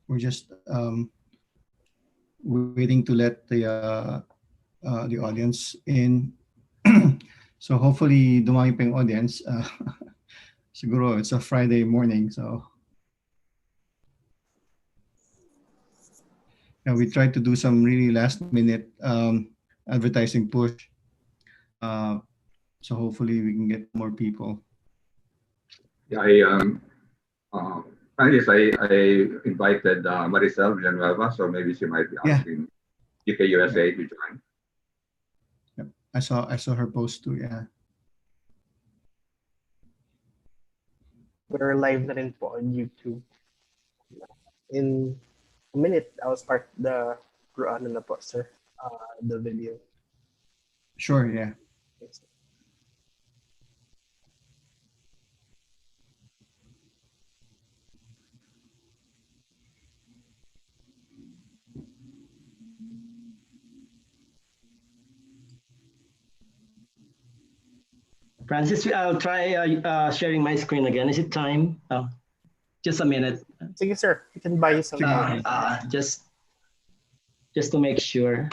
we're just waiting to let the audience in. So hopefully dumami pa yung audience. Siguro it's a Friday morning, so yeah, we tried to do some really last minute advertising push. So hopefully we can get more people. Yeah, I guess I invited Maricel Villanueva, so maybe she might be asking UK USA to join. Yep. I saw her post too. Yeah. We're live na rin po on YouTube. In a minute, I'll start the na po, sir, the video. Sure. Yeah. Thanks. Francis, I'll try sharing my screen again. Is it time? Oh, just a minute. Sige, sir. You can buy some. Just to make sure.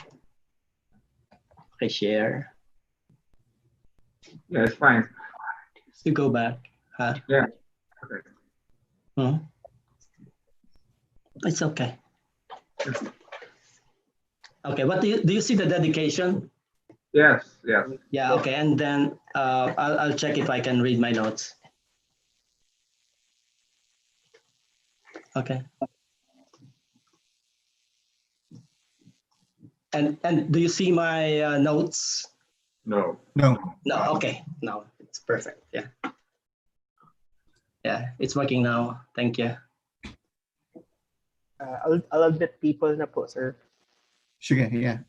Okay, share. Yeah, it's fine. You go back. Huh? Yeah. Okay. It's okay. Okay. What do you see the dedication? Yes. Yes. Yeah. Okay. And then I'll check if I can read my notes. Okay. And do you see my notes? No. No. No. Okay. No, it's perfect. Yeah. Yeah, it's working now. Thank you. I'll admit people na po, sir. Sige. Yeah.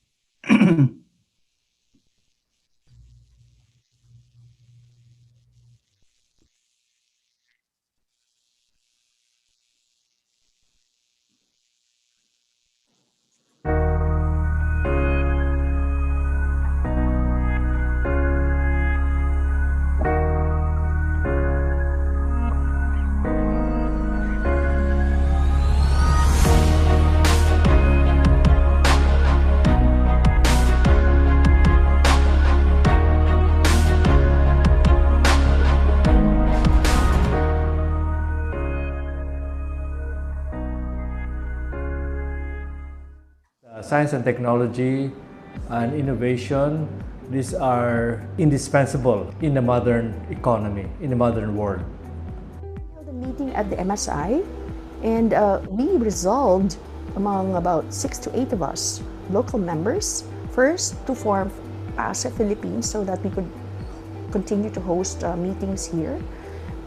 Science and technology and innovation, these are indispensable in the modern economy, in the modern world. We held a meeting at the MSI, and we resolved among about 6 to 8 of us, local members, first to form PAASE Philippines so that we could continue to host meetings here,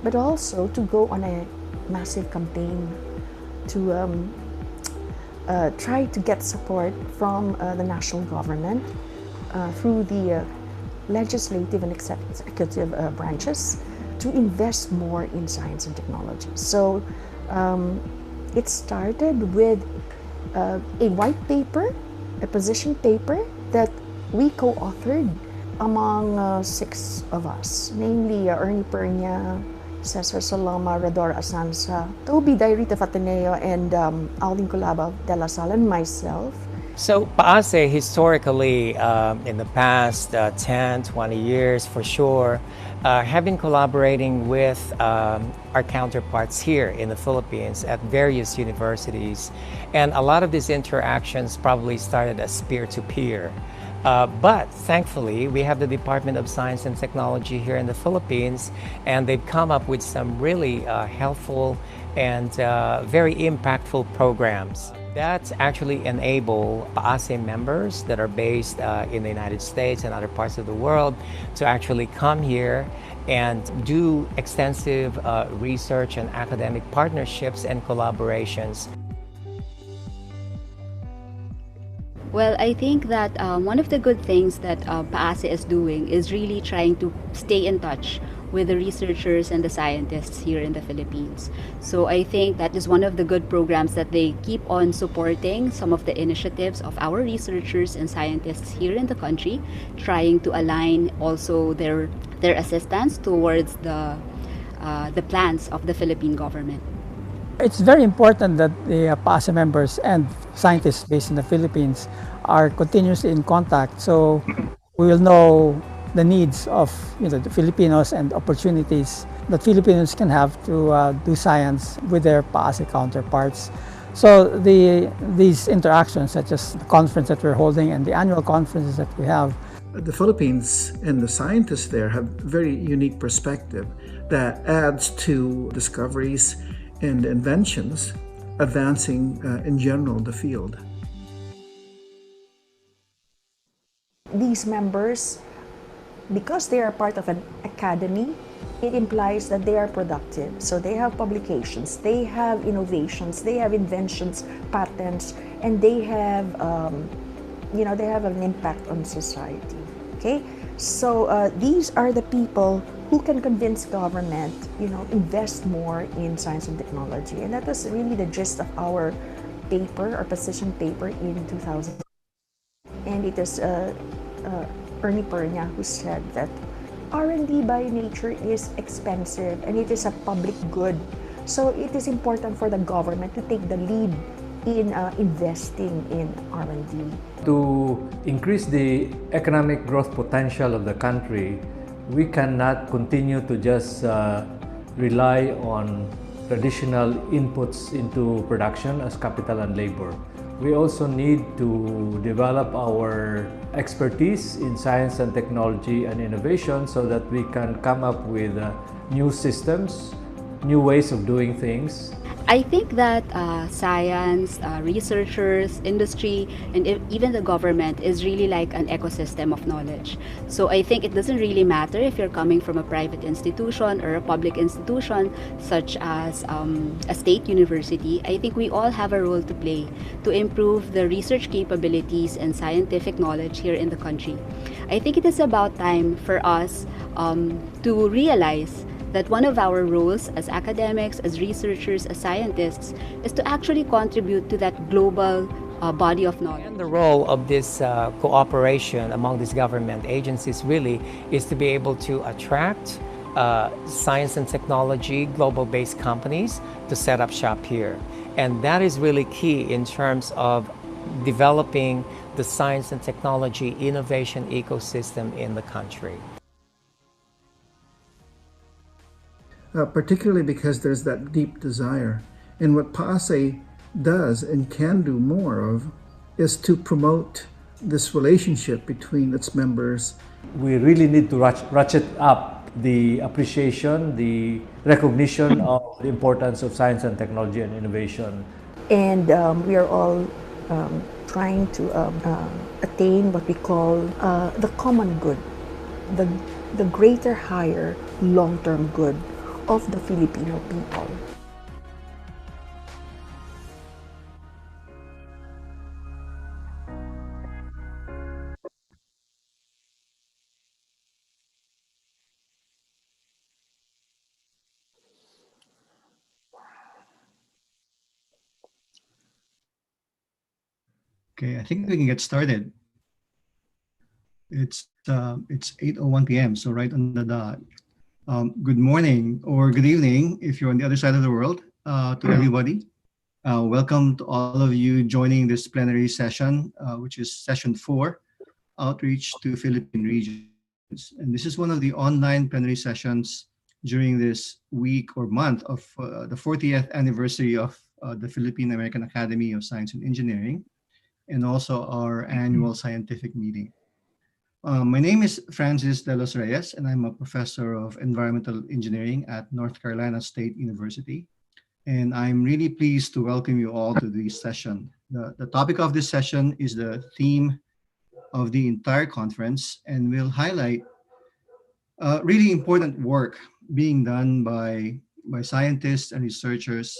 but also to go on a massive campaign to try to get support from the national government through the legislative and executive branches to invest more in science and technology. So it started with a white paper, a position paper that we co-authored among 6 of us, namely Ernie Pernia, Cesar Saloma, Rador Asansa, Toby Dairita Fateneo, and Aldin Colaba de la Sala, and myself. So PAASE historically, in the past 10, 20 years for sure, have been collaborating with our counterparts here in the Philippines at various universities. And a lot of these interactions probably started as peer-to-peer. But thankfully, we have the Department of Science and Technology here in the Philippines, and they've come up with some really helpful and very impactful programs that actually enable PAASE members that are based in the United States and other parts of the world to actually come here and do extensive research and academic partnerships and collaborations. Well, I think that one of the good things that PAASE is doing is really trying to stay in touch with the researchers and the scientists here in the Philippines. So I think that is one of the good programs that they keep on supporting some of the initiatives of our researchers and scientists here in the country, trying to align also their assistance towards the plans of the Philippine government. It's very important that the PAASE members and scientists based in the Philippines are continuously in contact, so we will know the needs of the Filipinos and opportunities that Filipinos can have to do science with their PAASE counterparts. So these interactions, such as the conference that we're holding and the annual conferences that we have, the Philippines and the scientists there have very unique perspective that adds to discoveries and inventions, advancing in general the field. These members, because they are part of an academy, it implies that they are productive. So they have publications, they have innovations, they have inventions, patents, and they have, they have an impact on society. Okay, so these are the people who can convince government, invest more in science and technology, and that was really the gist of our paper, our position paper in 2000. And it is Ernie Pernia who said that R&D by nature is expensive and it is a public good. So it is important for the government to take the lead in investing in R&D. To increase the economic growth potential of the country, we cannot continue to just rely on traditional inputs into production as capital and labor. We also need to develop our expertise in science and technology and innovation so that we can come up with new systems, new ways of doing things. I think that science, researchers, industry, and even the government is really like an ecosystem of knowledge. So I think it doesn't really matter if you're coming from a private institution or a public institution, such as a state university. I think we all have a role to play to improve the research capabilities and scientific knowledge here in the country. I think it is about time for us to realize that one of our roles as academics, as researchers, as scientists, is to actually contribute to that global body of knowledge. And the role of this cooperation among these government agencies really is to be able to attract science and technology, global-based companies to set up shop here. And that is really key in terms of developing the science and technology innovation ecosystem in the country. Particularly because there's that deep desire. And what PAASE does and can do more of is to promote this relationship between its members. We really need to ratchet up the appreciation, the recognition of the importance of science and technology and innovation. And we are all trying to attain what we call the common good, the greater, higher, long-term good of the Filipino people. Okay, I think we can get started. It's 8:01 p.m., so right on the dot. Good morning or good evening if you're on the other side of the world to everybody. Welcome to all of you joining this plenary session, which is session 4, Outreach to Philippine Regions. And this is one of the online plenary sessions during this week or month of the 40th anniversary of the Philippine American Academy of Science and Engineering, and also our annual scientific meeting. My name is Francis De Los Reyes, and I'm a professor of environmental engineering at North Carolina State University. And I'm really pleased to welcome you all to this session. The topic of this session is the theme of the entire conference, and we'll highlight really important work being done by scientists and researchers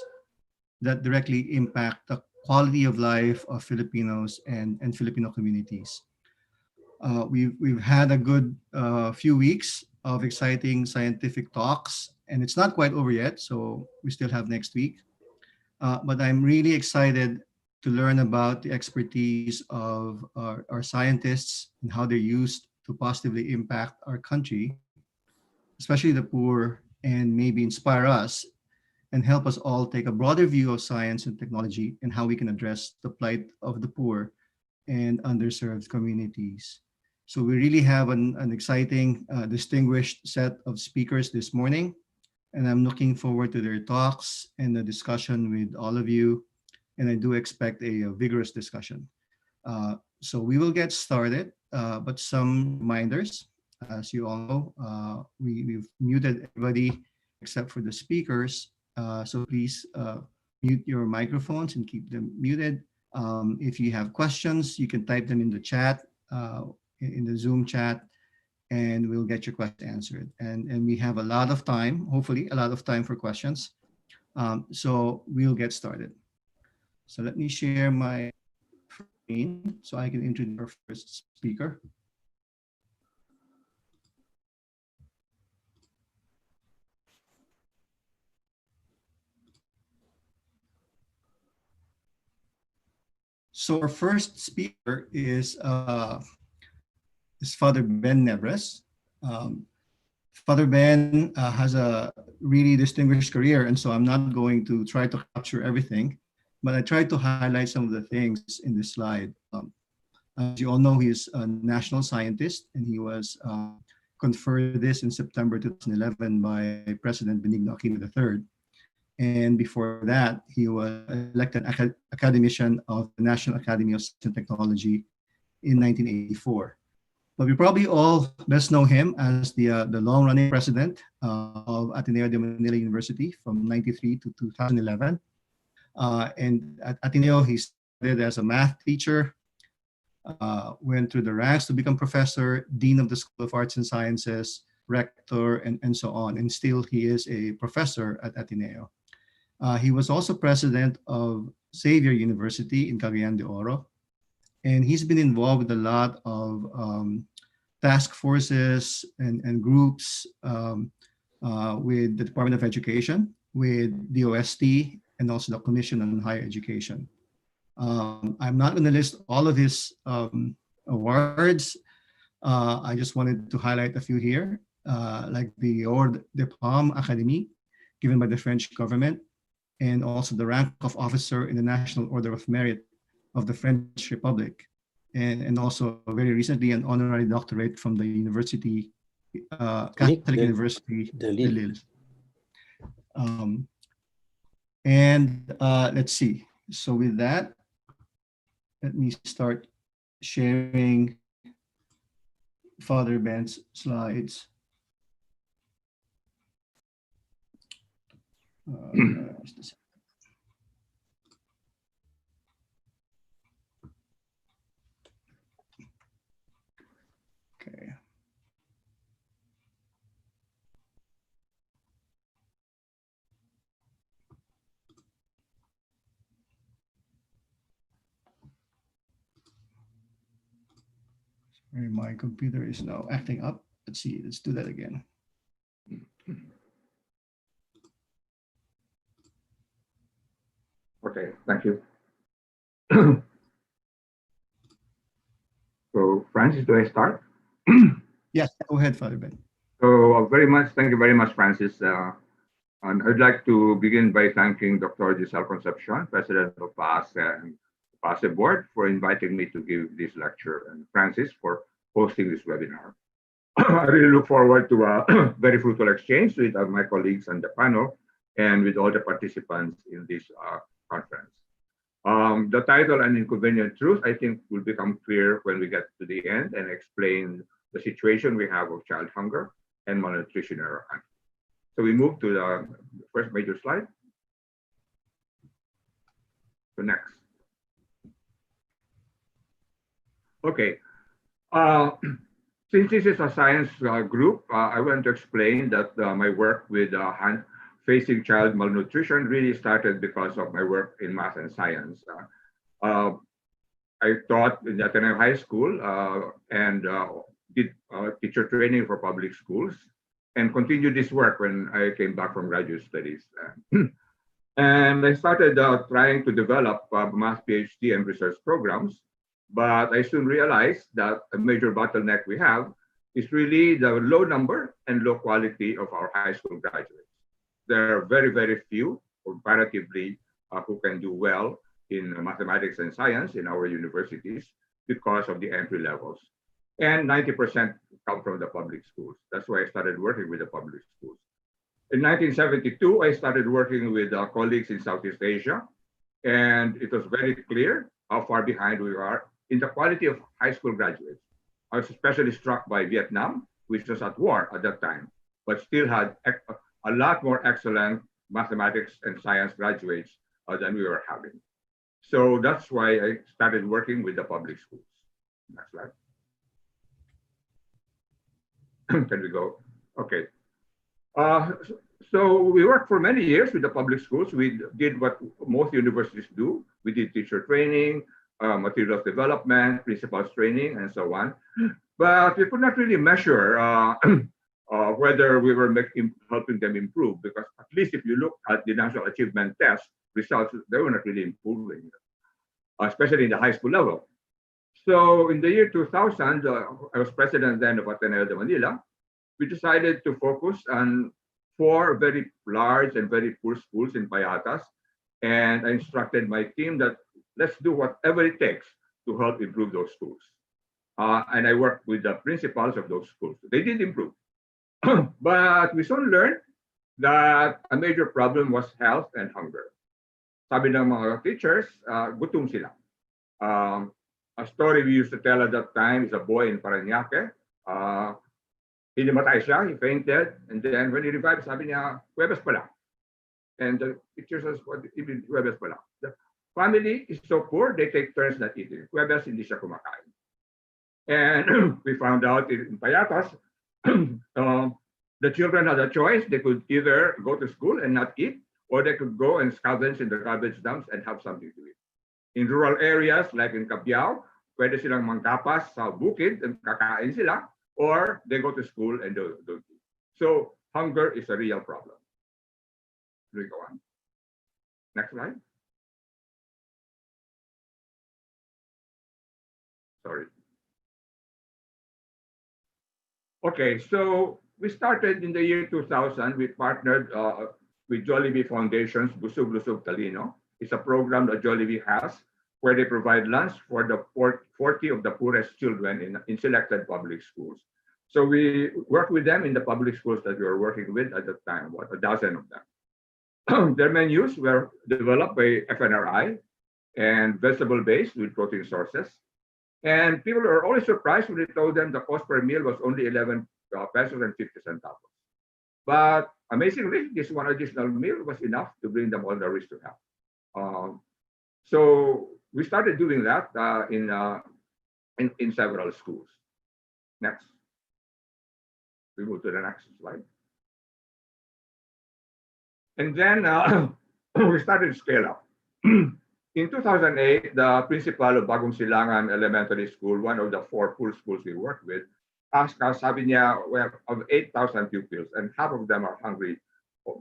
that directly impact the quality of life of Filipinos and Filipino communities. We've had a good few weeks of exciting scientific talks, and it's not quite over yet, so we still have next week. But I'm really excited to learn about the expertise of our scientists and how they're used to positively impact our country, especially the poor, and maybe inspire us and help us all take a broader view of science and technology and how we can address the plight of the poor and underserved communities. So we really have an exciting, distinguished set of speakers this morning, and I'm looking forward to their talks and the discussion with all of you. And I do expect a vigorous discussion. So we will get started, but some reminders. As you all know, we've muted everybody except for the speakers. So please mute your microphones and keep them muted. If you have questions, you can type them in the chat, in the Zoom chat, and we'll get your question answered. And we have a lot of time, hopefully a lot of time for questions. So we'll get started. So let me share my screen so I can introduce our first speaker. So our first speaker is Father Ben Nebres. Father Ben has a really distinguished career, and so I'm not going to try to capture everything, but I tried to highlight some of the things in this slide. As you all know, he is a national scientist, and he was conferred this in September 2011 by President Benigno Aquino III. And before that, he was elected academician of the National Academy of Science and Technology in 1984. But we probably all best know him as the long-running president of Ateneo de Manila University from 93 to 2011. And at Ateneo, he started as a math teacher, went through the ranks to become professor, dean of the School of Arts and Sciences, rector, and so on. And still, he is a professor at Ateneo. He was also president of Xavier University in Cagayan de Oro. And he's been involved with a lot of task forces and groups with the Department of Education, with the OST, and also the Commission on Higher Education. I'm not going to list all of his awards. I just wanted to highlight a few here, like the Ordre de Palme Académie, given by the French government, and also the rank of officer in the National Order of Merit of the French Republic, and also very recently an honorary doctorate from the University, Catholic University de Lille. Let's see. So with that, let me start sharing Father Ben's slides. Okay. Sorry, my computer is now acting up. Let's see, let's do that again. Okay, thank you. So, Francis, do I start? Yes, go ahead, Father Ben. So, thank you very much, Francis. And I'd like to begin by thanking Dr. Giselle Concepcion, President of PAASE and PAASE Board, for inviting me to give this lecture, and Francis for hosting this webinar. I really look forward to a very fruitful exchange with my colleagues on the panel and with all the participants in this conference. The title, An Inconvenient Truth, I think will become clear when we get to the end and explain the situation we have of child hunger and malnutrition in our country. So we move to the first major slide. So next. Okay. Since this is a science group, I want to explain that my work with facing child malnutrition really started because of my work in math and science. I taught in Ateneo High School and did teacher training for public schools, and continued this work when I came back from graduate studies. And I started trying to develop math PhD and research programs, but I soon realized that a major bottleneck we have is really the low number and low quality of our high school graduates. there are very, very few comparatively who can do well in mathematics and science in our universities because of the entry levels. And 90% come from the public schools. That's why I started working with the public schools. In 1972, I started working with colleagues in Southeast Asia, and it was very clear how far behind we are in the quality of high school graduates. I was especially struck by Vietnam, which was at war at that time, but still had a lot more excellent mathematics and science graduates than we were having. So that's why I started working with the public schools. Next slide. Can we go? Okay. So we worked for many years with the public schools. We did what most universities do. We did teacher training, materials development, principals training, and so on. But we could not really measure whether we were helping them improve, because at least if you look at the National Achievement Test results, they were not really improving, especially in the high school level. So in the year 2000, I was president then of Ateneo de Manila. We decided to focus on 4 very large and very poor schools in Payatas. And I instructed my team that let's do whatever it takes to help improve those schools. And I worked with the principals of those schools. They did improve. But we soon learned that a major problem was health and hunger. Sabi ng mga teachers, gutom sila. A story we used to tell at that time is a boy in Parañaque. Hinimatay siya, he fainted, and then when he revived, sabi niya, Huwebes pala. And the teacher says, what even Huwebes pala? The family is so poor, they take turns not eating. Huwebes, hindi siya kumakain. And we found out in Payatas, the children had a choice. They could either go to school and not eat, or they could go and scavenge in the garbage dumps and have something to eat. In rural areas, like in Cabiao, pwede silang mangkapas sa bukid and kakain sila, or they go to school and don't eat. So hunger is a real problem. We go on. Next slide. Sorry. Okay, so we started in the year 2000. We partnered with Jollibee Foundation's Busog Lusog Talino. It's a program that Jollibee has where they provide lunch for the 40 of the poorest children in selected public schools. So we work with them in the public schools that we were working with at the time, about a dozen of them. Their menus were developed by FNRI and vegetable-based with protein sources. And people were always surprised when we told them the cost per meal was only 11 pesos and 50 centavos. But amazingly, this one additional meal was enough to bring them all the risk to have. So we started doing that in several schools. Next. We move to the next slide. And then we started to scale up. In 2008, the principal of Bagong Silangan Elementary School, one of the 4 poor schools we worked with, asked us, sabi niya, we have of 8,000 pupils and half of them are hungry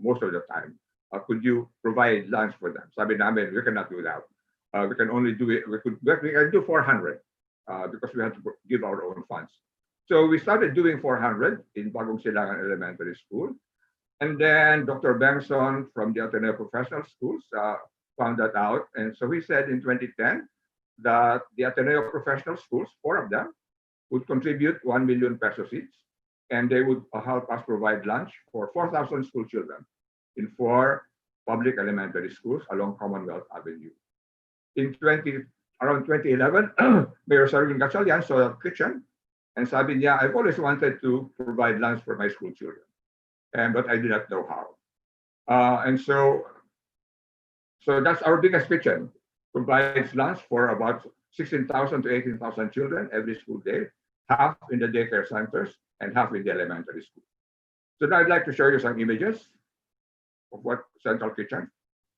most of the time. Could you provide lunch for them? Sabi namin, we cannot do that. We can only do it, we can do 400 because we have to give our own funds. So we started doing 400 in Bagong Silangan Elementary School. And then Dr. Bengson from the Ateneo Professional Schools found that out. And so he said in 2010 that the Ateneo Professional Schools, 4 of them, would contribute 1 million pesos each. And they would help us provide lunch for 4,000 school children in 4 public elementary schools along Commonwealth Avenue. Around 2011, Mayor Sarvin Gatchalian saw a kitchen and sabi niya, I've always wanted to provide lunch for my school children, but I did not know how. And so that's our biggest kitchen. Provides lunch for about 16,000 to 18,000 children every school day, half in the daycare centers and half in the elementary school. So now I'd like to show you some images of what Central Kitchen.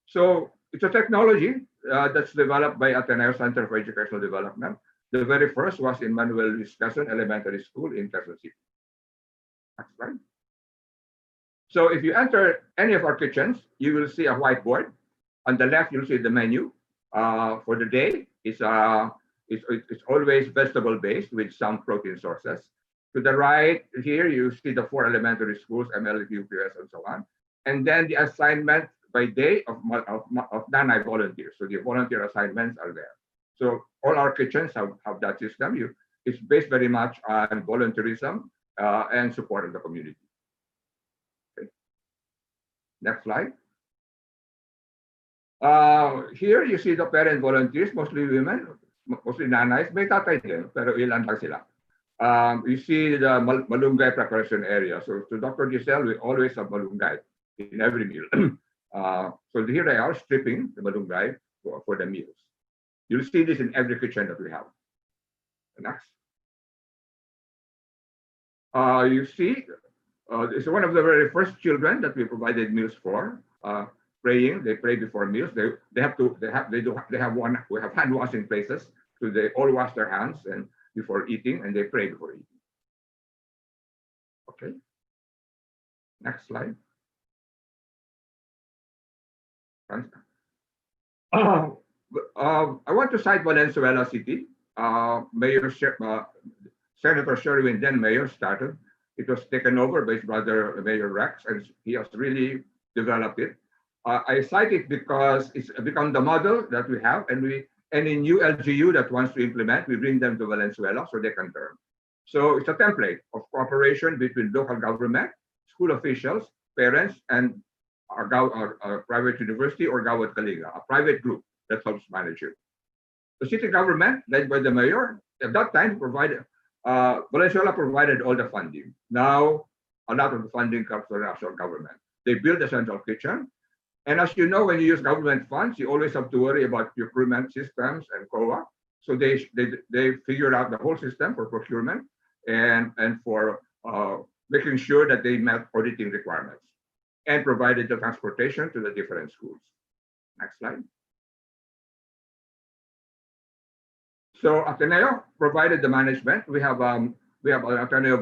So it's a technology that's developed by Ateneo Center for Educational Development. The very first was in Manuel Luis Quezon Elementary School in Quezon City. Next slide. So if you enter any of our kitchens, you will see a whiteboard. On the left, you'll see the menu for the day. It's always vegetable-based with some protein sources. To the right here, you see the 4 elementary schools, ML, UPS, and so on. And then the assignment by day of Nanay volunteers. So the volunteer assignments are there. So all our kitchens have that system. It's based very much on volunteerism and support of the community. Okay. Next slide. Here you see the parent volunteers, mostly women, mostly nanays. May tatay din, pero ilan lang sila. You see the malunggay preparation area. So to Dr. Giselle, we always have malunggay in every meal. So here they are stripping the malunggay for the meals. You'll see this in every kitchen that we have. Next. You see, it's one of the very first children that we provided meals for. Praying, they pray before meals. We have hand washing places, so they all wash their hands and before eating, and they pray before eating. Okay. Next slide. I want to cite Valenzuela City. Senator Sherwin, then mayor, started. It was taken over by his brother, Mayor Rex, and he has really developed it. I cite it because it's become the model that we have, and any new LGU that wants to implement, we bring them to Valenzuela so they can learn. So it's a template of cooperation between local government, school officials, parents, and our private university or Gawad Kalinga, a private group that helps manage it. The city government, led by the mayor, at that time Valenzuela provided all the funding. Now, a lot of the funding comes from the national government. They built a central kitchen. And as you know, when you use government funds, you always have to worry about procurement systems and COA. So they figured out the whole system for procurement and for making sure that they met auditing requirements and provided the transportation to the different schools. Next slide. So Ateneo provided the management. We have an Ateneo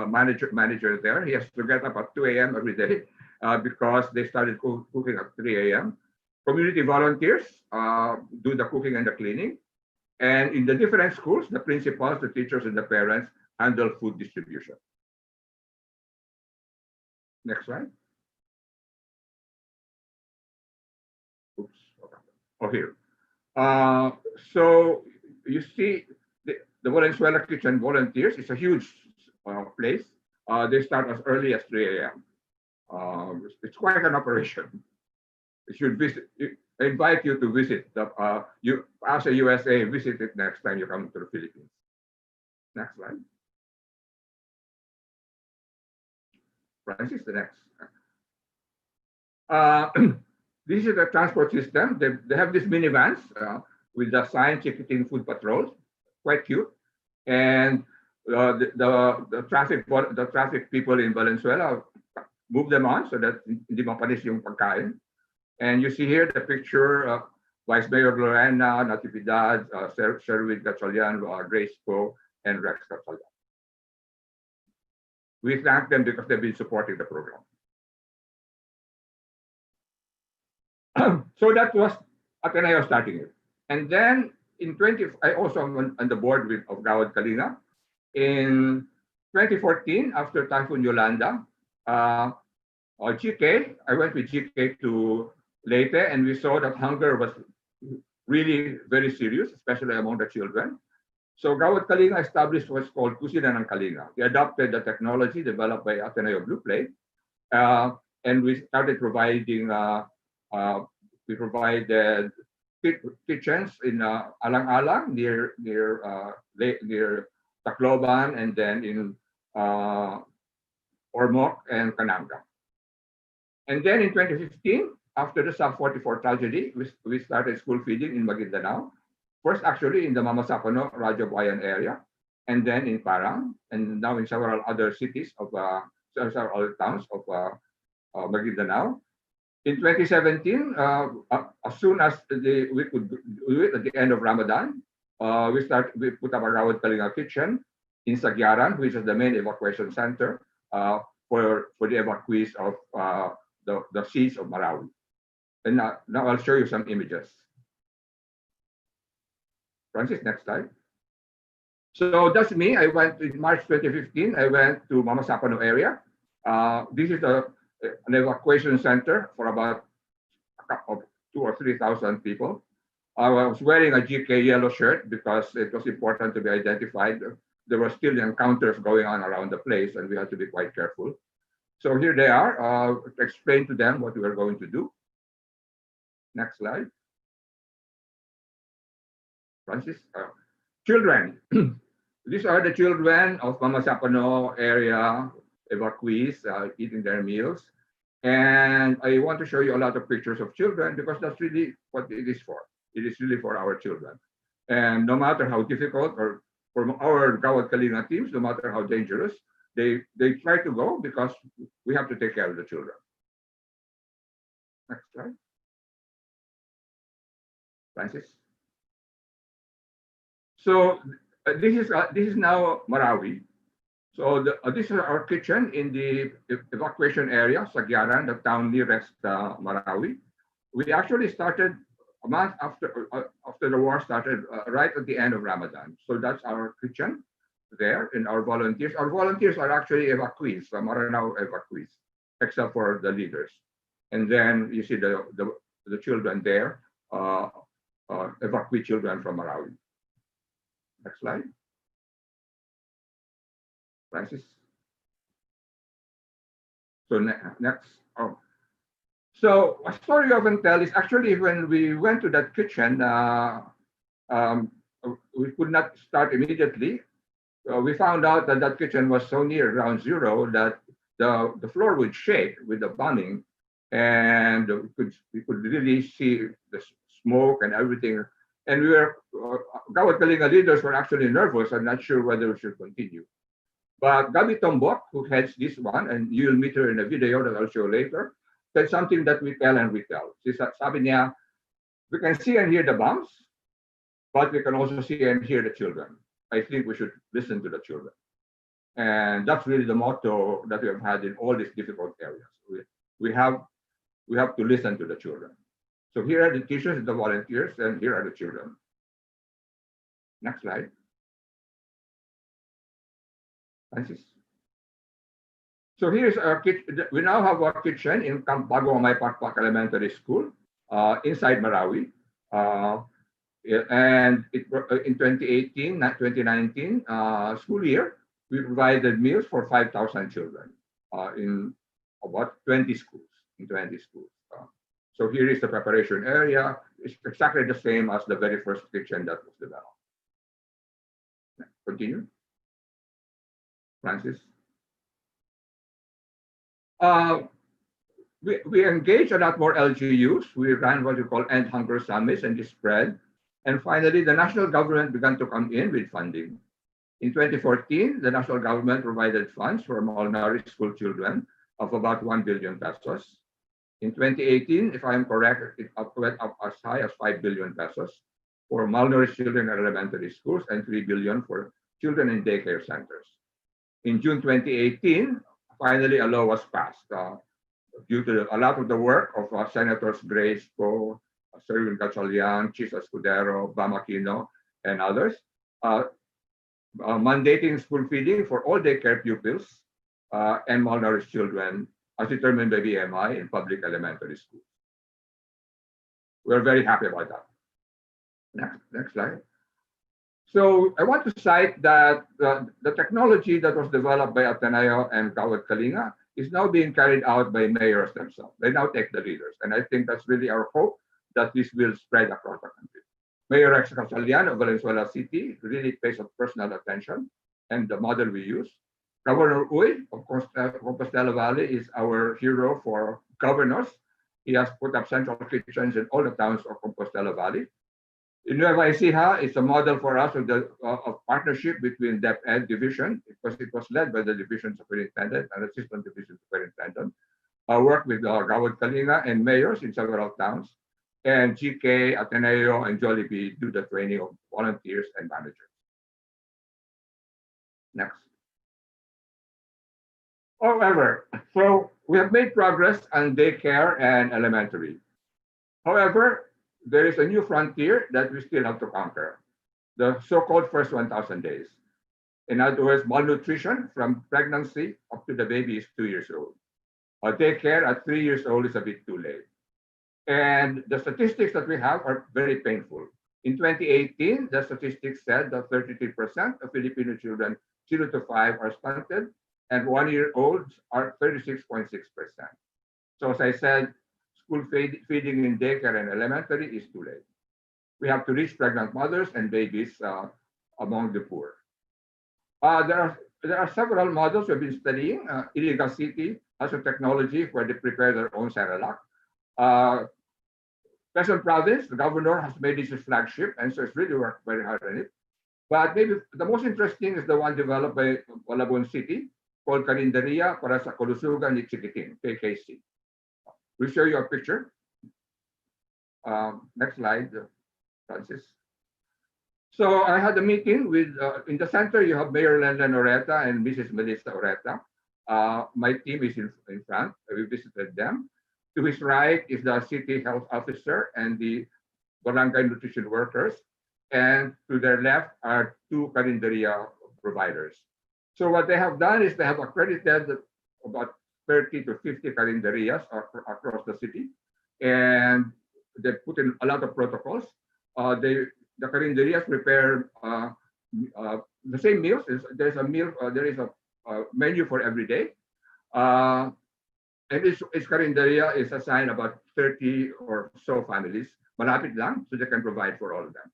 manager there. He has to get up at 2 a.m. every day because they started cooking at 3 a.m. Community volunteers do the cooking and the cleaning. And in the different schools, the principals, the teachers, and the parents handle food distribution. Next slide. Oops. Oh, here. So you see the Valenzuela Kitchen volunteers. It's a huge place. They start as early as 3 a.m. It's quite an operation. You should visit. I invite you to visit. You as a USA, visit it next time you come to the Philippines. Next slide. Francis, the next. This is the transport system. They have these minivans with the sign ticketing food patrols, quite cute. And the traffic people in Valenzuela move them on so that hindi mapanis yung pagkain. And you see here the picture of Vice Mayor Lorena, Natividad, Sherwin Gatchalian, Grace Poe, and Rex Gatchalian. We thank them because they've been supporting the program. So that was Ateneo starting it. And then I also am on the board of Gawad Kalinga. In 2014, after Typhoon Yolanda, GK, I went with GK to Leyte, and we saw that hunger was really very serious, especially among the children. So Gawad Kalinga established what's called Kusina ng Kalinga. They adopted the technology developed by Ateneo Blue Plate, and we started providing, we provided kitchens in Alang-Alang near Tacloban, and then in Ormoc and Cananga. And then in 2015, after the Sub-44 tragedy, we started school feeding in Maguindanao. First, actually, in the Mamasapano, Radyo Bayan area, and then in Parang, and now in several other cities of several other towns of Maguindanao. In 2017, as soon as we could do it at the end of Ramadan, we put up a Gawad Kalinga kitchen in Sagyaran, which is the main evacuation center for the evacuees of the seas of Marawi. And now I'll show you some images. Francis, next slide. So that's me. I went in March 2015. I went to Mamasapano area. This is the an evacuation center for about of 2 or 3,000 people. I was wearing a GK yellow shirt because it was important to be identified. There were still encounters going on around the place, and we had to be quite careful. So here they are. To explain to them what we are going to do. Next slide. Francis. Children. These are the children of Mama Sapano area evacuees eating their meals. And I want to show you a lot of pictures of children because that's really what it is for. It is really for our children. And no matter how difficult or for our Gawad Kalinga teams, no matter how dangerous, they try to go because we have to take care of the children. Next slide. Francis. So this is now Marawi. So this is our kitchen in the evacuation area, Sagyaran, the town nearest Marawi. We actually started a month after the war started, right at the end of Ramadan. So that's our kitchen there, and our volunteers. Our volunteers are actually evacuees, Maranao evacuees, except for the leaders. And then you see the children there, evacuee children from Marawi. Next slide. Francis. So next. Oh. So a story I often tell is actually when we went to that kitchen, we could not start immediately. We found out that that kitchen was so near ground zero that the floor would shake with the bombing, and we could really see the smoke and everything. And we were, Gawad Kalinga leaders were actually nervous and not sure whether we should continue. But Gabi Tombok, who heads this one, and you'll meet her in a video that I'll show later, said something that we tell and retell. She said, sabi niya, we can see and hear the bombs, but we can also see and hear the children. I think we should listen to the children. And that's really the motto that we have had in all these difficult areas. We have to listen to the children. So here are the teachers, the volunteers, and here are the children. Next slide. Francis. So here's our kitchen. We now have our kitchen in Camp Bago Amay Pakpak Elementary School inside Marawi. And in 2018, not 2019 school year, we provided meals for 5,000 children in about 20 schools. So here is the preparation area. It's exactly the same as the very first kitchen that was developed. Continue. Francis. We engage a lot more LGUs. We ran what we call End Hunger Summits and this spread. And finally, the national government began to come in with funding. In 2014, the national government provided funds for malnourished school children of about 1 billion pesos. In 2018, if I am correct, it went up as high as 5 billion pesos for malnourished children in elementary schools and 3 billion for children in daycare centers. In June 2018, finally a law was passed due to a lot of the work of Senators Grace Poe, Sir Gatchalian, Chis Escudero, Bamakino, and others, mandating school feeding for all daycare pupils and malnourished children as determined by BMI in public elementary schools. We're very happy about that. Next slide. So I want to cite that the technology that was developed by Ateneo and Gawad Kalinga is now being carried out by mayors themselves. They now take the leaders. And I think that's really our hope that this will spread across the country. Mayor Rex Casalian of Valenzuela City really pays personal attention and the model we use. Governor Uy of Compostela Valley is our hero for governors. He has put up central kitchens in all the towns of Compostela Valley. In Nueva Ecija, it's a model for us of partnership between DepEd division, because it was led by the division superintendent and assistant division superintendent. I work with Gawad Kalinga and mayors in several towns, and GK, Ateneo, and Jollibee do the training of volunteers and managers. Next. However, so we have made progress on daycare and elementary. However, there is a new frontier that we still have to conquer, the so-called first 1,000 days. In other words, malnutrition from pregnancy up to the baby is 2 years old. Daycare at 3 years old is a bit too late. And the statistics that we have are very painful. In 2018, the statistics said that 33% of Filipino children 0 to 5 are stunted, and 1-year-olds are 36.6%. So as I said, school feeding in daycare and elementary is too late. We have to reach pregnant mothers and babies among the poor. There are several models we've been studying. Iligan City has a technology where they prepare their own Cerelac. Quezon Province, the governor has made this his flagship, and so it's really worked very hard on it. But maybe the most interesting is the one developed by Malabon City called Carinderia para sa Kalusugan ni Chiquitin, KKC. We'll show you a picture. Next slide, Francis. So I had a meeting with, in the center, you have Mayor Lenlen Oreta and Mrs. Melissa Oreta. My team is in front. We visited them. To his right is the city health officer and the barangay nutrition workers. And to their left are 2 Carinderia providers. So what they have done is they have accredited about 30 to 50 Carinderias across the city. And they put in a lot of protocols. The Carinderias prepare the same meals. There is a menu for every day. And each Carinderia is assigned about 30 or so families, malapit lang, so they can provide for all of them.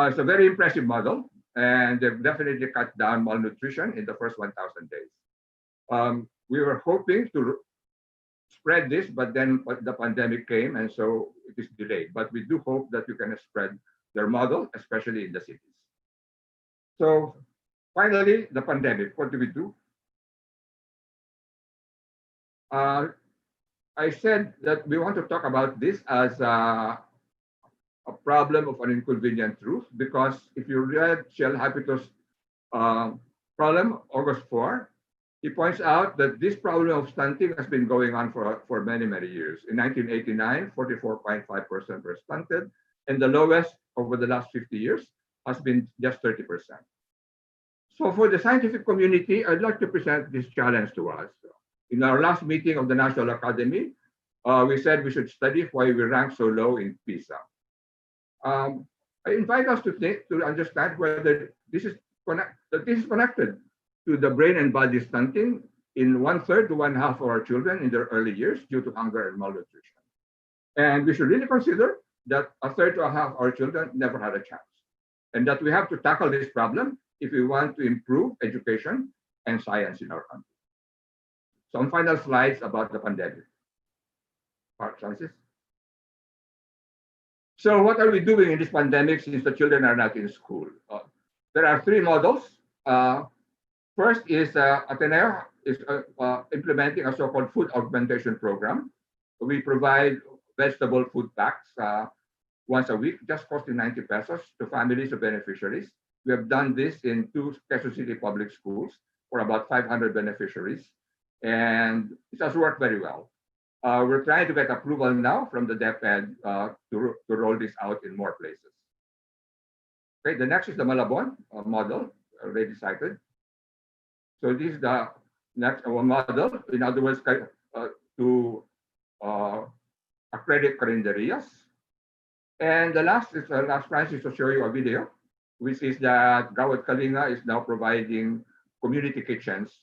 It's a very impressive model, and they've definitely cut down malnutrition in the first 1,000 days. We were hoping to spread this, but then the pandemic came, and so it is delayed. But we do hope that we can spread their model, especially in the cities. So finally, the pandemic, what do we do? I said that we want to talk about this as a problem of an inconvenient truth, because if you read Shell Hapito's problem, August 4, he points out that this problem of stunting has been going on for many, many years. In 1989, 44.5% were stunted, and the lowest over the last 50 years has been just 30%. So for the scientific community, I'd like to present this challenge to us. In our last meeting of the National Academy, we said we should study why we rank so low in PISA. I invite us to think, to understand whether this is connected to the brain and body stunting in 1/3 to 1/2 of our children in their early years due to hunger and malnutrition. And we should really consider that 1/3 to 1/2 of our children never had a chance, and that we have to tackle this problem if we want to improve education and science in our country. Some final slides about the pandemic. Francis. So what are we doing in this pandemic since the children are not in school? There are 3 models. First is Ateneo is implementing a so-called food augmentation program. We provide vegetable food packs once a week, just costing 90 pesos to families of beneficiaries. We have done this in 2 Quezon City public schools for about 500 beneficiaries, and it has worked very well. We're trying to get approval now from the DepEd to roll this out in more places. Okay, the next is the Malabon model, already cited. So this is the next model. In other words, to accredit Carinderias. And the last is last Francis to show you a video, which is that Gawad Kalinga is now providing community kitchens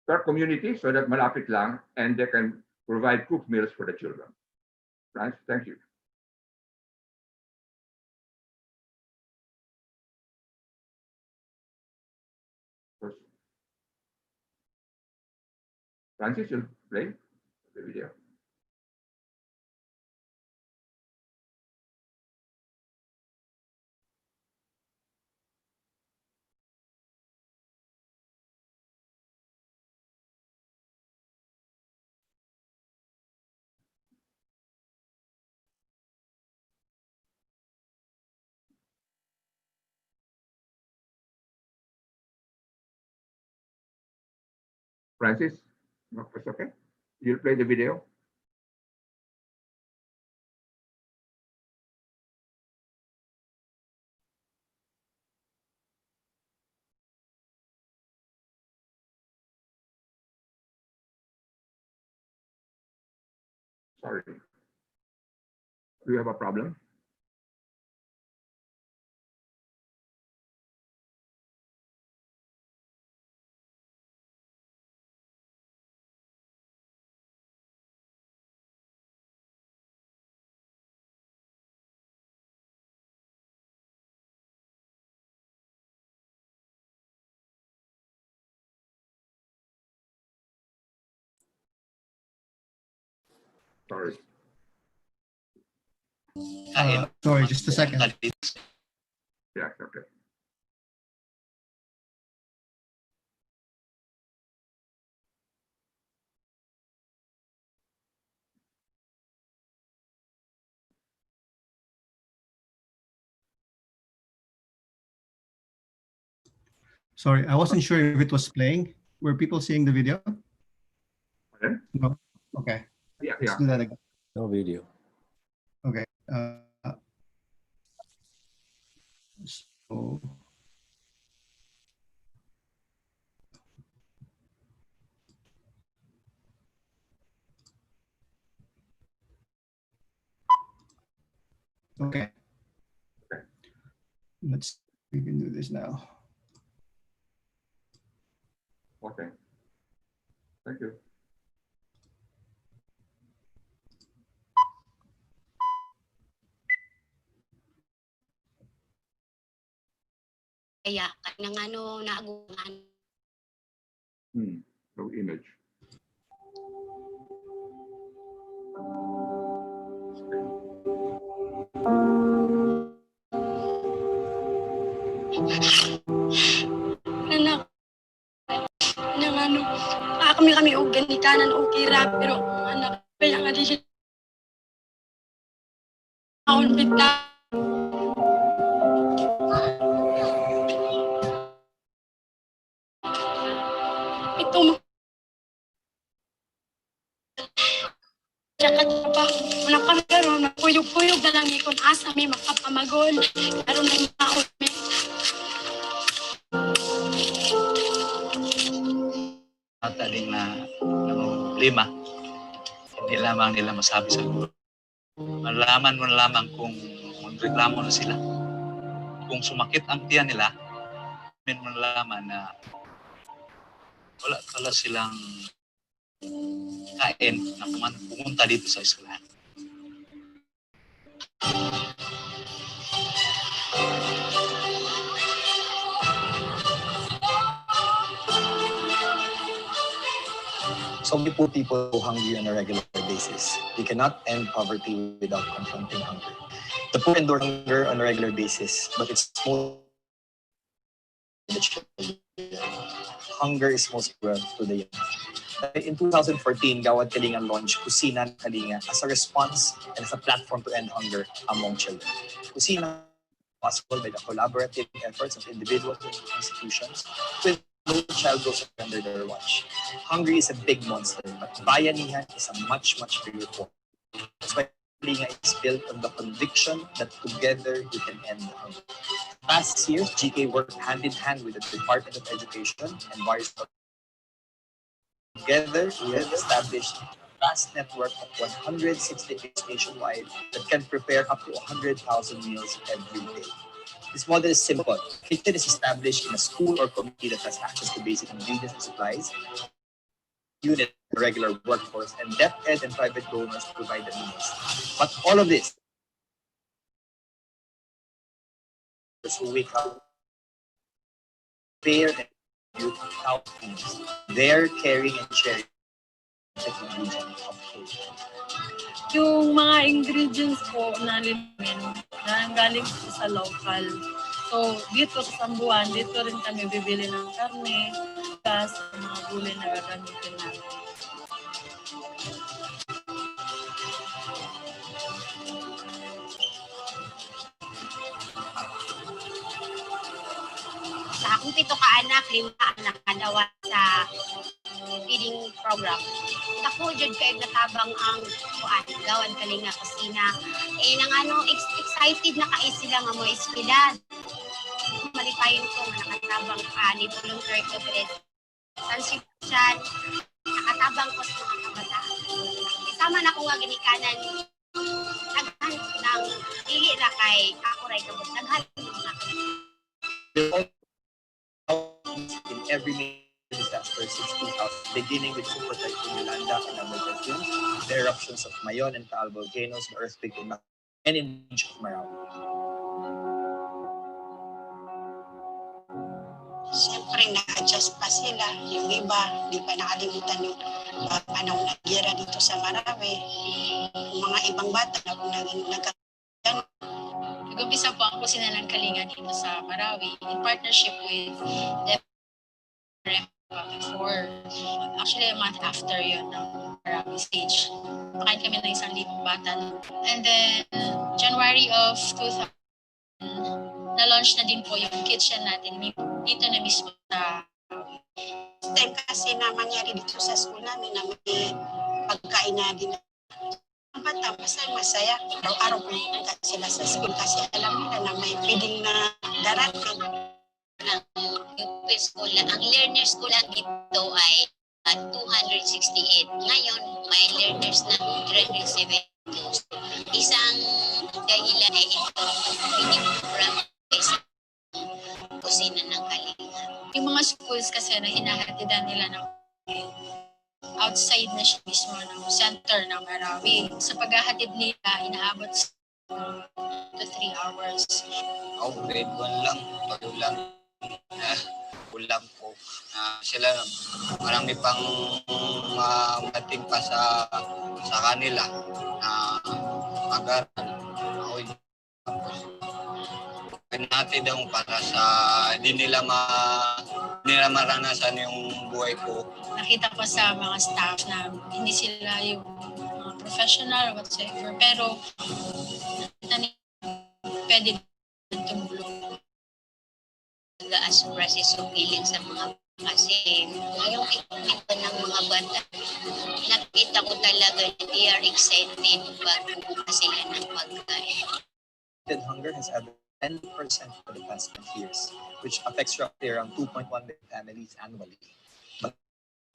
per community so that malapit lang and they can provide cooked meals for the children. Right? Thank you. Francis, you'll play the video. Francis, no, it's okay. You'll play the video. Sorry. Do you have a problem? Sorry. Sorry, just a second. Yeah, okay. Sorry, I wasn't sure if it was playing. Were people seeing the video? Okay. No. Okay. Yeah, Let's yeah. do that again. No video. Okay. So okay. Let's we can do this now. Okay. Thank you. Kaya kanang ano naaguhan. No image. Anak. Nang ano, kami og ganikanan og kira pero anak kaya nga dili. Aon bita. Ito mo. Jakat pa. Wala kami karon puyog-puyog na lang ikon asa mi makapamagon. Karon na maot mi. Mataling na problema, hindi lamang nila masabi sa guro. Malaman mo lamang kung magreklamo na sila. Kung sumakit ang tiyan nila, may malaman na wala pala silang kain na pumunta dito sa eskwelahan. So we put people hungry on a regular basis. We cannot end poverty without confronting hunger. The poor endure hunger on a regular basis, but it's most the children. Hunger is most cruel to the young. In 2014, Gawad Kalinga launched Kusina ng Kalinga as a response and as a platform to end hunger among children. Kusina possible by the collaborative efforts of individuals and institutions with no child goes under their watch. Hungry is a big monster, but bayanihan is a much, much bigger form. That's why Kalinga is built on the conviction that together we can end hunger. Past years, GK worked hand in hand with the Department of Education and various. Together, we have established a vast network of 168 nationwide that can prepare up to 100,000 meals every day. This model is simple. Kitchen is established in a school or community that has access to basic ingredients and supplies. Unit, the regular workforce, and deaf ed and private donors provide the meals. But all of this, who wake up, fair and youth outcomes, they're caring and sharing the ingredients of food. Yung mga ingredients po na limin na galing sa local. So, dito sa Sambuan, dito rin kami bibili ng karne, gas, mga gulay na gagamitin natin. Sa akong 7 ka anak, 5 anak kadawa sa feeding program. Ako jud kay natabang ang kuan Gawad Kalinga Kusina. Nang ano excited na kay sila nga mo eskwela. Malipayon ko nga nakatabang ni Pulong Kirk Sansipan nakatabang ko sa mga kabataan. Isa sama na ko nga ginikanan daghan ng dili ra kay ako ray kabut daghan mga in every major disaster since 2000, beginning with Super Typhoon Yolanda and number 2, the eruptions of Mayon and Taal volcanoes, the earthquake in Macau, and in Marawi. Siyempre, na-adjust pa sila. Yung iba, di pa nakalimutan yung panahon na gera dito sa Marawi. Yung mga ibang bata na kung nagkakaroon. Nag-umpisa po ang kusina ng Kalinga dito sa Marawi in partnership with the before. Actually, a month after yun ng Marawi stage. Pakain kami ng 1,000 bata. And then, January of 2000, na-launch na din po yung kitchen natin dito na mismo sa time kasi na mangyari dito sa school namin na may pagkain na din. Ang bata, masaya. Araw-araw pumunta sila sa school kasi alam nila na may feeding na darating. Yung school, ang learners ko lang dito ay 268. Ngayon, may learners na 372. Isang dahilan ay ito, pinipura kusina ng Kalinga. Yung mga schools kasi na hinahatidan nila ng outside na siya mismo ng center ng Marawi. Sa paghahatid nila, inaabot sa 2 to 3 hours. Ako grade 1 lang, bago lang. Ulam ko. Sila marami pang mating pa sa kanila na mag-aral. Natin daw para sa hindi nila maranasan yung buhay ko. Nakita ko sa mga staff na hindi sila yung professional or whatsoever, pero pwede tumulong. As process of healing sa mga kasi yung equipment ng mga bata, nakita ko talaga na they are excited bago sila ng pagkain. Hunger has added 10% for the past 10 years, which affects roughly around 2.1 million families annually. But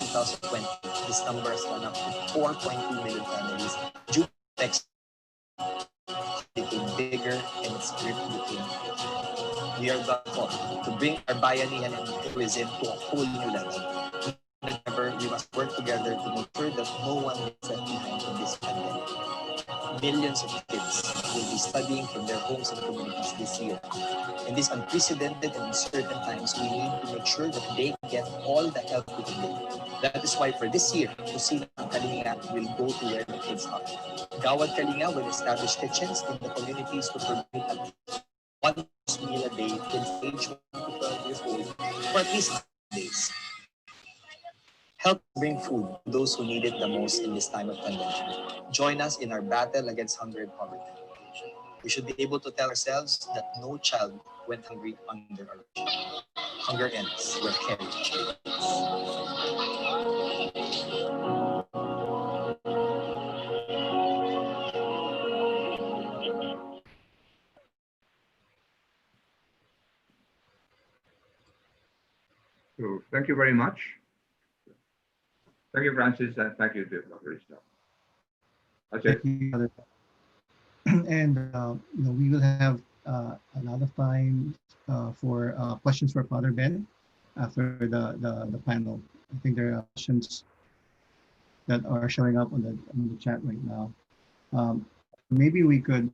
in 2020, this number has gone up to 4.2 million families due to effects became bigger and its grip became we are therefore to bring our bayanihan and tourism to a whole new level. However, we must work together to make sure that no one gets left behind in this pandemic. Millions of kids will be studying from their homes and communities this year. In these unprecedented and uncertain times, we need to make sure that they get all the help we can get. That is why for this year, Kusina Kalinga will go to where the kids are. Gawad Kalinga will establish kitchens in the communities to provide at least one meal a day in age 1 to 12 years old for at least 10 days. Help bring food to those who need it the most in this time of pandemic. Join us in our battle against hunger and poverty. We should be able to tell ourselves that no child went hungry under our regime. Hunger ends where care begins. So thank you very much. Thank you, Francis, and thank you, Dr. Isla. Thank you, Father. And we will have a lot of time for questions for Father Ben after the panel. I think there are questions that are showing up on the chat right now. Maybe we could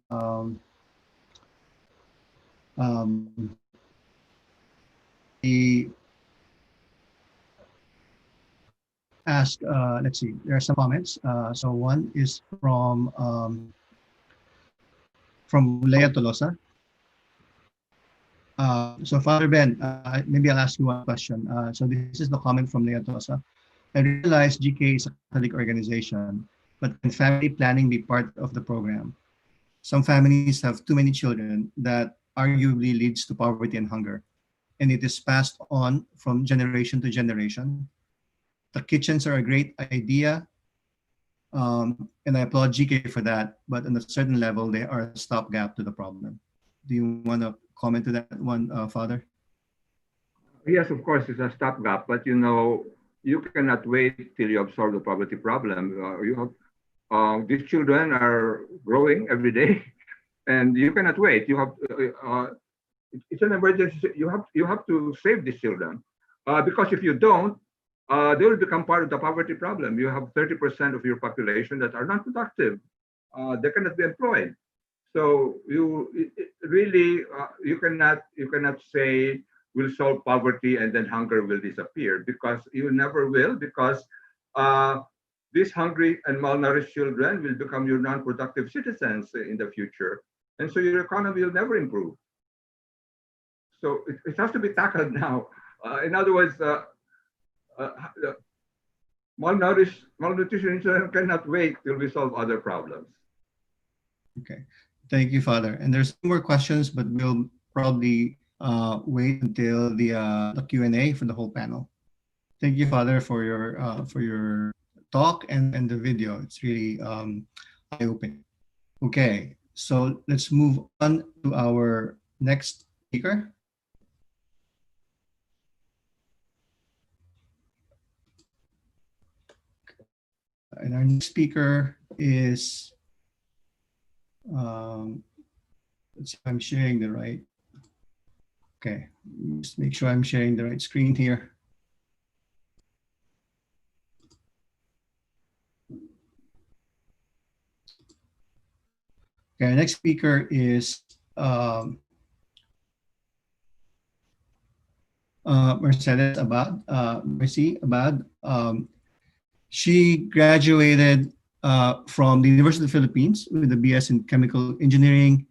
ask, let's see, there are some comments. So one is from Leia Tolosa. So Father Ben, maybe I'll ask you one question. So this is the comment from Leia Tolosa. I realize GK is a Catholic organization, but can family planning be part of the program? Some families have too many children that arguably leads to poverty and hunger, and it is passed on from generation to generation. The kitchens are a great idea, and I applaud GK for that, but on a certain level, they are a stopgap to the problem. Do you want to comment to that one, Father? Yes, of course, it's a stopgap, but you cannot wait till you absorb the poverty problem. these children are growing every day, and you cannot wait. You have it's an emergency. You have to save these children, because if you don't, they will become part of the poverty problem. You have 30% of your population that are non-productive. They cannot be employed. So really you cannot say we'll solve poverty and then hunger will disappear, because you never will, because uh, these hungry and malnourished children will become your non-productive citizens in the future, and so your economy will never improve. So it has to be tackled now. In other words, uh, uh, malnutrition children cannot wait till we solve other problems. Okay. Thank you, Father. And there's more questions, but we'll probably wait until the Q&A for the whole panel. Thank you, Father, for your talk and the video. It's really eye-opening. Okay, so let's move on to our next speaker. And our next speaker is, let's see if I'm sharing the right. Okay, just make sure I'm sharing the right screen here. Okay, our next speaker is Mercedes Abad. Mercy Abad. She graduated from the University of the Philippines with a BS in Chemical Engineering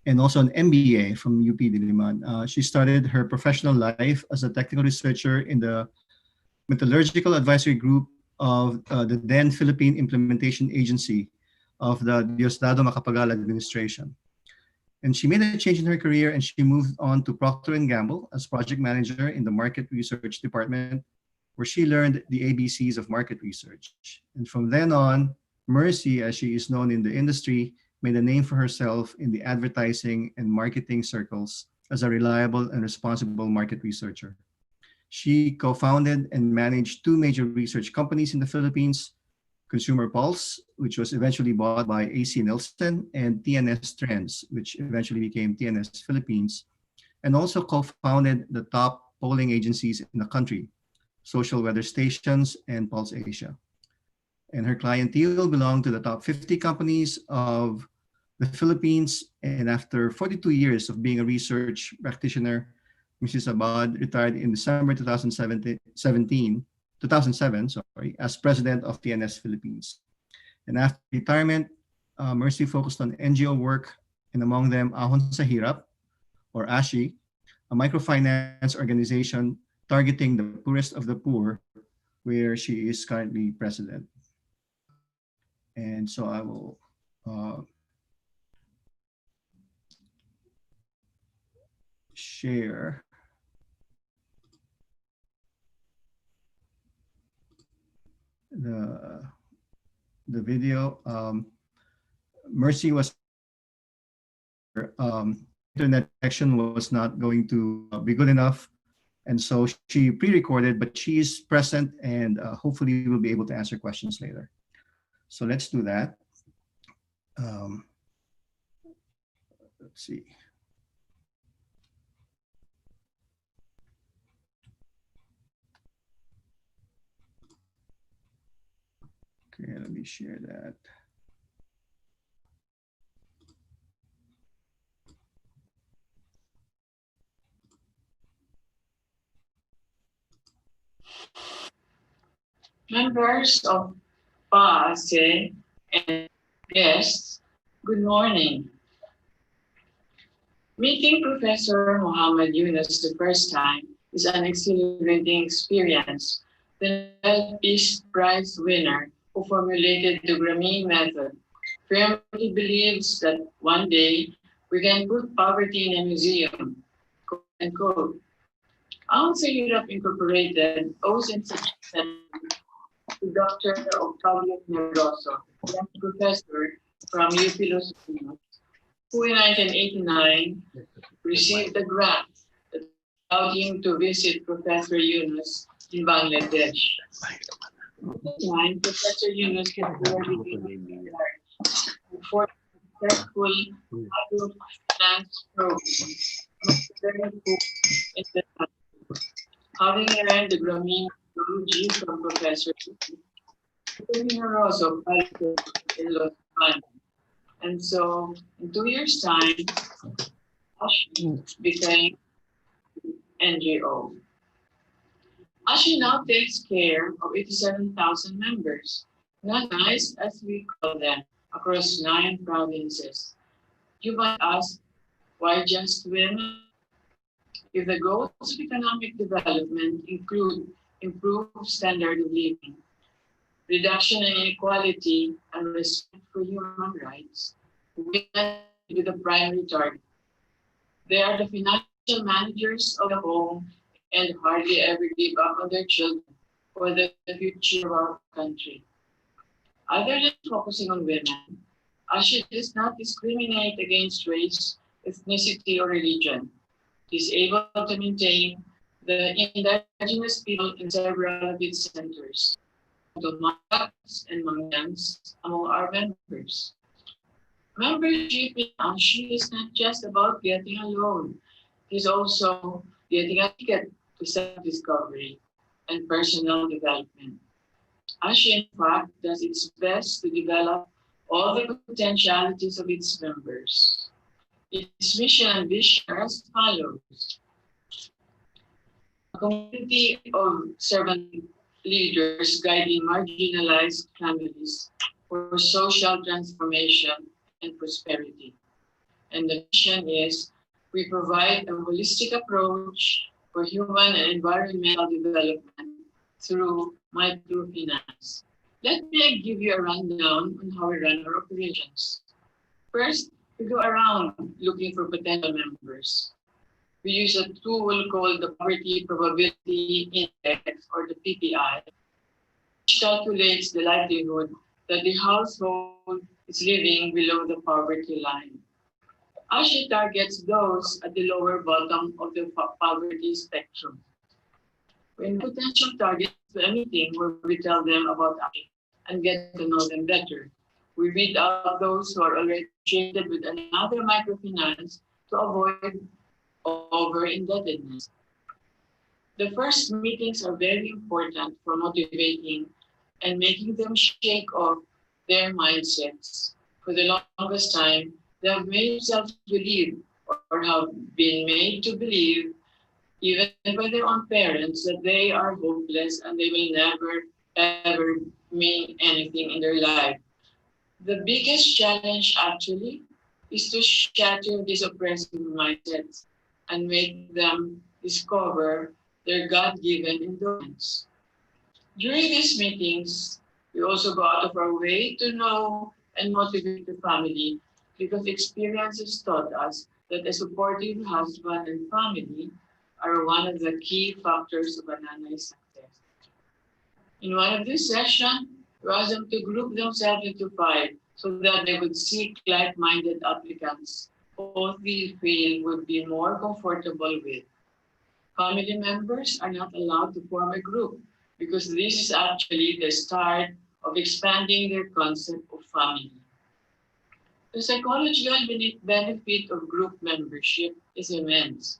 and also an MBA from UP Diliman. She started her professional life as a technical researcher in the Metallurgical Advisory Group of the then Philippine Implementation Agency of the Diosdado Macapagal administration. And she made a change in her career and she moved on to Procter & Gamble as project manager in the market research department, where she learned the ABCs of market research. And from then on, Mercy, as she is known in the industry, made a name for herself in the advertising and marketing circles as a reliable and responsible market researcher. She co-founded and managed two major research companies in the Philippines, Consumer Pulse, which was eventually bought by AC Nielsen, and TNS Trends, which eventually became TNS Philippines, and also co-founded the top polling agencies in the country, Social Weather Stations and Pulse Asia. And her clientele belonged to the top 50 companies of the Philippines. And after 42 years of being a research practitioner, Mrs. Abad retired in December 2007, as president of TNS Philippines. And after retirement, Mercy focused on NGO work, and among them Ahon sa Hirap, or ASHI, a microfinance organization targeting the poorest of the poor, where she is currently president. And so I will share the video. Mercy was internet connection was not going to be good enough, and so she pre-recorded, but she is present and hopefully we'll be able to answer questions later. So let's do that. Let's see. Okay, let me share that. Members of PAASE and guests, good morning. Meeting Professor Muhammad Yunus the first time is an exhilarating experience. The Nobel Peace Prize winner who formulated the Grameen method firmly believes that one day we can put poverty in a museum, quote unquote. Ahon sa Hirap Incorporated owes its success to Dr. Octavio Nervoso, a professor from UP Los Angeles, who in 1989 received a grant that allowed him to visit Professor Yunus in Bangladesh. At the time, Professor Yunus had already been for successful microfinance program. Very cool in the having learned the Grameen methodology from Professor also in Los Angeles. And so in 2 years' time, Ashi became NGO. Ashi now takes care of 87,000 members, not nice as we call them, across 9 provinces. You might ask, why just women? If the goals of economic development include improved standard of living, reduction in inequality, and respect for human rights, women with the primary target. They are the financial managers of the home and hardly ever give up on their children for the future of our country. Other than focusing on women, ASHI does not discriminate against race, ethnicity, or religion. It is able to maintain the indigenous people in several of its centers, the Mats and Mangyans among our members. Membership in ASHI is not just about getting a loan. It is also getting a ticket to self-discovery and personal development. ASHI, in fact, does its best to develop all the potentialities of its members. Its mission and vision are as follows. A community of servant leaders guiding marginalized families for social transformation and prosperity. And the mission is, we provide a holistic approach for human and environmental development through microfinance. Let me give you a rundown on how we run our operations. First, we go around looking for potential members. We use a tool called the Poverty Probability Index, or the PPI, which calculates the likelihood that the household is living below the poverty line. ASHI targets those at the lower bottom of the poverty spectrum. When potential targets to a meeting where we tell them about ASHI and get to know them better, we weed out those who are already treated with another microfinance to avoid over-indebtedness. The first meetings are very important for motivating and making them shake off their mindsets. For the longest time, they have made themselves believe or have been made to believe, even by their own parents, that they are hopeless and they will never, ever mean anything in their life. The biggest challenge, actually, is to shatter these oppressive mindsets and make them discover their God-given endurance. During these meetings, we also go out of our way to know and motivate the family, because experience has taught us that a supportive husband and family are one of the key factors of a nanay's success. In one of these sessions, we asked them to group themselves into 5 so that they would seek like-minded applicants both we feel would be more comfortable with. Family members are not allowed to form a group because this is actually the start of expanding their concept of family. The psychological benefit of group membership is immense.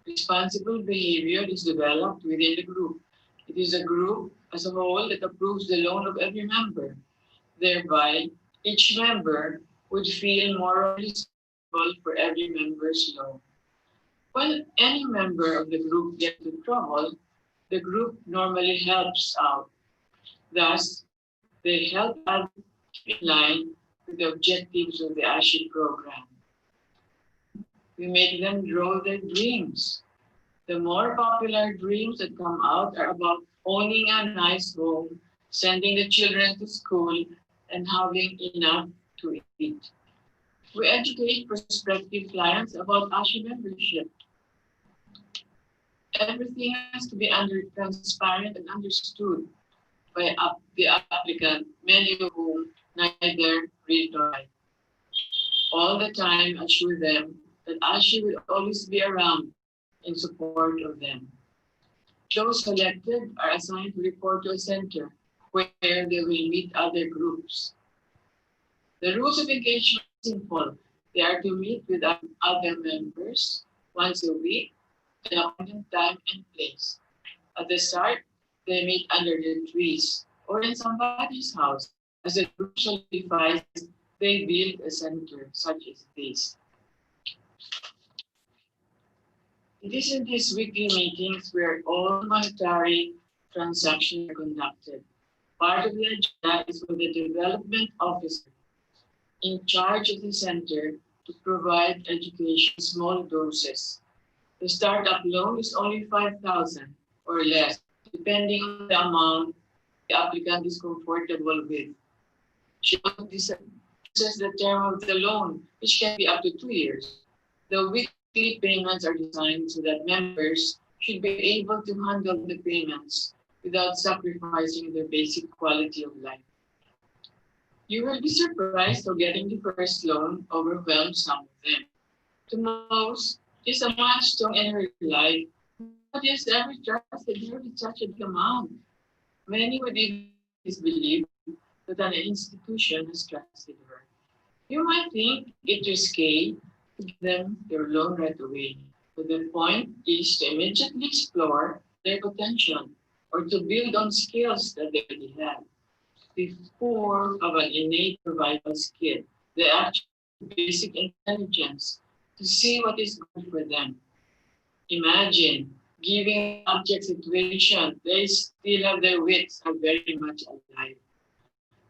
Responsible behavior is developed within the group. It is a group as a whole that approves the loan of every member. Thereby, each member would feel morally responsible for every member's loan. When any member of the group gets into trouble, the group normally helps out. Thus, they help others keep in line with the objectives of the ASHI program. We make them draw their dreams. The more popular dreams that come out are about owning a nice home, sending the children to school, and having enough to eat. We educate prospective clients about ASHI membership. Everything has to be transparent and understood by the applicant, many of whom neither read nor write. All the time, assure them that ASHI will always be around in support of them. Those selected are assigned to report to a center where they will meet other groups. The rules of engagement are simple. They are to meet with other members once a week at an appointed time and place. At the start, they meet under the trees or in somebody's house. As the group solidifies, they build a center such as this. It is in these weekly meetings where all monetary transactions are conducted. Part of the agenda is for the development officer in charge of the center to provide education in small doses. The startup loan is only 5,000 or less, depending on the amount the applicant is comfortable with. She also discusses the term of the loan, which can be up to 2 years. The weekly payments are designed so that members should be able to handle the payments without sacrificing their basic quality of life. You will be surprised how getting the first loan overwhelms some of them. To most, it's a milestone in her life. Nobody has ever trusted her with such a big amount. Many would even disbelieve that an institution has trusted her. You might think it risky to give them their loan right away, but the point is to immediately explore their potential or to build on skills that they already have. The poor have an innate survival skill, the actual basic intelligence to see what is good for them. Imagine giving object situation, they still have their wits are very much alive.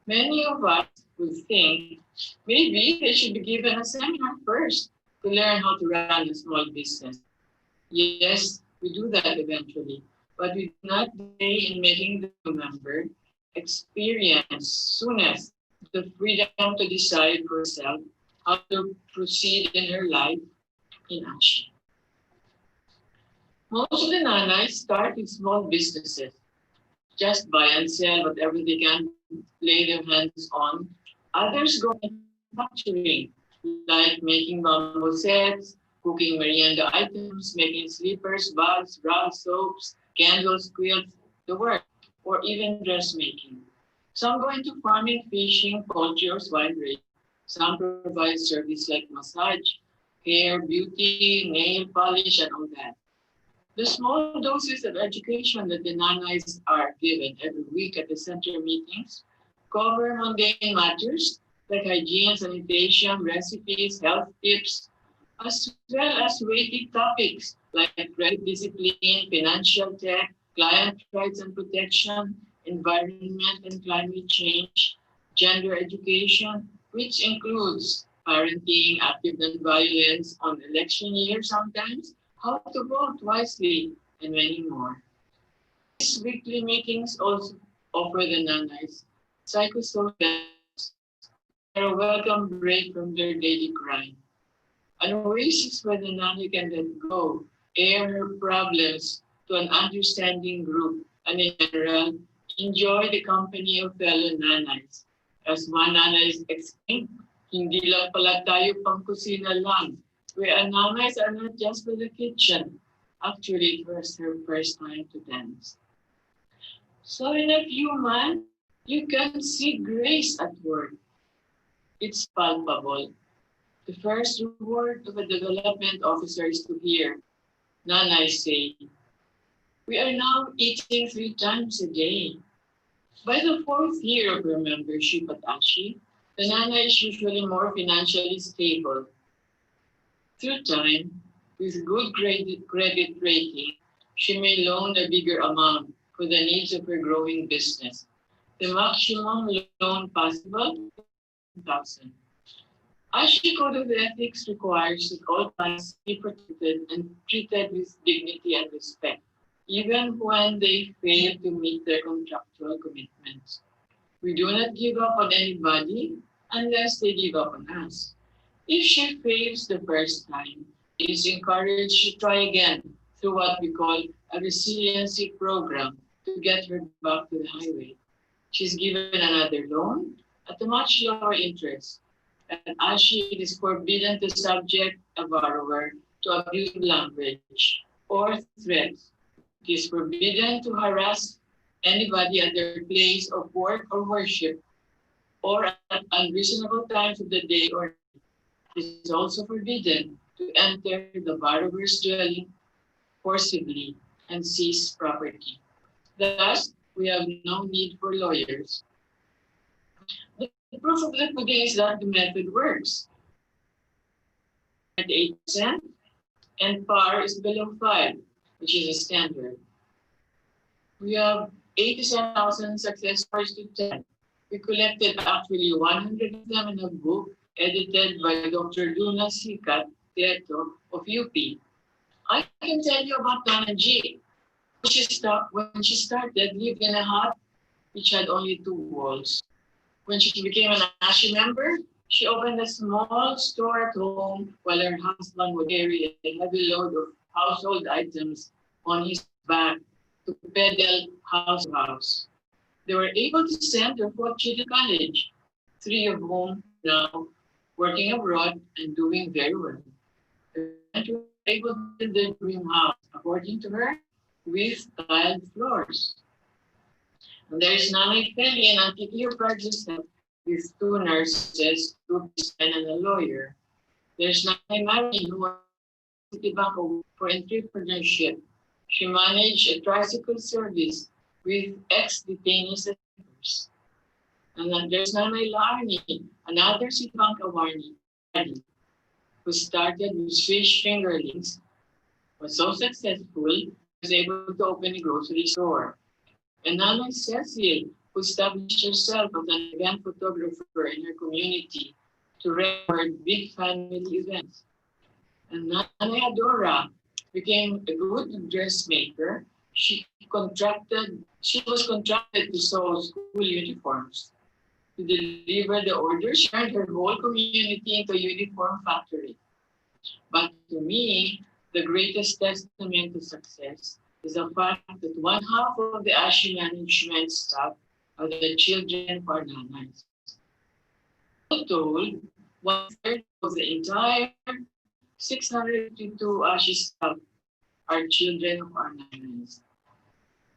Many of us would think maybe they should be given a seminar first to learn how to run a small business. Yes, we do that eventually, but we do not delay in making the new member experience soonest the freedom to decide for herself how to proceed in her life in action. Most of the nanas start with small businesses, just buy and sell whatever they can lay their hands on. Others go into manufacturing, like making bamboo sets, cooking merienda items, making slippers, bags, rugs, soaps, candles, quilts, the work, or even dressmaking. Some go into farming, fishing, poultry, or swine raising. Some provide service like massage, hair, beauty, nail polish, and all that. The small doses of education that the nanas are given every week at the center meetings cover mundane matters like hygiene, sanitation, recipes, health tips, as well as weighty topics like credit discipline, financial tech, client rights and protection, environment and climate change, gender education, which includes parenting, active nonviolence on election year sometimes, how to vote wisely, and many more. These weekly meetings also offer the nanas psychosocial lessons. They are a welcome break from their daily grind. An oasis where the nana can let go, air her problems to an understanding group, and in general, enjoy the company of fellow nanas. As one nana is explained, hindi lang pala tayo pangkusina lang. Where nanas are not just for the kitchen. Actually, it was her first time to dance. So in a few months, you can see grace at work. It's palpable. The first reward of a development officer is to hear Nanay say, we are now eating 3 times a day. By the 4th year of her membership at ASHI, the Nana is usually more financially stable. Through time, with good credit rating, she may loan a bigger amount for the needs of her growing business. The maximum loan possible, 1,000. ASHI Code of Ethics requires that all clients be protected and treated with dignity and respect, even when they fail to meet their contractual commitments. We do not give up on anybody unless they give up on us. If she fails the first time, it is encouraged to try again through what we call a resiliency program to get her back to the highway. She's given another loan at a much lower interest. And ASHI, it is forbidden to subject a borrower to abusive language or threats. It is forbidden to harass anybody at their place of work or worship, or at unreasonable times of the day or night. It is also forbidden to enter the borrower's dwelling forcibly and seize property. Thus, we have no need for lawyers. The proof of the pudding is that the method works. 8%, and par is below 5, which is a standard. We have 87,000 success stories to 10. We collected actually 100 of them in a book edited by Dr. Luna Sikat Teto of UP. I can tell you about Donna G. When she started, lived in a hut which had only 2 walls. When she became an ASHI member, she opened a small store at home while her husband would carry a heavy load of household items on his back to peddle house to house. They were able to send their 4 children to college, 3 of whom now working abroad and doing very well. They were able to build their dream house, according to her, with tiled floors. And there is Nanay Kelly and Auntie Cleo Prajusel with 2 nurses, 2 businessmen, and a lawyer. There's Nanay Marie who was at Citibank for entrepreneurship. She managed a tricycle service with ex-detainees as members. And then there's Nanay Larnie, another Citibank awardee, who started with fish fingerlings, was so successful, was able to open a grocery store. And Nanay Cecil, who established herself as an event photographer in her community to record big family events. And Nanay Adora became a good dressmaker. She was contracted to sew school uniforms. To deliver the orders, she turned her whole community into a uniform factory. But to me, the greatest testament to success is the fact that 1/2 of the ASHI management staff are the children of our nanays. All told, 1/3 of the entire 652 ASHI staff are children of our nanays.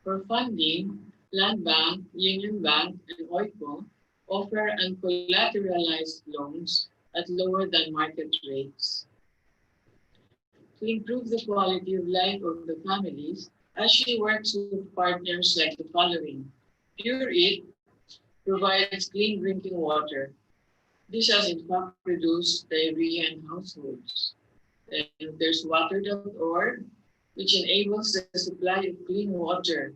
For funding, Land Bank, Union Bank, and OICO offer uncollateralized loans at lower than market rates. To improve the quality of life of the families, ASHI works with partners like the following. Pure It provides clean drinking water. This has in fact reduced diarrhea in households. And there's water.org, which enables the supply of clean water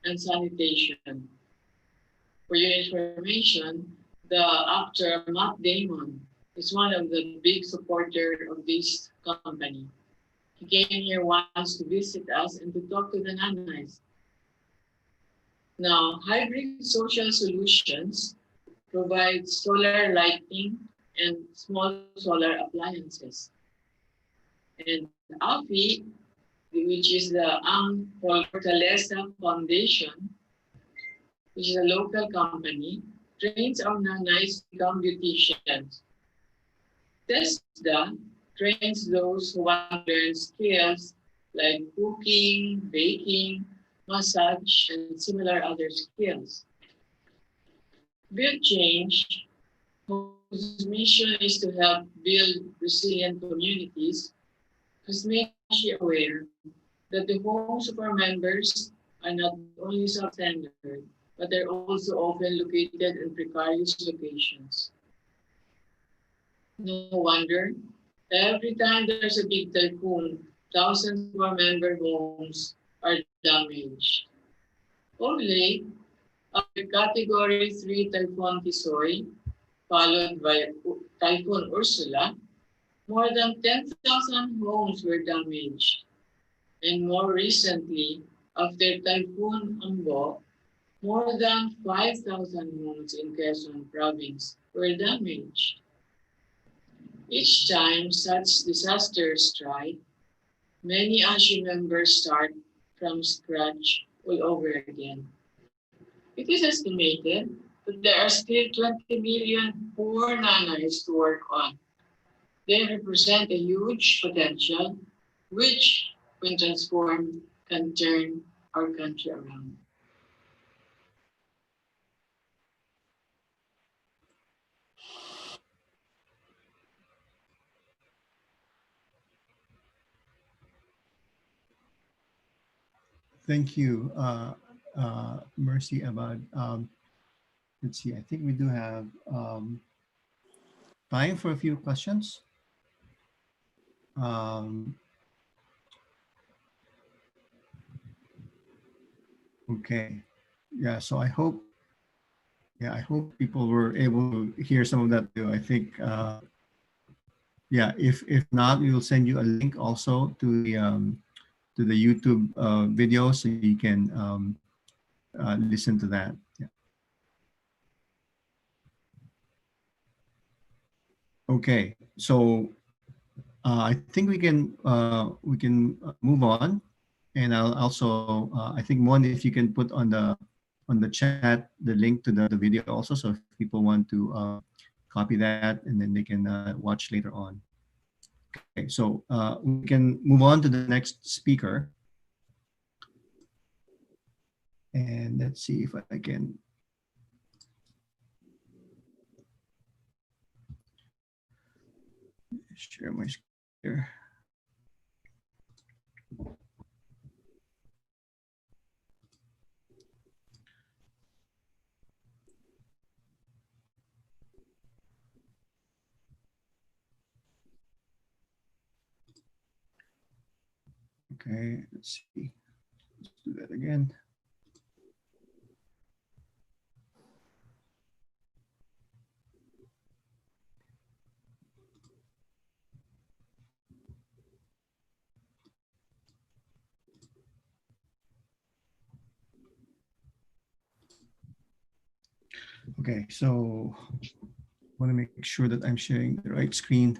and sanitation. For your information, the actor Matt Damon is one of the big supporters of this company. He came here once to visit us and to talk to the nanays. Now, Hybrid Social Solutions provides solar lighting and small solar appliances. And AFI, which is the Ang Fortaleza Foundation, which is a local company, trains our nanays to become beauticians. TESDA trains those who want to learn skills like cooking, baking, massage, and similar other skills. Build Change, whose mission is to help build resilient communities, has made us aware that the homes of our members are not only substandard, but they're also often located in precarious locations. No wonder, every time there's a big typhoon, thousands of our member homes are damaged. Of late, after Category 3 Typhoon Tisoy, followed by Typhoon Ursula, more than 10,000 homes were damaged. And more recently, after Typhoon Ambo, more than 5,000 homes in Quezon Province were damaged. Each time such disasters strike, many ASHI members start from scratch all over again. It is estimated that there are still 20 million poor nanays to work on. They represent a huge potential, which, when transformed, can turn our country around. Thank you, Mercy Abad. Let's see, I think we do have time for a few questions. Um, okay. Yeah, so I hope people were able to hear some of that too. I think, yeah, if not, we will send you a link also to the YouTube video so you can listen to that. Yeah. Okay, so I think we can move on, and I'll also I think one, if you can put on the chat the link to the video also, so if people want to copy that and then they can watch later on. Okay, so we can move on to the next speaker, and let's see if I can. Share my screen here. Okay, let's see. Let's do that again. Okay, so I want to make sure that I'm sharing the right screen.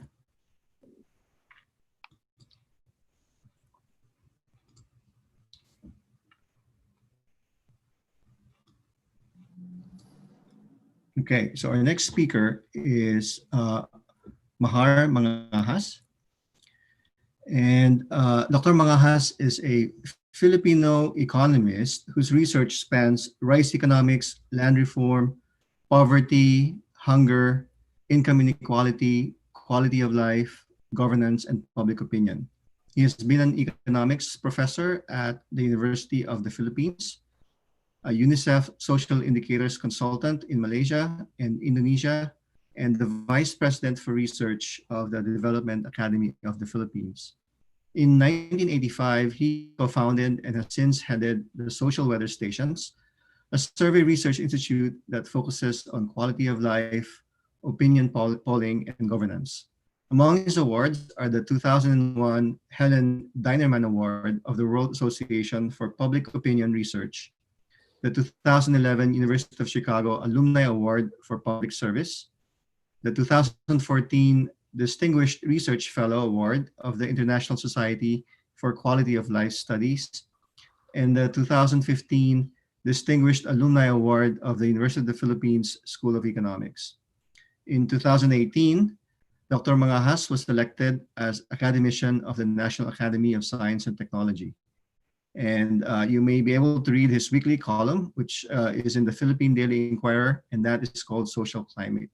Okay, so our next speaker is Mahar Mangahas. And Dr. Mangahas is a Filipino economist whose research spans rice economics, land reform, poverty, hunger, income inequality, quality of life, governance, and public opinion. He has been an economics professor at the University of the Philippines, a UNICEF social indicators consultant in Malaysia and Indonesia, and the vice president for research of the Development Academy of the Philippines. In 1985, he co-founded and has since headed the Social Weather Stations, a survey research institute that focuses on quality of life, opinion polling, and governance. Among his awards are the 2001 Helen Dinerman Award of the World Association for Public Opinion Research, the 2011 University of Chicago Alumni Award for Public Service, the 2014 Distinguished Research Fellow Award of the International Society for Quality of Life Studies, and the 2015 Distinguished Alumni Award of the University of the Philippines School of Economics. In 2018, Dr. Mangahas was elected as Academician of the National Academy of Science and Technology. And you may be able to read his weekly column, which is in the Philippine Daily Inquirer, and that is called Social Climate.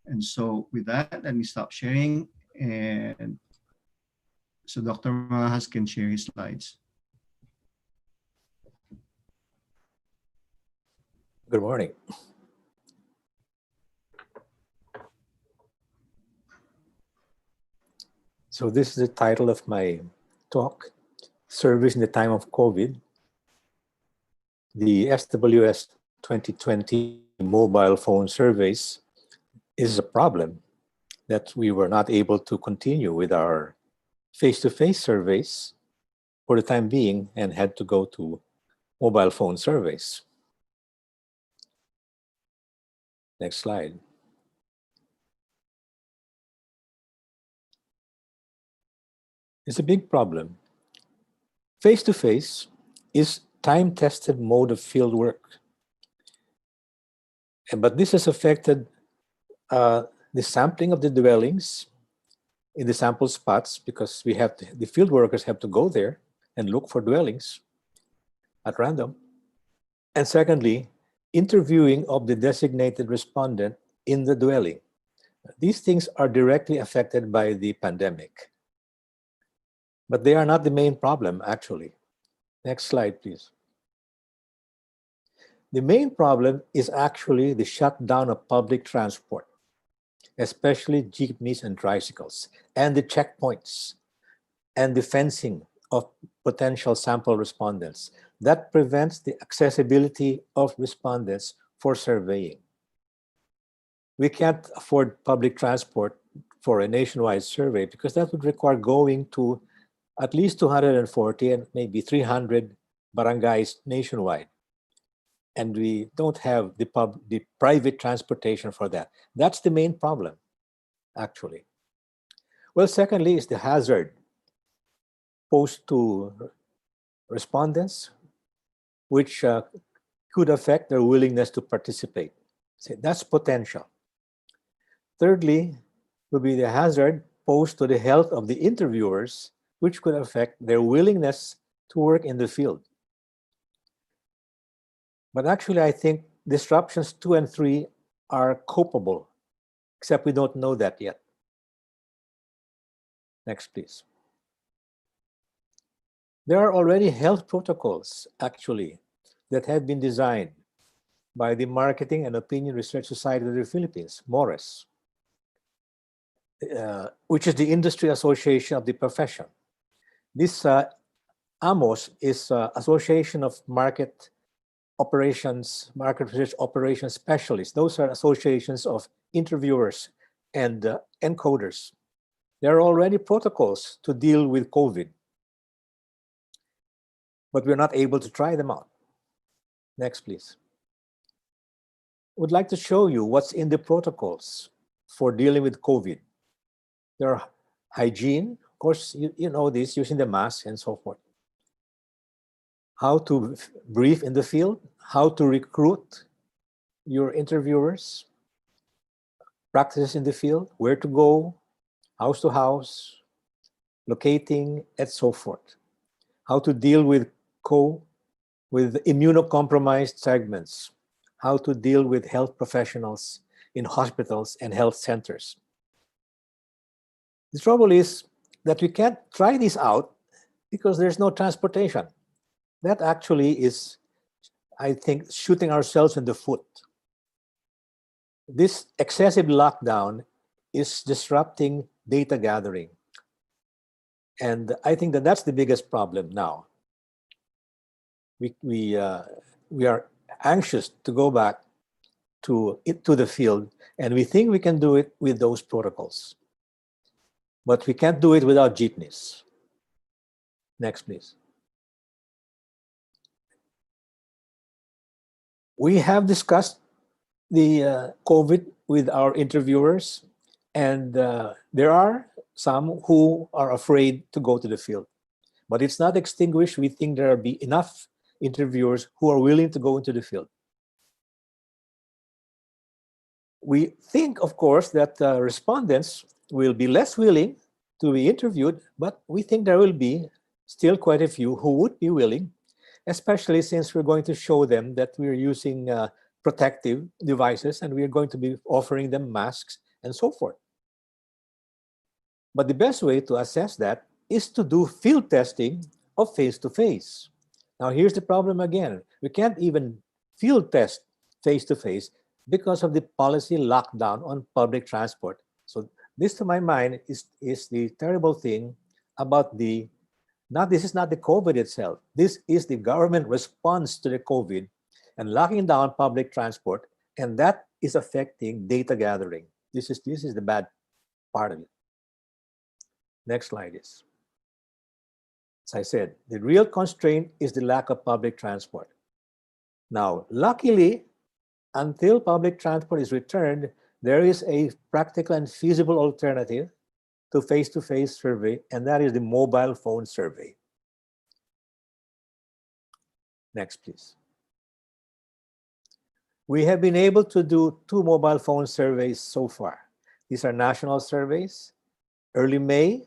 And so with that, let me stop sharing. And so Dr. Mangahas can share his slides. Good morning. So this is the title of my talk, Service in the Time of COVID. The SWS 2020 mobile phone surveys is a problem that we were not able to continue with our face-to-face surveys for the time being and had to go to mobile phone surveys. Next slide. It's a big problem. Face-to-face is time-tested mode of field work. But this has affected the sampling of the dwellings in the sample spots because the field workers have to go there and look for dwellings at random. And secondly, interviewing of the designated respondent in the dwelling. These things are directly affected by the pandemic. But they are not the main problem, actually. Next slide, please. The main problem is actually the shutdown of public transport, especially jeepneys and tricycles, and the checkpoints and the fencing of potential sample respondents. That prevents the accessibility of respondents for surveying. We can't afford public transport for a nationwide survey because that would require going to at least 240 and maybe 300 barangays nationwide. And we don't have the private transportation for that. That's the main problem, actually. Well, secondly is the hazard posed to respondents, which could affect their willingness to participate. So that's potential. Thirdly, will be the hazard posed to the health of the interviewers, which could affect their willingness to work in the field. But actually, I think disruptions 2 and 3 are copable, except we don't know that yet. Next, please. There are already health protocols, actually, that have been designed by the Marketing and Opinion Research Society of the Philippines, MORES, which is the industry association of the profession. This AMOS is Association of Market Research Operations Specialists. Those are associations of interviewers and encoders. There are already protocols to deal with COVID, but we're not able to try them out. Next, please. Would like to show you what's in the protocols for dealing with COVID. There are hygiene, of course, you know this, using the mask and so forth. How to brief in the field, how to recruit your interviewers, practices in the field, where to go, house to house, locating, and so forth. How to deal with immunocompromised segments, how to deal with health professionals in hospitals and health centers. The trouble is that we can't try this out because there's no transportation. That actually is, I think, shooting ourselves in the foot. This excessive lockdown is disrupting data gathering. And I think that that's the biggest problem now. We are anxious to go back to the field, and we think we can do it with those protocols. But we can't do it without jeepneys. Next, please. We have discussed the COVID with our interviewers, and there are some who are afraid to go to the field. But it's not extinguished. We think there will be enough interviewers who are willing to go into the field. We think, of course, that respondents will be less willing to be interviewed, but we think there will be still quite a few who would be willing, especially since we're going to show them that we're using protective devices and we're going to be offering them masks and so forth. But the best way to assess that is to do field testing of face-to-face. Now, here's the problem again. We can't even field test face-to-face because of the policy lockdown on public transport. So this, to my mind, is the terrible thing about this is not the COVID itself. This is the government response to the COVID and locking down public transport, and that is affecting data gathering. This is the bad part of it. Next slide is. As I said, the real constraint is the lack of public transport. Now, luckily, until public transport is returned, there is a practical and feasible alternative to face-to-face survey, and that is the mobile phone survey. Next, please. We have been able to do 2 mobile phone surveys so far. These are national surveys. Early May,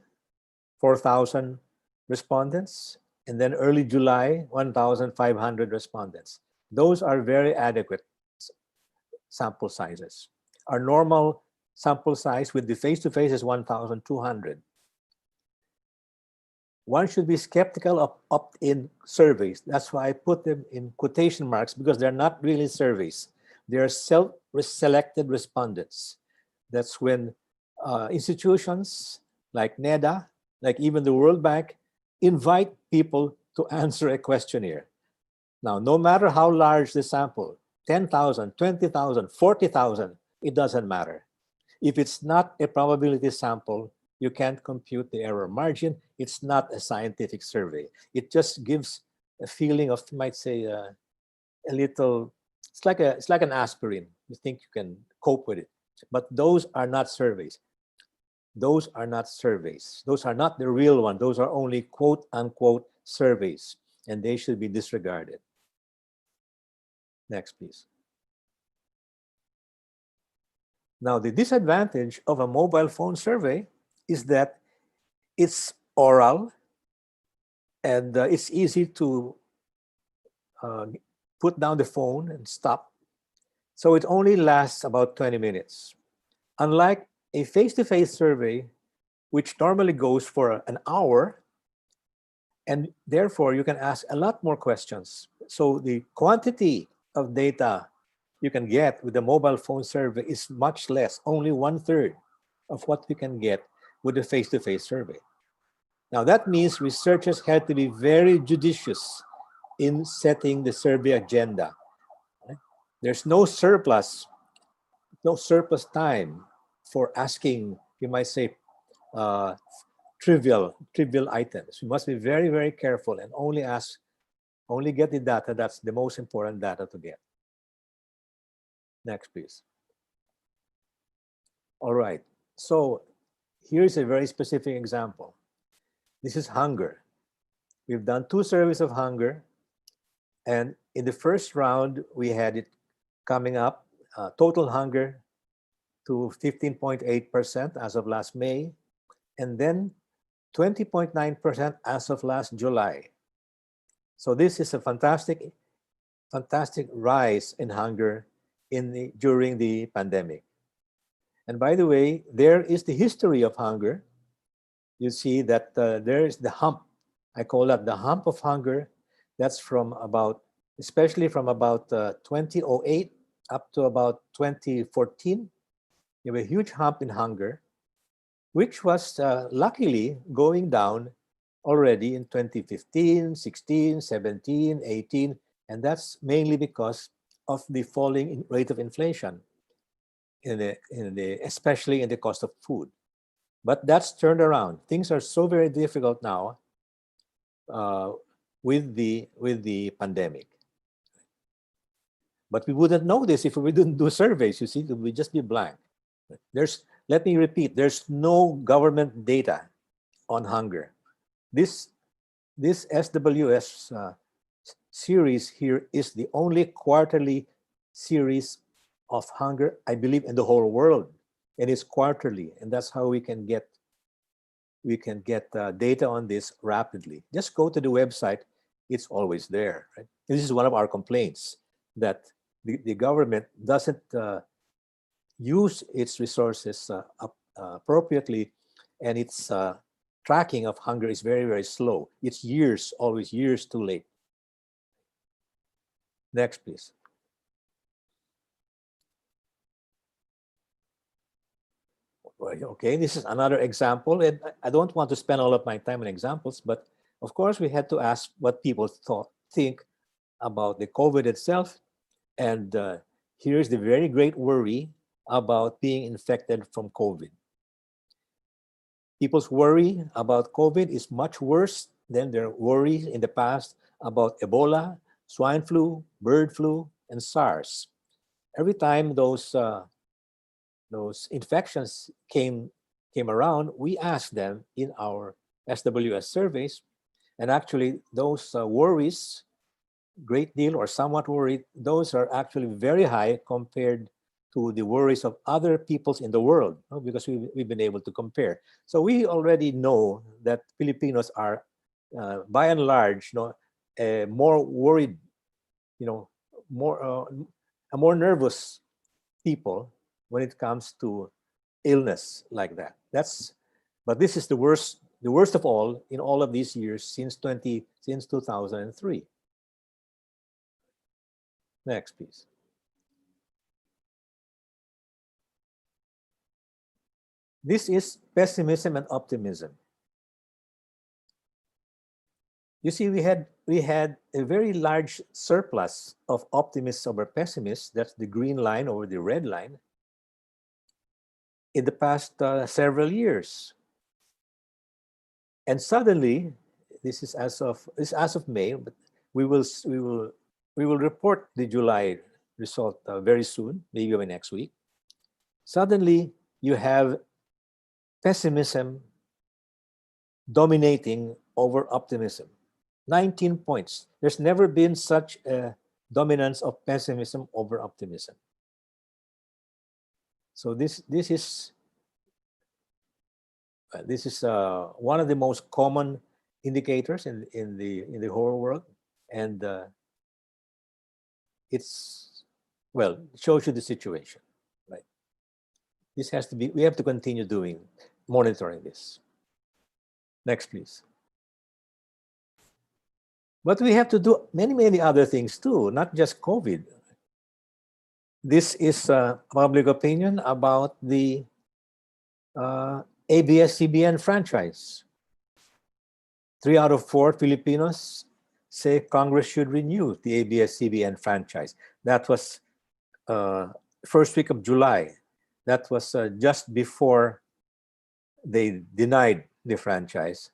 4,000 respondents, and then early July, 1,500 respondents. Those are very adequate sample sizes. Our normal sample size with the face-to-face is 1,200. one should be skeptical of opt-in surveys. That's why I put them in quotation marks, because they're not really surveys. They're self-selected respondents. That's when institutions like NEDA, like even the World Bank, invite people to answer a questionnaire. Now, no matter how large the sample, 10,000, 20,000, 40,000, it doesn't matter. If it's not a probability sample, you can't compute the error margin. It's not a scientific survey. It just gives a feeling of, you might say, a little, it's like an aspirin. You think you can cope with it. But those are not surveys. Those are not surveys. Those are not the real one. Those are only quote unquote surveys, and they should be disregarded. Next, please. Now, the disadvantage of a mobile phone survey is that it's oral and it's easy to put down the phone and stop. So it only lasts about 20 minutes. Unlike a face-to-face survey, which normally goes for an hour, and therefore you can ask a lot more questions. So the quantity of data you can get with the mobile phone survey is much less, only 1/3 of what we can get with the face-to-face survey. Now that means researchers had to be very judicious in setting the survey agenda. There's no surplus time for asking, you might say, trivial items. You must be very, very careful and only get the data that's the most important data to get. Next, please. All right, so here's a very specific example. This is hunger. We've done 2 surveys of hunger, and in the first round, we had it coming up, total hunger to 15.8% as of last May, and then 20.9% as of last July. So this is a fantastic rise in hunger during the pandemic. And by the way, there is the history of hunger. You see that there is the hump. I call that the hump of hunger. That's especially from about 2008 up to about 2014. You have a huge hump in hunger, which was luckily going down already in 2015, 16, 17, 18, and that's mainly because of the falling rate of inflation, especially in the cost of food. But that's turned around. Things are so very difficult now with the pandemic. But we wouldn't know this if we didn't do surveys. You see, it would just be blank. Let me repeat, there's no government data on hunger. This SWS series here is the only quarterly series of hunger, I believe, in the whole world, and it's quarterly, and that's how we can get data on this rapidly. Just go to the website; it's always there. Right? This is one of our complaints, that the government doesn't use its resources appropriately, and its tracking of hunger is very, very slow. It's always years too late. Next, please. Okay, this is another example, and I don't want to spend all of my time on examples, but of course we had to ask what people think about the COVID itself, and here's the very great worry about being infected from COVID. People's worry about COVID is much worse than their worries in the past about Ebola, swine flu, bird flu, and SARS. Every time those infections came around, we asked them in our SWS surveys, and actually those worries, great deal or somewhat worried, those are actually very high compared to the worries of other peoples in the world, because we've been able to compare. So we already know that Filipinos are, by and large, more worried, more nervous people when it comes to illness like that. But this is the worst the worst of all in all of these years since 2003. Next, please. This is pessimism and optimism. You see, we had a very large surplus of optimists over pessimists. That's the green line over the red line in the past several years. And suddenly, this is as of May, but we will report the July result very soon, maybe by next week. Suddenly, you have pessimism dominating over optimism. 19 points. There's never been such a dominance of pessimism over optimism. So this is one of the most common indicators in the whole world, and it shows you the situation, right? This has to be. We have to continue monitoring this. Next, please. But we have to do many other things too, not just COVID. This is public opinion about the ABS-CBN franchise. 3 out of 4 Filipinos say Congress should renew the ABS-CBN franchise. That was first week of July. That was just before they denied the franchise.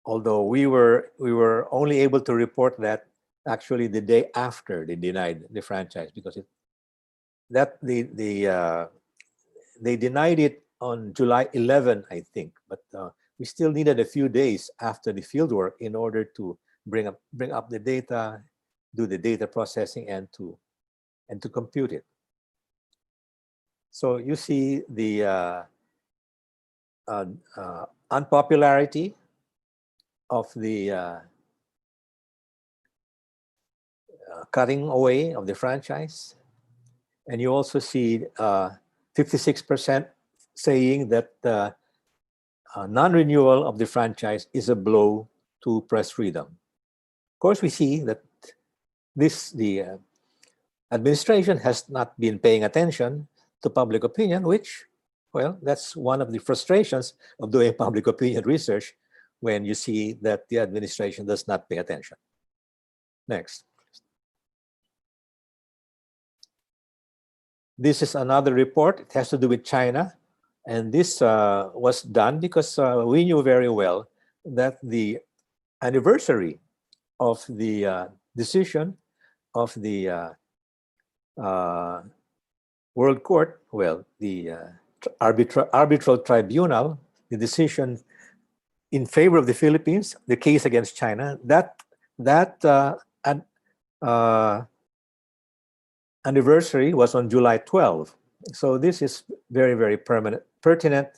Although we were only able to report that actually the day after they denied the franchise, because they denied it on July 11, I think. But we still needed a few days after the fieldwork in order to bring up the data, do the data processing, and to compute it. So you see the unpopularity of the cutting away of the franchise. And you also see 56% saying that non-renewal of the franchise is a blow to press freedom. Of course, we see that the administration has not been paying attention to public opinion, which, well, that's one of the frustrations of doing public opinion research, when you see that the administration does not pay attention. Next. This is another report. It has to do with China. And this was done because we knew very well that the anniversary of the decision of the World Court, well, the arbitral tribunal, the decision in favor of the Philippines, the case against China, that anniversary was on July 12. So this is very pertinent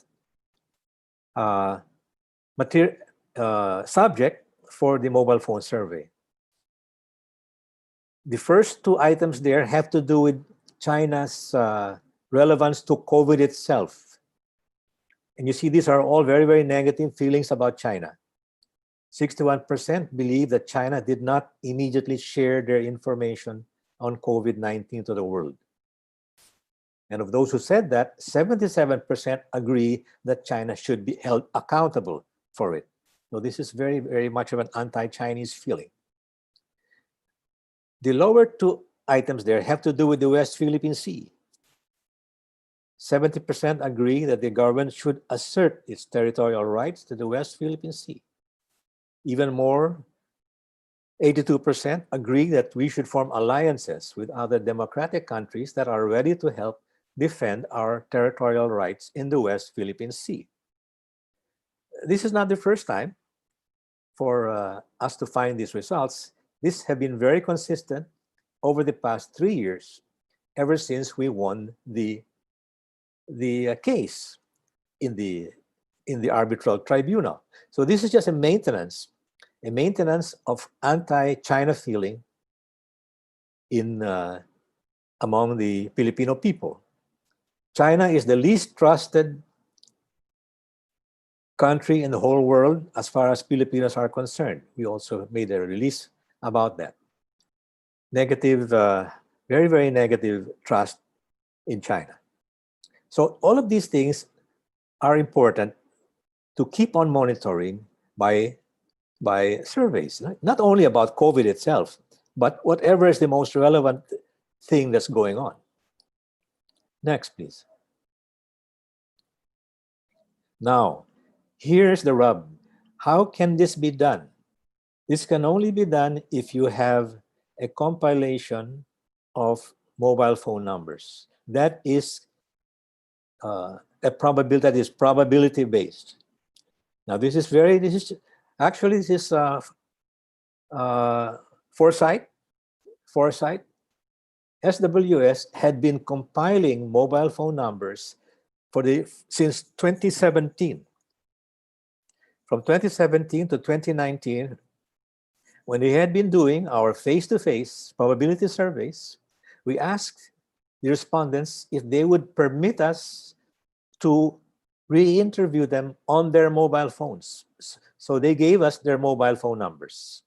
subject for the mobile phone survey. The first 2 items there have to do with China's relevance to COVID itself. And you see, these are all very negative feelings about China. 61% believe that China did not immediately share their information on COVID-19 to the world. And of those who said that, 77% agree that China should be held accountable for it. So this is very much of an anti-Chinese feeling. The lower 2 items there have to do with the West Philippine Sea. 70% agree that the government should assert its territorial rights to the West Philippine Sea. Even more, 82% agree that we should form alliances with other democratic countries that are ready to help defend our territorial rights in the West Philippine Sea. This is not the first time for us to find these results. These have been very consistent over the past 3 years, ever since we won the case in the arbitral tribunal. So this is just a maintenance of anti-China feeling among the Filipino people. China is the least trusted country in the whole world as far as Filipinos are concerned. We also made a release about that. Negative, very, very negative trust in China. So all of these things are important to keep on monitoring by surveys, not only about COVID itself, but whatever is the most relevant thing that's going on. Next, please. Now, here's the rub. How can this be done? This can only be done if you have a compilation of mobile phone numbers. That is a probability that is probability based. Now, this is Foresight. SWS had been compiling mobile phone numbers since 2017. From 2017 to 2019, when we had been doing our face-to-face probability surveys, we asked the respondents if they would permit us to re-interview them on their mobile phones. So they gave us their mobile phone numbers.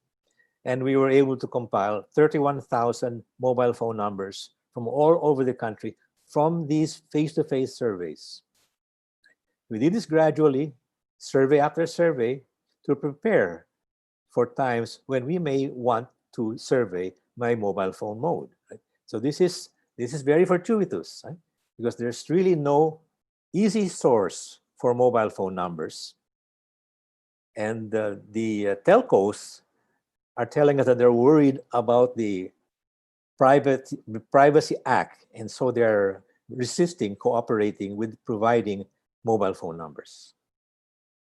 And we were able to compile 31,000 mobile phone numbers from all over the country from these face-to-face surveys. We did this gradually, survey after survey, to prepare for times when we may want to survey my mobile phone mode. Right? So this is very fortuitous, right? Because there's really no easy source for mobile phone numbers. And the telcos are telling us that they're worried about the Privacy Act, and so they're resisting cooperating with providing mobile phone numbers.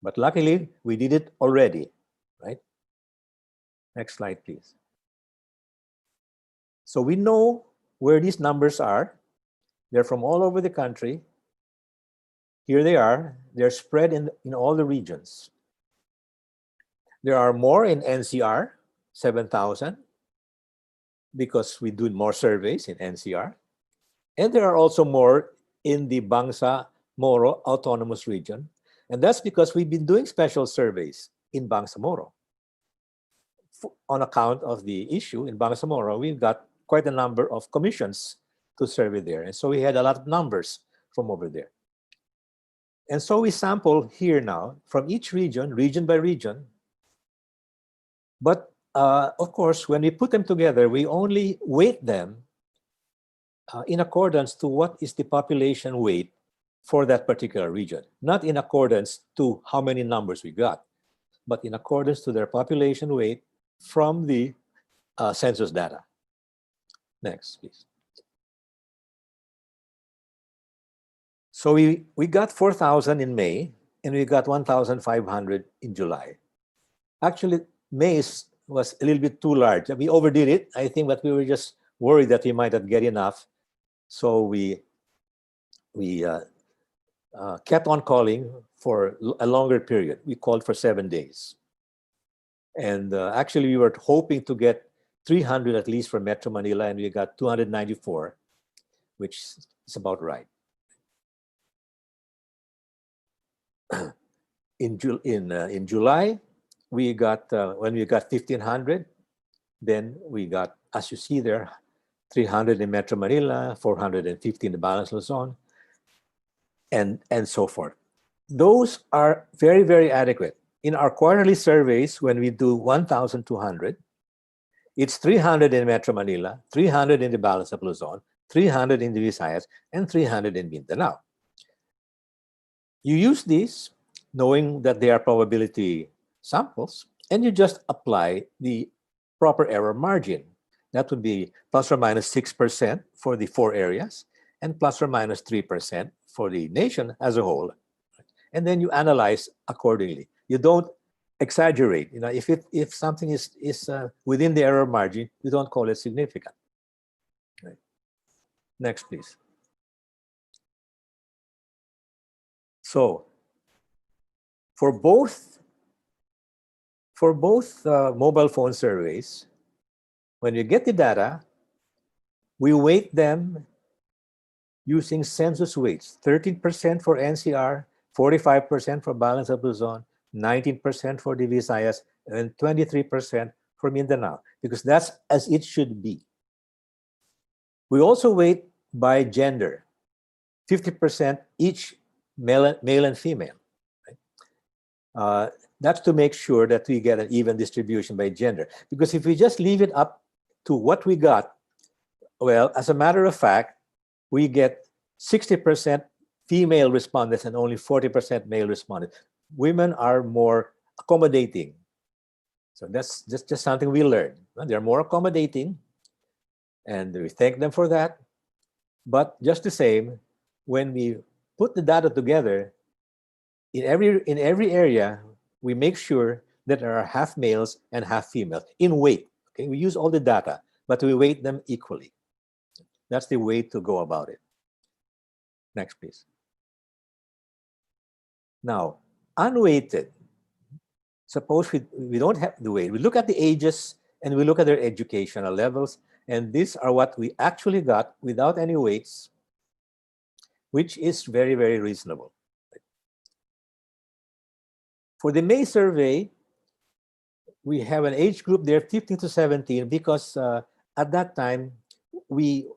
But luckily, we did it already, right? Next slide, please. So we know where these numbers are. They're from all over the country. Here they are. They're spread in all the regions. There are more in NCR, 7,000, because we do more surveys in NCR. And there are also more in the Bangsa-Moro Autonomous Region. And that's because we've been doing special surveys in Bangsa-Moro. On account of the issue in Bangsa-Moro, we've got quite a number of commissions to survey there. And so we had a lot of numbers from over there. And so we sample here now from each region, region by region. But of course, when we put them together, we only weight them in accordance to what is the population weight for that particular region, not in accordance to how many numbers we got, but in accordance to their population weight from the census data. Next, please. So we got 4,000 in May, and we got 1,500 in July. Actually, May was a little bit too large. We overdid it, I think, but we were just worried that we might not get enough. So we kept on calling for a longer period. We called for 7 days. And actually, we were hoping to get 300 at least for Metro Manila, and we got 294, which is about right. In July, we got when we got 1,500, then we got, as you see there, 300 in Metro Manila, 450 in the Balance Luzon, and so forth. Those are very, very adequate. In our quarterly surveys, when we do 1,200, it's 300 in Metro Manila, 300 in the Balance of Luzon, 300 in the Visayas, and 300 in Mindanao. You use these knowing that they are probability samples, and you just apply the proper error margin. That would be plus or minus 6% for the 4 areas, and plus or minus 3% for the nation as a whole. And then you analyze accordingly. You don't exaggerate. You know, if something is within the error margin, you don't call it significant. Right. Next, please. So, for both mobile phone surveys, when you get the data, we weight them using census weights, 13% for NCR, 45% for Balance of Luzon, 19% for the Visayas, and 23% for Mindanao, because that's as it should be. We also weight by gender, 50% each male and female. Right? That's to make sure that we get an even distribution by gender. Because if we just leave it up to what we got, well, as a matter of fact, we get 60% female respondents and only 40% male respondents. Women are more accommodating. So that's just something we learned. They're more accommodating, and we thank them for that. But just the same, when we put the data together, in every area, we make sure that there are half males and half females in weight. Okay, we use all the data, but we weight them equally. That's the way to go about it. Next, please. Now, unweighted. Suppose we don't have the weight. We look at the ages and we look at their educational levels, and these are what we actually got without any weights, which is very, very reasonable. For the May survey, we have an age group there, 15 to 17, because at that time, we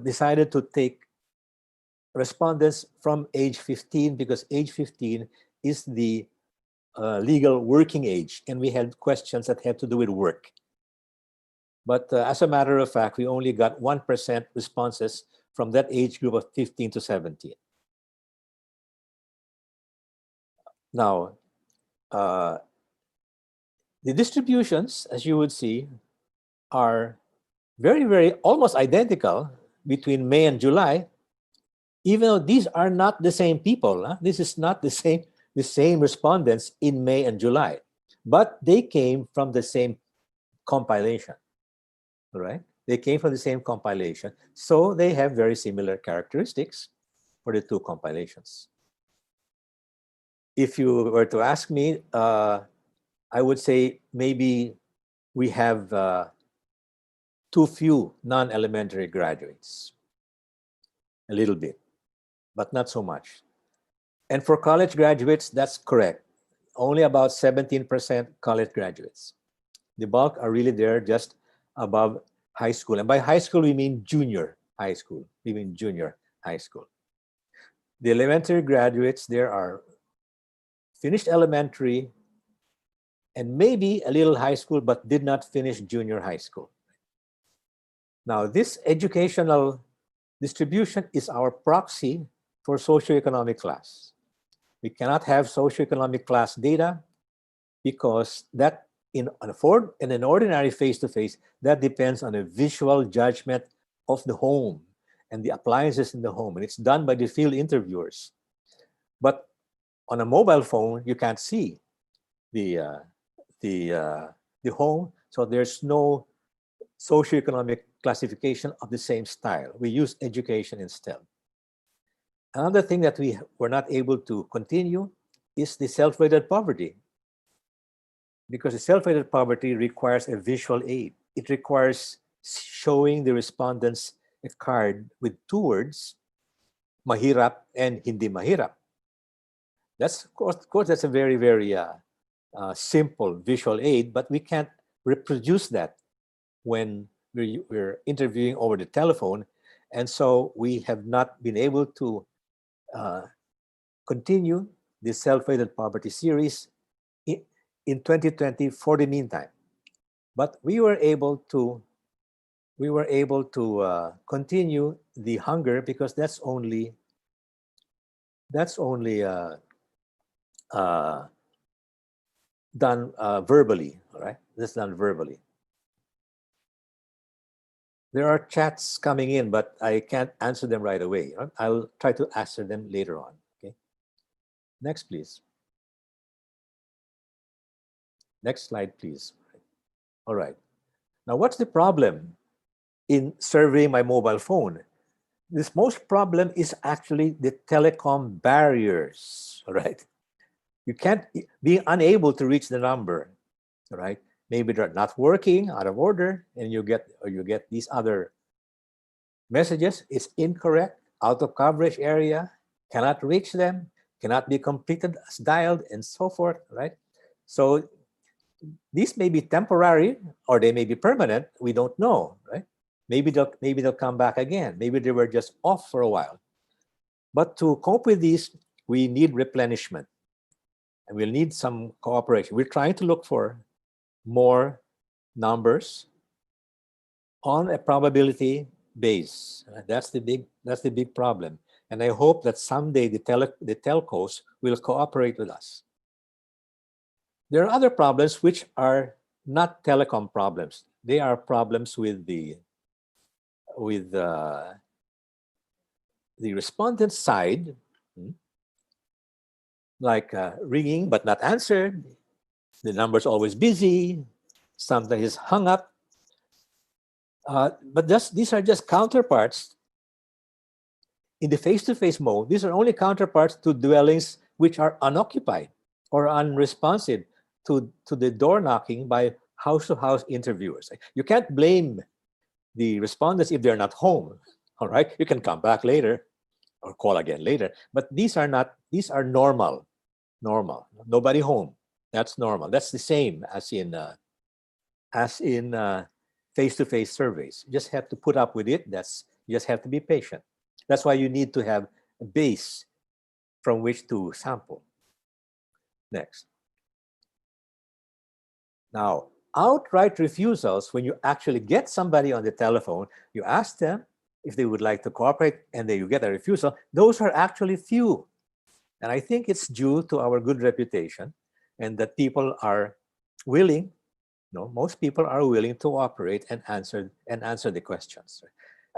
decided to take respondents from age 15, because age 15 is the legal working age, and we had questions that had to do with work. But as a matter of fact, we only got 1% responses from that age group of 15 to 17. Now, the distributions, as you would see, are very, very almost identical between May and July, even though these are not the same people. Huh? This is not the same respondents in May and July, but they came from the same compilation. All right? They came from the same compilation, so they have very similar characteristics for the two compilations. If you were to ask me, I would say maybe we have too few non-elementary graduates. A little bit, but not so much. And for college graduates, that's correct. Only about 17% college graduates. The bulk are really there just above high school. And by high school, we mean junior high school. We mean junior high school. The elementary graduates, there are finished elementary and maybe a little high school, but did not finish junior high school. Now, this educational distribution is our proxy for socioeconomic class. We cannot have socioeconomic class data because that in an ordinary face-to-face, that depends on a visual judgment of the home and the appliances in the home, and it's done by the field interviewers. But on a mobile phone, you can't see the home, so there's no socioeconomic classification of the same style. We use education instead. Another thing that we were not able to continue is the self-rated poverty, because the self-rated poverty requires a visual aid. It requires showing the respondents a card with two words, mahirap and hindi mahirap. That's, of course, that's a very, very simple visual aid, but we can't reproduce that when we're interviewing over the telephone. And so we have not been able to continue the self-rated poverty series in 2020 for the meantime. But we were able to continue the hunger because that's only done verbally, all right? That's done verbally. There are chats coming in, but I can't answer them right away. Right? I'll try to answer them later on, okay? Next, please. Next slide, please. All right. Now, what's the problem in surveying my mobile phone? This most problem is actually the telecom barriers, all right? You can't be unable to reach the number, all right? Maybe they're not working, out of order, and you get these other messages. It's incorrect, out of coverage area, cannot reach them, cannot be completed as dialed, and so forth, right? So these may be temporary or they may be permanent. We don't know, right? Maybe they'll come back again. Maybe they were just off for a while. But to cope with these, we need replenishment, and we'll need some cooperation. We're trying to look for more numbers on a probability base. That's the big problem. And I hope that someday the telcos will cooperate with us. There are other problems which are not telecom problems. They are problems with the respondent side, like ringing but not answered. The number's always busy. Sometimes it's hung up. But these are just counterparts. In the face-to-face mode, these are only counterparts to dwellings which are unoccupied or unresponsive to the door knocking by house-to-house interviewers. You can't blame the respondents if they're not home. All right, you can come back later or call again later. But these are normal. Nobody home. That's normal. That's the same as in face-to-face surveys. You just have to put up with it. You just have to be patient. That's why you need to have a base from which to sample. Next. Now, outright refusals, when you actually get somebody on the telephone, you ask them if they would like to cooperate, and then you get a refusal. Those are actually few. And I think it's due to our good reputation and that people are willing, most people are willing to cooperate and answer the questions.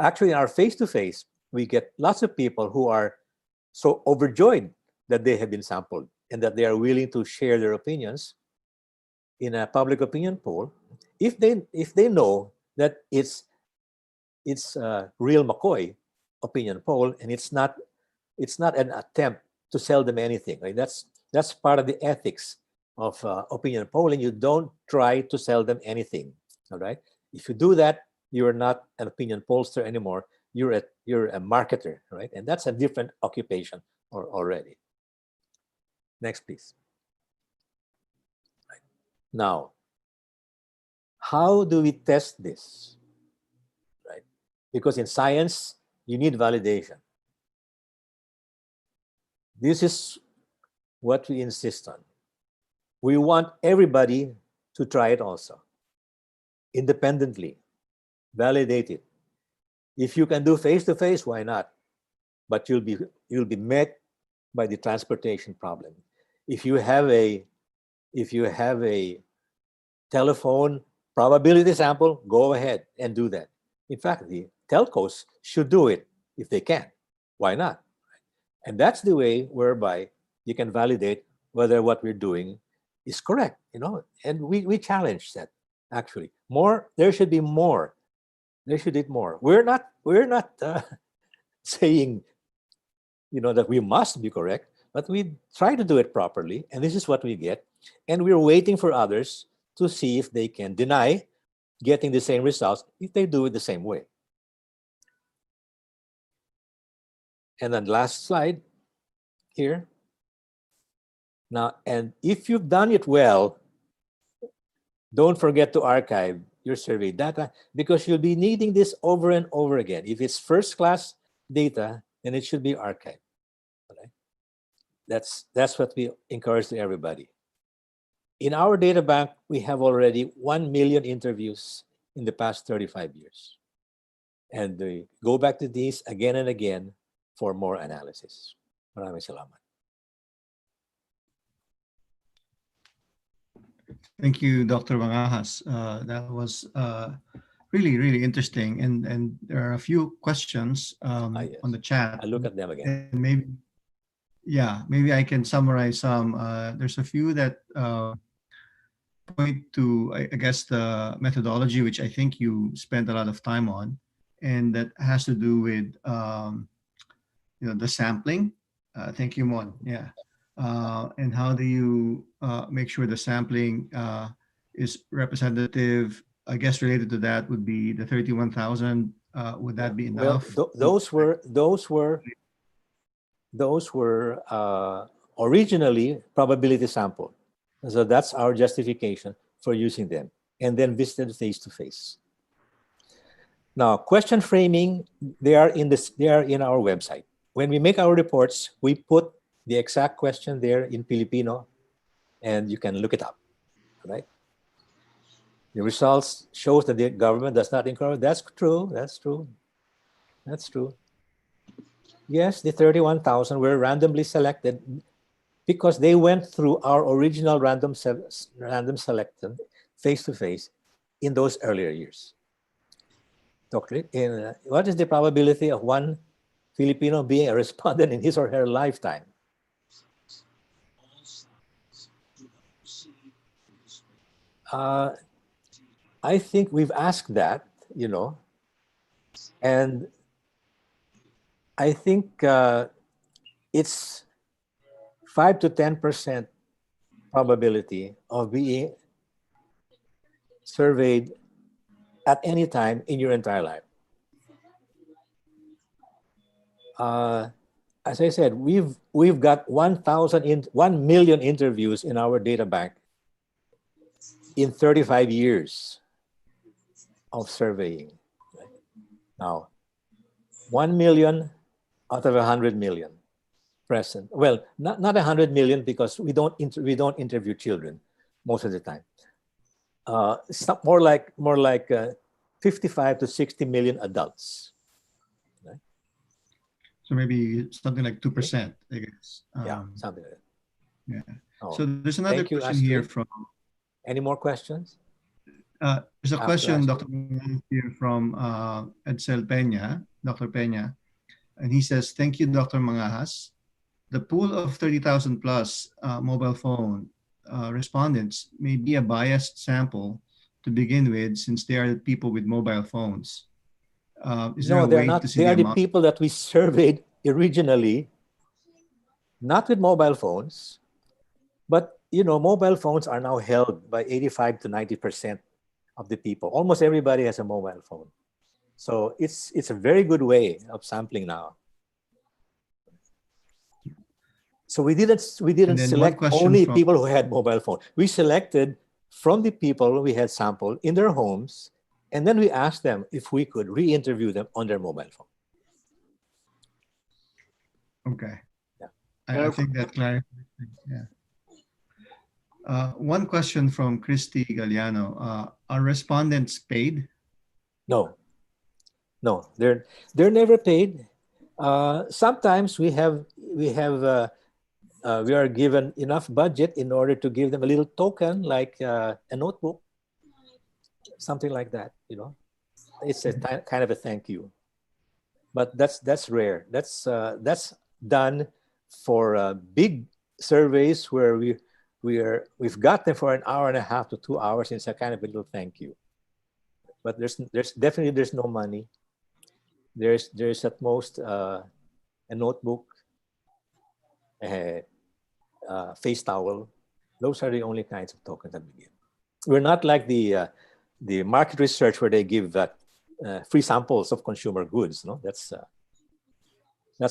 Actually, in our face-to-face, we get lots of people who are so overjoyed that they have been sampled and that they are willing to share their opinions in a public opinion poll. If they know that it's real McCoy opinion poll and it's not an attempt to sell them anything, right? That's part of the ethics of opinion polling. You don't try to sell them anything. All right. If you do that, you're not an opinion pollster anymore. You're a marketer, right? And that's a different occupation already. Next, please. Right. Now, how do we test this? Right? Because in science, you need validation. This is what we insist on. We want everybody to try it also, independently, validate it. If you can do face-to-face, why not? But you'll be met by the transportation problem. If you have a telephone probability sample, go ahead and do that. In fact, the telcos should do it if they can. Why not? And that's the way whereby you can validate whether what we're doing is correct, and we challenge that. Actually, there should be more. There should be more. We're not saying that we must be correct, but we try to do it properly, and this is what we get. And we're waiting for others to see if they can deny getting the same results if they do it the same way. And then last slide here. Now, and if you've done it well, don't forget to archive your survey data, because you'll be needing this over and over again. If it's first-class data, then it should be archived. Okay? That's what we encourage to everybody. In our data bank, we have already 1 million interviews in the past 35 years. And we go back to these again and again for more analysis. Maraming salamat. Thank you, Dr. Vangajas. That was really, really interesting. And there are a few questions Yes. on the chat. I'll look at them again. And maybe I can summarize some. There's a few that point to, I guess, the methodology, which I think you spent a lot of time on, and that has to do with the sampling. Thank you, Mon. Yeah. And how do you make sure the sampling is representative? I guess related to that would be the 31,000. Would that be enough? Well, those were originally probability sample. So that's our justification for using them, and then visited face to face. Now, question framing, they are in our website. When we make our reports, we put the exact question there in Filipino, and you can look it up, right? The results shows that the government does not encourage. That's true. That's true. That's true. Yes, the 31,000 were randomly selected because they went through our original random selection face to face in those earlier years. Doctor, what is the probability of one Filipino being a respondent in his or her lifetime? I think we've asked that, and I think it's 5 to 10% probability of being surveyed at any time in your entire life. As I said, we've got 1 million interviews in our data bank in 35 years of surveying. Now, 1 million out of 100 million present. Well, not 100 million because we don't interview children most of the time. It's not more like 55 to 60 million adults. Right? So maybe something like 2%, I guess. Yeah, something like that. Yeah. Oh, So there's another question here from. Any more questions? There's a question, Dr. here from Edsel Peña, Dr. Peña, and he says, "Thank you, Dr. Mangajas. The pool of 30,000 plus mobile phone respondents may be a biased sample to begin with, since they are the people with mobile phones. Is there a they're way not. to see They the are the amount?" people that we surveyed originally, not with mobile phones, but mobile phones are now held by 85 to 90% of the people. Almost everybody has a mobile phone. So it's a very good way of sampling now. So we didn't select only people who had mobile phone. We selected from the people we had sampled in their homes, and then we asked them if we could re-interview them on their mobile phone. Okay. Yeah. I think that clarifies. Yeah. One question from Christy Galliano. Are respondents paid? No, they're never paid. Sometimes we are given enough budget in order to give them a little token, like a notebook, something like that. It's a kind of a thank you, but that's rare. That's done for big surveys where we've got them for an hour and a half to 2 hours. It's a kind of a little thank you. But there's definitely no money. There's at most a notebook, a face towel. Those are the only kinds of tokens that we give. We're not like the market research where they give free samples of consumer goods. No, that's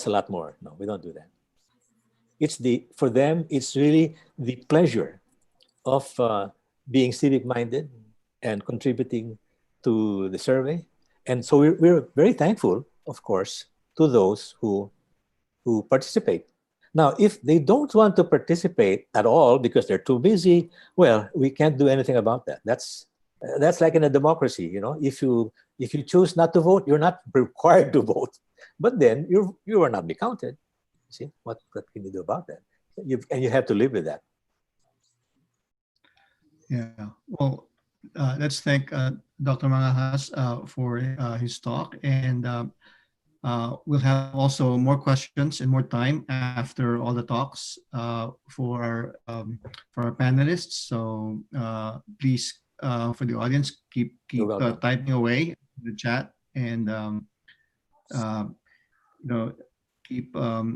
a lot more. No, we don't do that. For them, it's really the pleasure of being civic-minded and contributing to the survey. And so we're very thankful, of course, to those who participate. Now, if they don't want to participate at all because they're too busy, well, we can't do anything about that. That's like in a democracy, If you choose not to vote, you're not required to vote. But then you will not be counted. See, what can you do about that? And you have to live with that. Yeah. Well, let's thank Dr. Mangajas for his talk, and we'll have also more questions and more time after all the talks for our panelists. So please, for the audience, keep typing away in the chat, and keep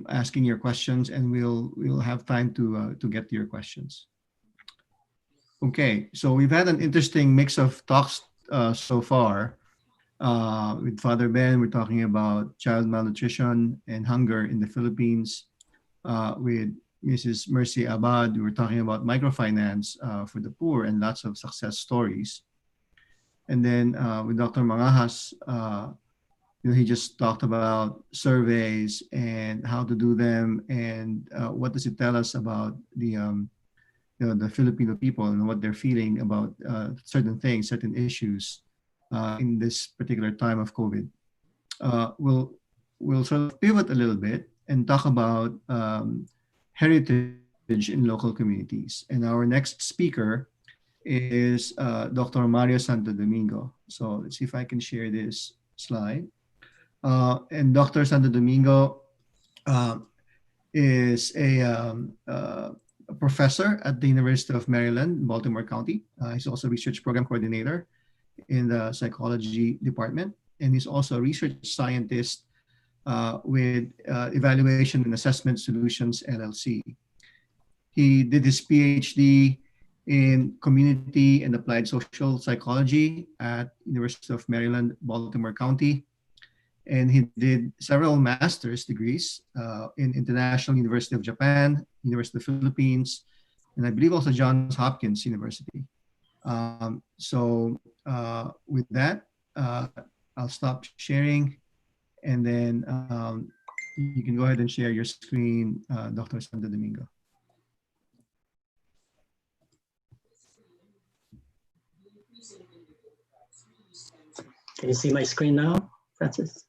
asking your questions, and we'll have time to get to your questions. Okay, so we've had an interesting mix of talks so far. With Father Ben, we're talking about child malnutrition and hunger in the Philippines. With Mrs. Mercy Abad, we were talking about microfinance for the poor and lots of success stories. And then with Dr. Mangahas, he just talked about surveys and how to do them and what does it tell us about the Filipino people and what they're feeling about certain things, certain issues in this particular time of COVID. We'll sort of pivot a little bit and talk about heritage in local communities. And our next speaker is Dr. Mario Santo Domingo. So let's see if I can share this slide. And Dr. Santo Domingo is a professor at the University of Maryland, Baltimore County. He's also a research program coordinator in the psychology department. And he's also a research scientist with Evaluation and Assessment Solutions, LLC. He did his PhD in community and applied social psychology at University of Maryland, Baltimore County. And he did several master's degrees in International University of Japan, University of the Philippines, and I believe also Johns Hopkins University. With that, I'll stop sharing, and then you can go ahead and share your screen, Dr. Santo Domingo. Can you see my screen now, Francis?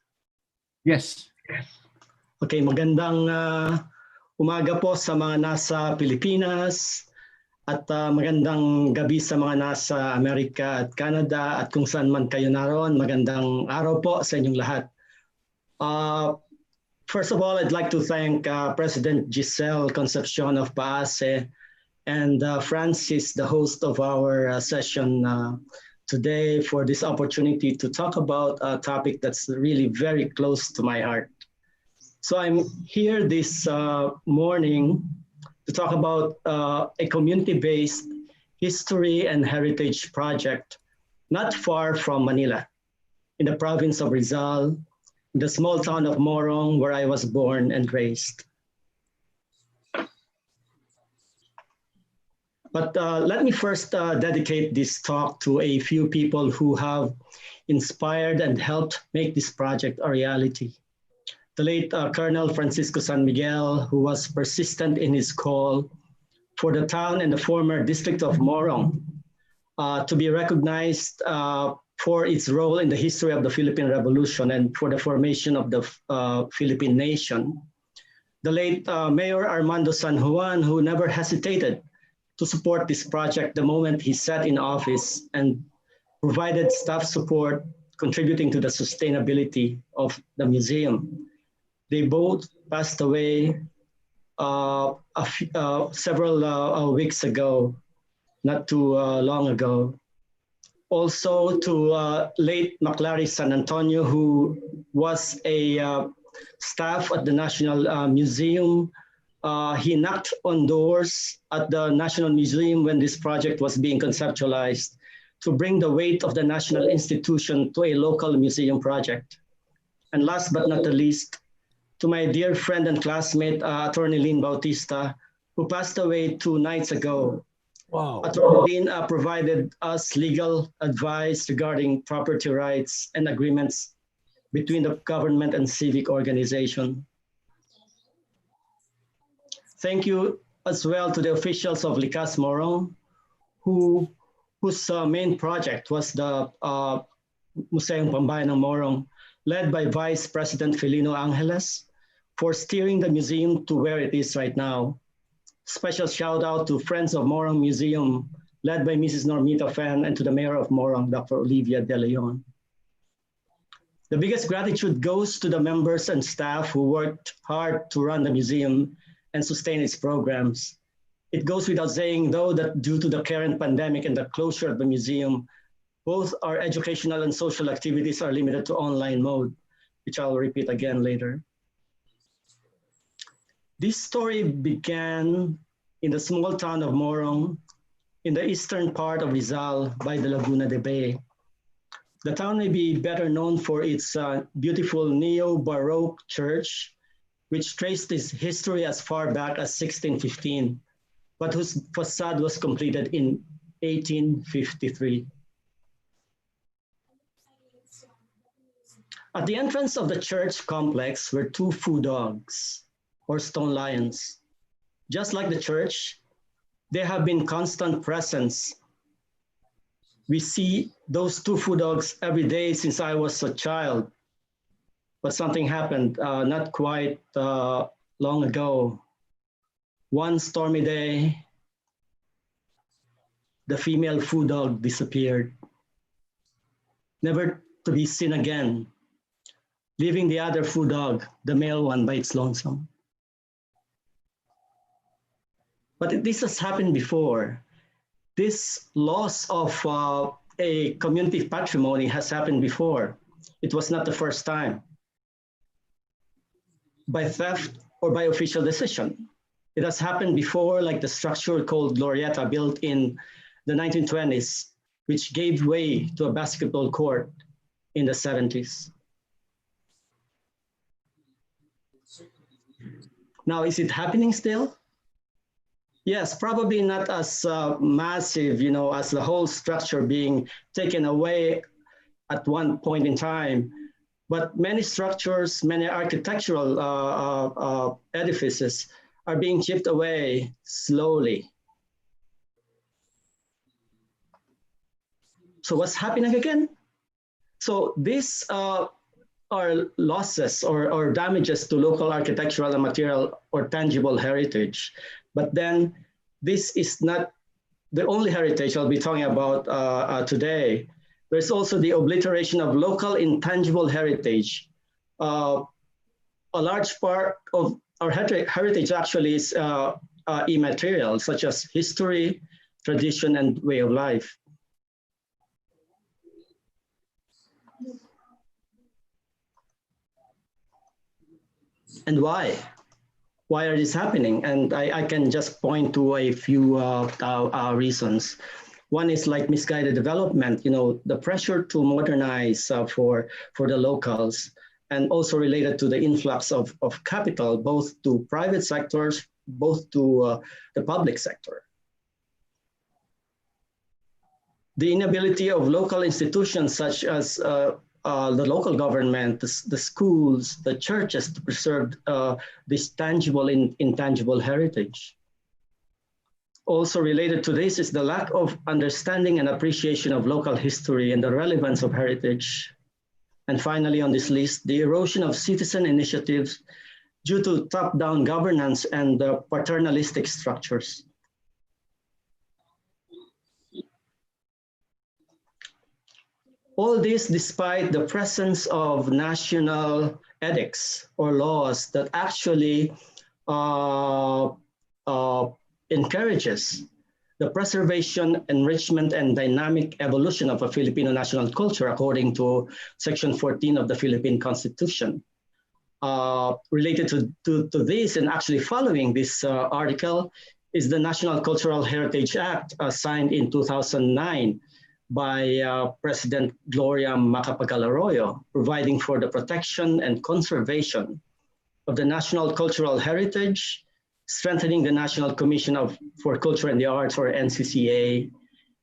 Yes. Okay, magandang umaga po sa mga nasa Pilipinas at magandang gabi sa mga nasa Amerika at Canada at kung saan man kayo naroon. Magandang araw po sa inyong lahat. First of all, I'd like to thank President Giselle Concepcion of PAASE and Francis, the host of our session today, for this opportunity to talk about a topic that's really very close to my heart. So I'm here this morning to talk about a community-based history and heritage project not far from Manila, in the province of Rizal, in the small town of Morong, where I was born and raised. But let me first dedicate this talk to a few people who have inspired and helped make this project a reality. The late Colonel Francisco San Miguel, who was persistent in his call for the town and the former district of Morong to be recognized for its role in the history of the Philippine Revolution and for the formation of the Philippine nation. The late Mayor Armando San Juan, who never hesitated to support this project the moment he sat in office and provided staff support, contributing to the sustainability of the museum. They both passed away several weeks ago, not too long ago. Also to late Maclary San Antonio, who was a staff at the National Museum. He knocked on doors at the National Museum when this project was being conceptualized to bring the weight of the national institution to a local museum project. And last but not the least, to my dear friend and classmate, Attorney Lynn Bautista, who passed away 2 nights ago. Wow. Attorney Lynn provided us legal advice regarding property rights and agreements between the government and civic organization. Thank you as well to the officials of Likas Morong, whose main project was the Museum Pambayan ng Morong, led by Vice President Felino Angeles, for steering the museum to where it is right now. Special shout out to Friends of Morong Museum, led by Mrs. Normita Fan, and to the Mayor of Morong, Dr. Olivia De Leon. The biggest gratitude goes to the members and staff who worked hard to run the museum and sustain its programs. It goes without saying, though, that due to the current pandemic and the closure of the museum, both our educational and social activities are limited to online mode, which I'll repeat again later. This story began in the small town of Morong, in the eastern part of Rizal by the Laguna de Bay. The town may be better known for its beautiful neo-Baroque church which traced its history as far back as 1615, but whose facade was completed in 1853. At the entrance of the church complex were two fu dogs, or stone lions. Just like the church, they have been constant presence. We see those two fu dogs every day since I was a child. But something happened not quite long ago. One stormy day, the female fu dog disappeared, never to be seen again, leaving the other fu dog, the male one, by its lonesome. But this has happened before. This loss of a community patrimony has happened before. It was not the first time. By theft or by official decision. It has happened before, like the structure called Glorieta, built in the 1920s, which gave way to a basketball court in the 70s. Now, is it happening still? Yes, probably not as massive, as the whole structure being taken away at one point in time. But many structures, many architectural edifices are being chipped away slowly. So what's happening again? So these are losses or damages to local architectural and material or tangible heritage. But then this is not the only heritage I'll be talking about today. There's also the obliteration of local intangible heritage. A large part of our heritage actually is immaterial, such as history, tradition, and way of life. And why? Why are this happening? And I can just point to a few reasons. One is like misguided development, the pressure to modernize for the locals, and also related to the influx of capital, both to private sectors, both to the public sector. The inability of local institutions such as the local government, the schools, the churches to preserve this tangible and intangible heritage. Also related to this is the lack of understanding and appreciation of local history and the relevance of heritage. And finally on this list, the erosion of citizen initiatives due to top-down governance and paternalistic structures. All this despite the presence of national edicts or laws that actually encourages the preservation, enrichment, and dynamic evolution of a Filipino national culture according to Section 14 of the Philippine Constitution. Related to this and actually following this article is the National Cultural Heritage Act signed in 2009 by President Gloria Macapagal-Arroyo, providing for the protection and conservation of the national cultural heritage, strengthening the National Commission for Culture and the Arts, or NCCA,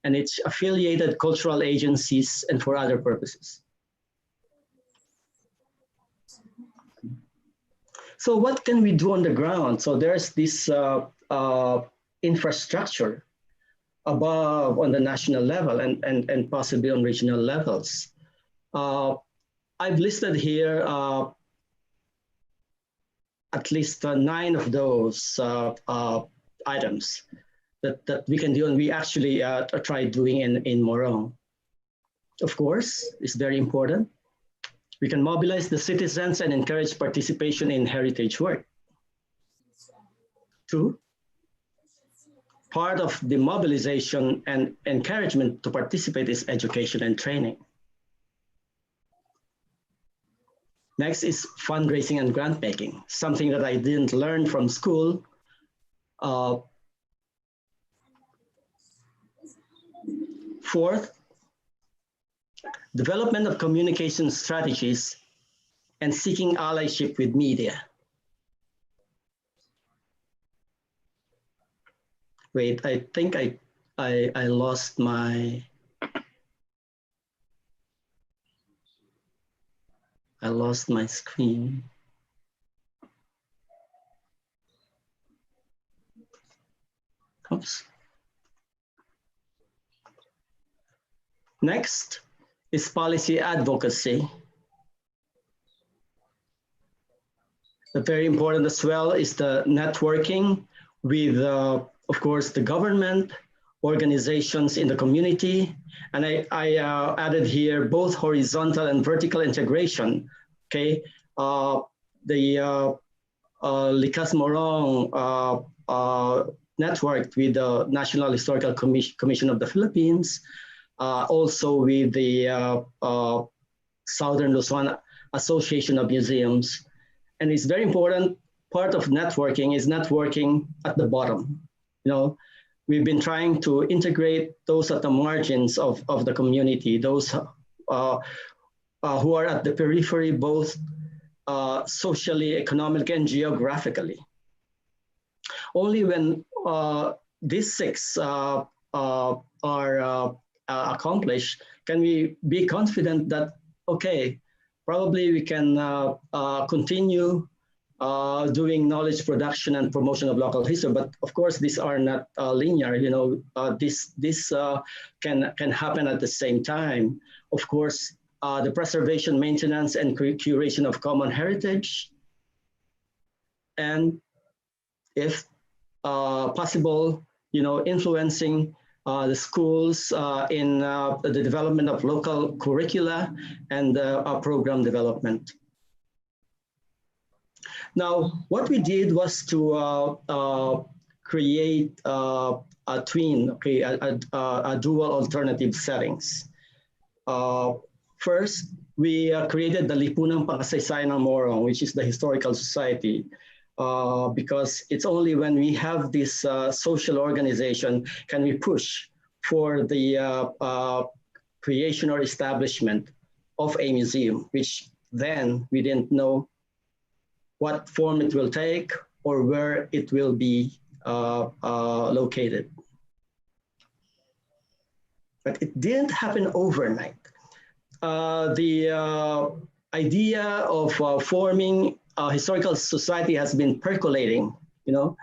and its affiliated cultural agencies, and for other purposes. So what can we do on the ground? So there's this infrastructure above on the national level and possibly on regional levels. I've listed here at least 9 of those items that we can do, and we actually tried doing in Morong. Of course, it's very important. We can mobilize the citizens and encourage participation in heritage work. 2, part of the mobilization and encouragement to participate is education and training. Next is fundraising and grant making, something that I didn't learn from school. 4th, development of communication strategies and seeking allyship with media. Wait, I think I lost my screen. Oops. Next is policy advocacy. Very important as well is the networking with, of course, the government, organizations in the community. And I added here both horizontal and vertical integration. Okay, the Likas Morong networked with the National Historical Commission of the Philippines, also with the Southern Luzon Association of Museums. And it's very important, part of networking is networking at the bottom. You know, we've been trying to integrate those at the margins of the community, those who are at the periphery, both socially, economically, and geographically. Only when these six are accomplished can we be confident that, okay, probably we can continue doing knowledge production and promotion of local history. But of course, these are not linear. You know, this can happen at the same time. Of course, the preservation, maintenance, and curation of common heritage, and if possible, you know, influencing the schools in the development of local curricula and program development. Now, what we did was to create a twin, okay, a dual alternative settings. First, we created the Lipunang Pangkasaysayan ng Morong, which is the historical society. Because it's only when we have this social organization can we push for the creation or establishment of a museum, which then we didn't know what form it will take or where it will be located. But it didn't happen overnight. The idea of forming a historical society has been percolating, you know,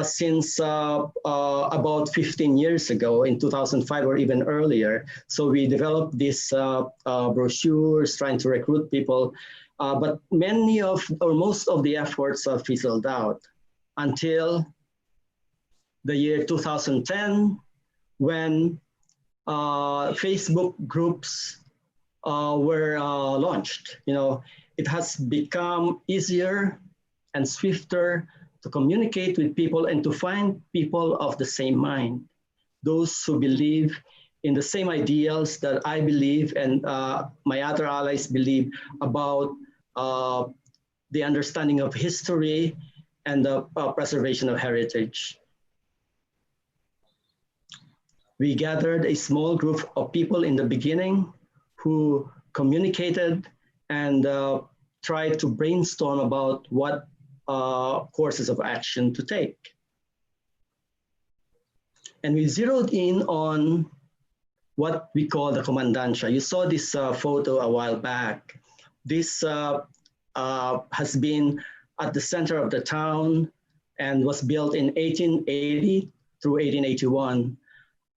since about 15 years ago in 2005 or even earlier. So we developed these brochures trying to recruit people, but many of, or most of the efforts fizzled out until the year 2010, when Facebook groups were launched. You know, it has become easier and swifter to communicate with people and to find people of the same mind, those who believe in the same ideals that I believe and my other allies believe about the understanding of history and the preservation of heritage. We gathered a small group of people in the beginning who communicated and tried to brainstorm about what courses of action to take. And we zeroed in on what we call the Comandancia. You saw this photo a while back. This has been at the center of the town and was built in 1880 through 1881.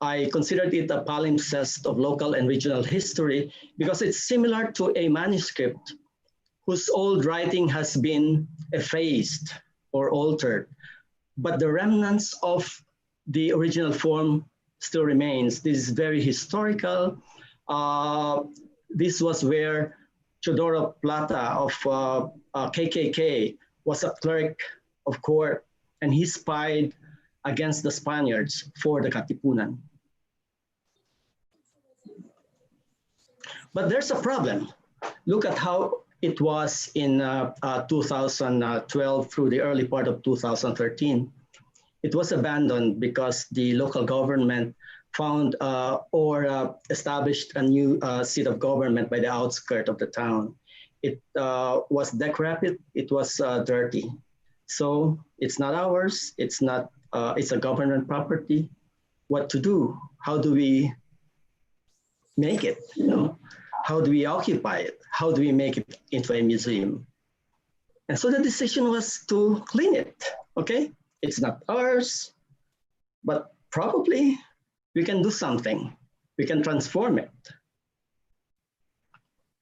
I considered it a palimpsest of local and regional history because it's similar to a manuscript whose old writing has been effaced or altered, but the remnants of the original form still remains. This is very historical. This was where Teodoro Plata of KKK was a clerk of court, and he spied against the Spaniards for the Katipunan. But there's a problem. Look at how it was in 2012 through the early part of 2013. It was abandoned because the local government found or established a new seat of government by the outskirts of the town. It was decrepit, it was dirty. So it's not ours, it's not it's a government property. What to do? How do we make it? How do we occupy it? How do we make it into a museum? And so the decision was to clean it. Okay, it's not ours, but probably we can do something. We can transform it.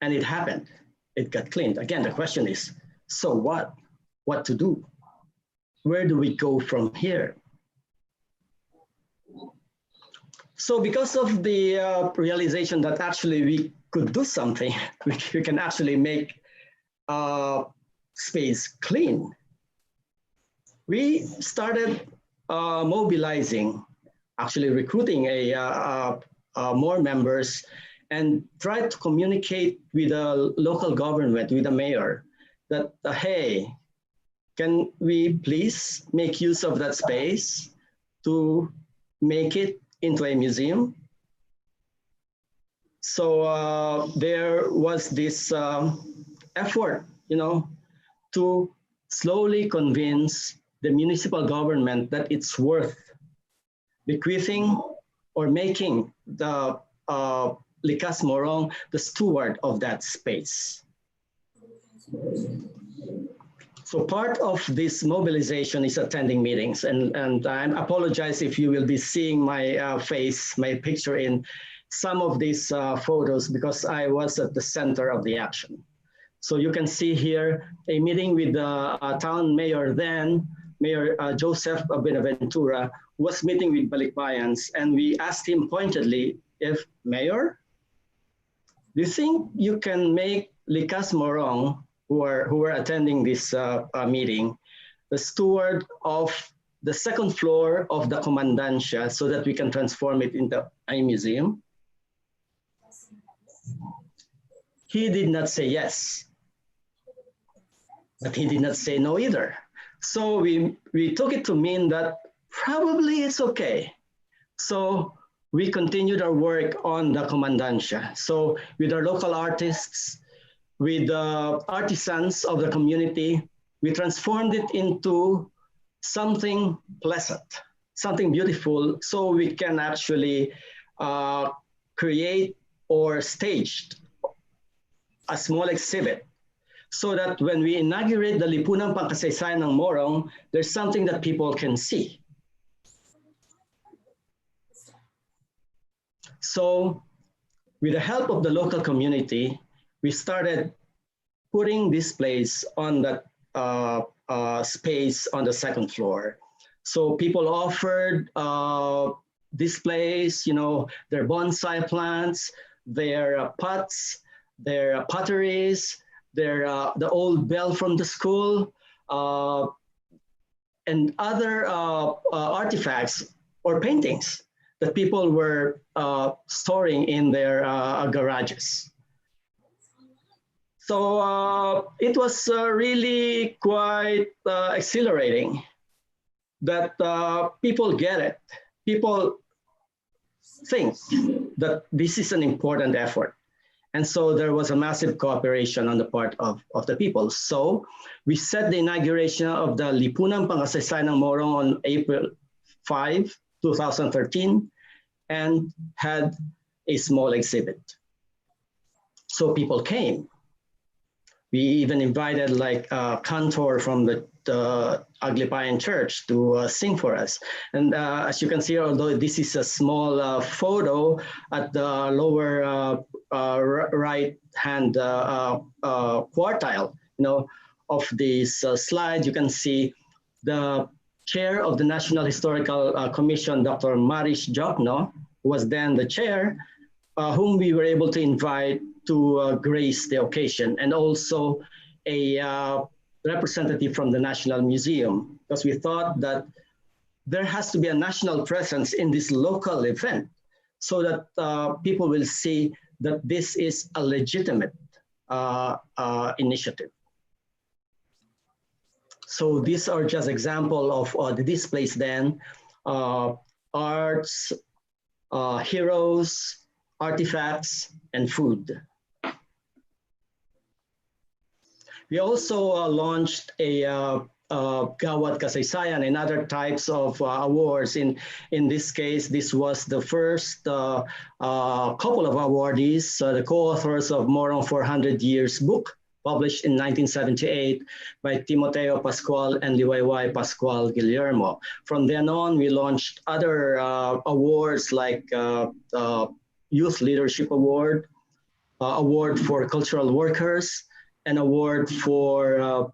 And it happened. It got cleaned. Again, the question is, so what? What to do? Where do we go from here? So because of the realization that actually we could do something, we can actually make space clean, we started mobilizing, actually recruiting more members, and tried to communicate with the local government, with the mayor, that hey, can we please make use of that space to make it into a museum? So there was this effort, to slowly convince the municipal government that it's worth bequeathing or making the Likas Morong the steward of that space. So part of this mobilization is attending meetings, and I apologize if you will be seeing my face, my picture in some of these photos, because I was at the center of the action. So you can see here a meeting with the town mayor then, Mayor Joseph Benaventura, was meeting with Balikbayans, and we asked him pointedly, if Mayor, do you think you can make Likas Morong, who were attending this meeting, the steward of the second floor of the Comandancia, so that we can transform it into a museum? He did not say yes, but he did not say no either. So we took it to mean that probably it's okay. So we continued our work on the Comandancia. So with our local artists, with the artisans of the community, we transformed it into something pleasant, something beautiful, so we can actually create or stage a small exhibit, so that when we inaugurate the Lipunang Pangkasaysayan ng Morong, there's something that people can see. So with the help of the local community, we started putting displays on that space on the second floor. So people offered displays, their bonsai plants, their pots, their potteries, the old bell from the school, and other artifacts or paintings that people were storing in their garages. So it was really quite exhilarating that people get it. People think that this is an important effort. And so there was a massive cooperation on the part of the people. So we set the inauguration of the Lipunang Pangkasaysayan ng Morong on April 5, 2013, and had a small exhibit. So people came. We even invited like a cantor from the Aglipayan Church to sing for us. And as you can see, although this is a small photo at the lower right-hand quartile, of this slide, you can see the chair of the National Historical Commission, Dr. Marish Jokno, who was then the chair, whom we were able to invite to grace the occasion, and also a representative from the National Museum, because we thought that there has to be a national presence in this local event so that people will see that this is a legitimate initiative. So these are just examples of the displays then, arts, heroes, artifacts, and food. We also launched a Gawad Kasaysayan and other types of awards. In this case, this was the first couple of awardees, the co-authors of Morong 400 Years book, published in 1978 by Timoteo Pascual and Liwayway Pascual Guillermo. From then on, we launched other awards like Youth Leadership Award, Award for Cultural Workers, and Award for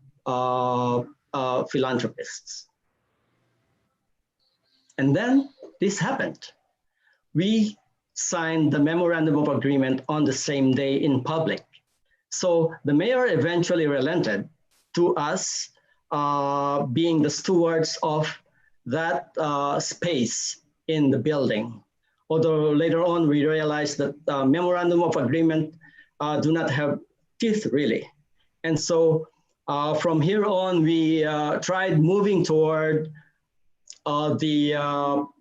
philanthropists. And then this happened. We signed the memorandum of agreement on the same day in public. So the mayor eventually relented to us being the stewards of that space in the building. Although later on we realized that memorandum of agreement do not have teeth really. And so from here on, we tried moving toward the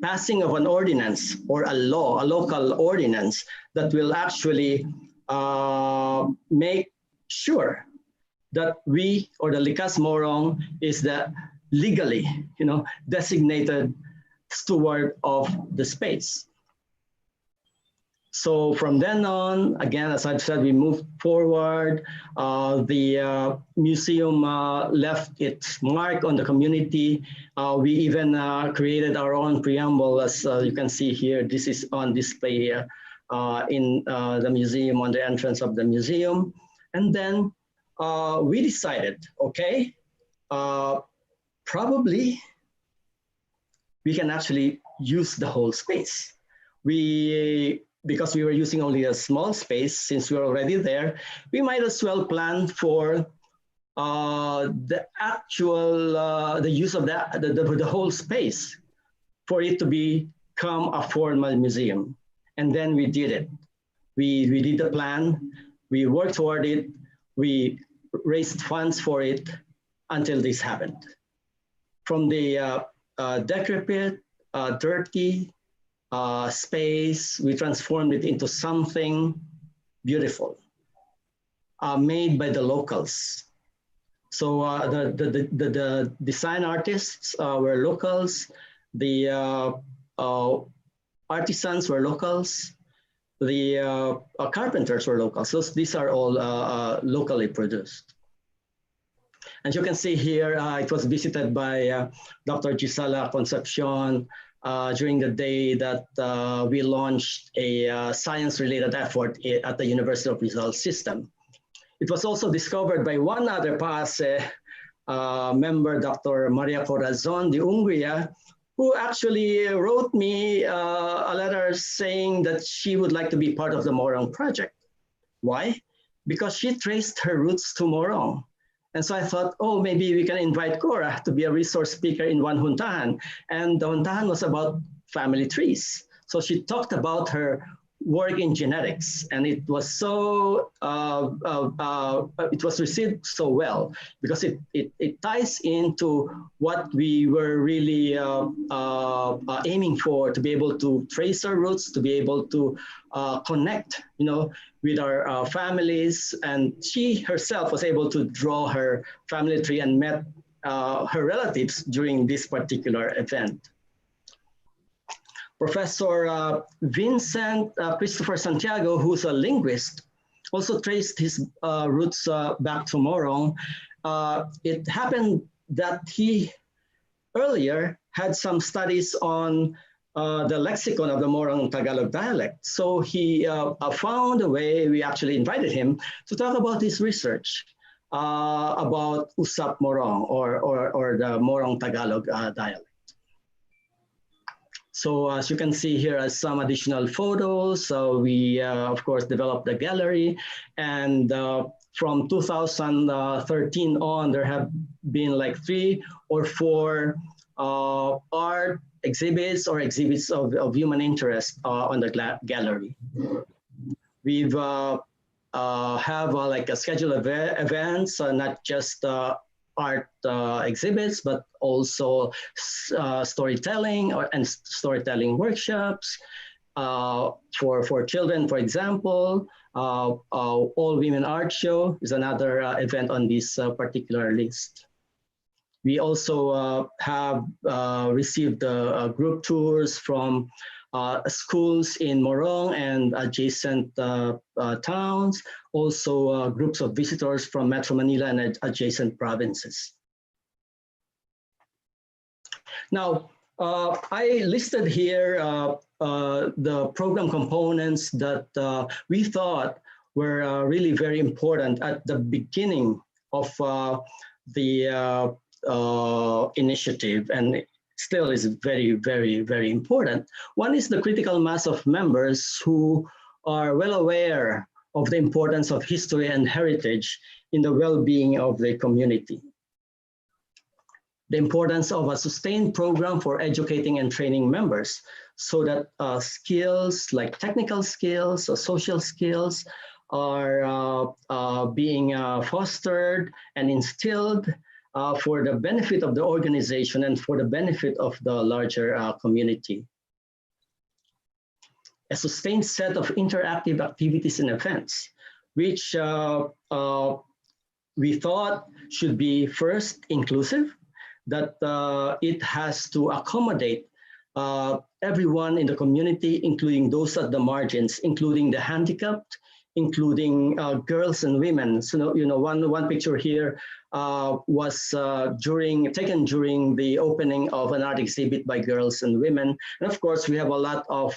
passing of an ordinance or a law, a local ordinance that will actually make sure that we or the Likas Morong is the legally, designated steward of the space. So from then on, again, as I've said, we moved forward. The museum left its mark on the community. We even created our own preamble, as you can see here. This is on display in the museum, on the entrance of the museum. And then we decided, okay, probably we can actually use the whole space. Because we were using only a small space, since we were already there, we might as well plan for the actual, the use of the whole space for it to become a formal museum. And then we did it. We did the plan, we worked toward it, we raised funds for it until this happened. From the decrepit, dirty, space, we transformed it into something beautiful, made by the locals. So the design artists were locals, the artisans were locals, the carpenters were locals. So these are all locally produced. As you can see here, it was visited by Dr. Gisela Concepcion, during the day that we launched a science-related effort at the University of Rizal system. It was also discovered by one other PAASE member, Dr. Maria Corazon de Ungria, who actually wrote me a letter saying that she would like to be part of the Morong project. Why? Because she traced her roots to Morong. And so I thought, oh, maybe we can invite Cora to be a resource speaker in one juntahan. And the juntahan was about family trees. So she talked about her work in genetics, and it was so, it was received so well because it ties into what we were really aiming for, to be able to trace our roots, to be able to connect, with our families. And she herself was able to draw her family tree and met her relatives during this particular event. Professor Vincent Christopher Santiago, who's a linguist, also traced his roots back to Morong. It happened that he earlier had some studies on the lexicon of the Morong Tagalog dialect. So he found a way, we actually invited him to talk about his research about Usap Morong or the Morong Tagalog dialect. So as you can see here are some additional photos. So we, of course, developed the gallery. And from 2013 on, there have been like 3 or 4 art exhibits or exhibits of human interest on the gallery. We've have like a schedule of events, not just art exhibits, but also storytelling and storytelling workshops for children, for example. All Women Art Show is another event on this particular list. We also have received group tours from schools in Morong and adjacent towns, also groups of visitors from Metro Manila and adjacent provinces. Now, I listed here the program components that we thought were really very important at the beginning of the initiative, and still is very, very, very important. One is the critical mass of members who are well aware of the importance of history and heritage in the well-being of the community. The importance of a sustained program for educating and training members so that skills like technical skills or social skills are being fostered and instilled for the benefit of the organization and for the benefit of the larger community. A sustained set of interactive activities and events, which we thought should be first inclusive, that it has to accommodate everyone in the community, including those at the margins, including the handicapped, including girls and women. So, you know, one picture here was taken during the opening of an art exhibit by girls and women. And of course, we have a lot of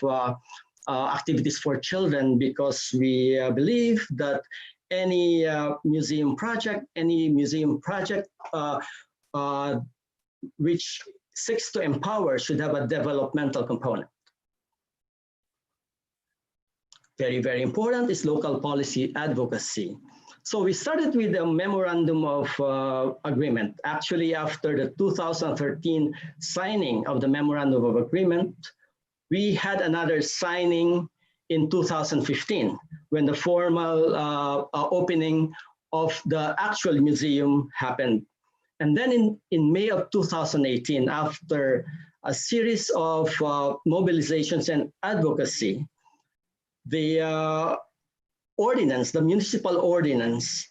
activities for children, because we believe that any museum project which seeks to empower should have a developmental component. Very, very important is local policy advocacy. So we started with a memorandum of agreement. Actually, after the 2013 signing of the memorandum of agreement, we had another signing in 2015 when the formal opening of the actual museum happened. And then in May of 2018, after a series of mobilizations and advocacy, the ordinance, the municipal ordinance,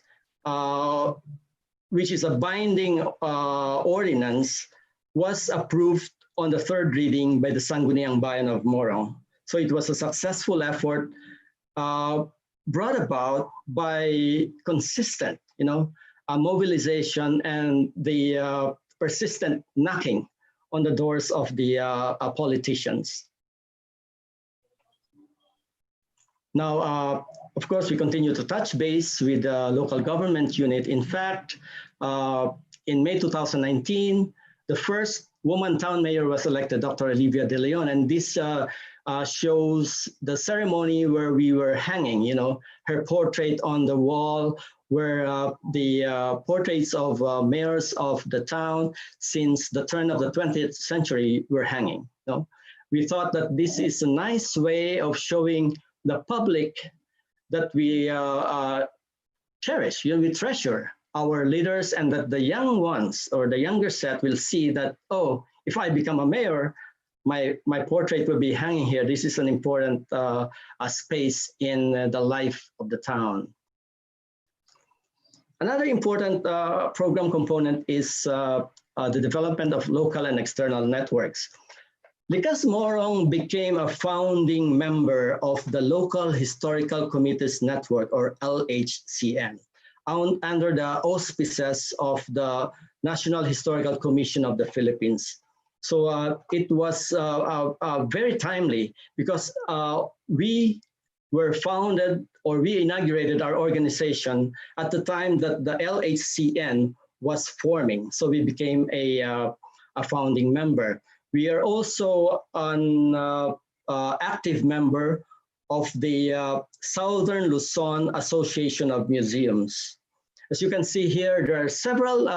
which is a binding ordinance, was approved on the third reading by the Sangguniang Bayan of Morong. So it was a successful effort brought about by consistent, mobilization and the persistent knocking on the doors of the politicians. Now, of course, we continue to touch base with the local government unit. In fact, in May 2019, the first woman town mayor was elected, Dr. Olivia De Leon, and this shows the ceremony where we were hanging, her portrait on the wall, where the portraits of mayors of the town since the turn of the 20th century were hanging. We thought that this is a nice way of showing the public that we cherish, we treasure our leaders, and that the young ones or the younger set will see that, oh, if I become a mayor, my portrait will be hanging here. This is an important space in the life of the town. Another important program component is the development of local and external networks. Likas Morong became a founding member of the Local Historical Committees Network, or LHCN, under the auspices of the National Historical Commission of the Philippines. So it was very timely, because we were founded, or we inaugurated our organization at the time that the LHCN was forming. So we became a founding member. We are also an active member of the Southern Luzon Association of Museums. As you can see here, there are several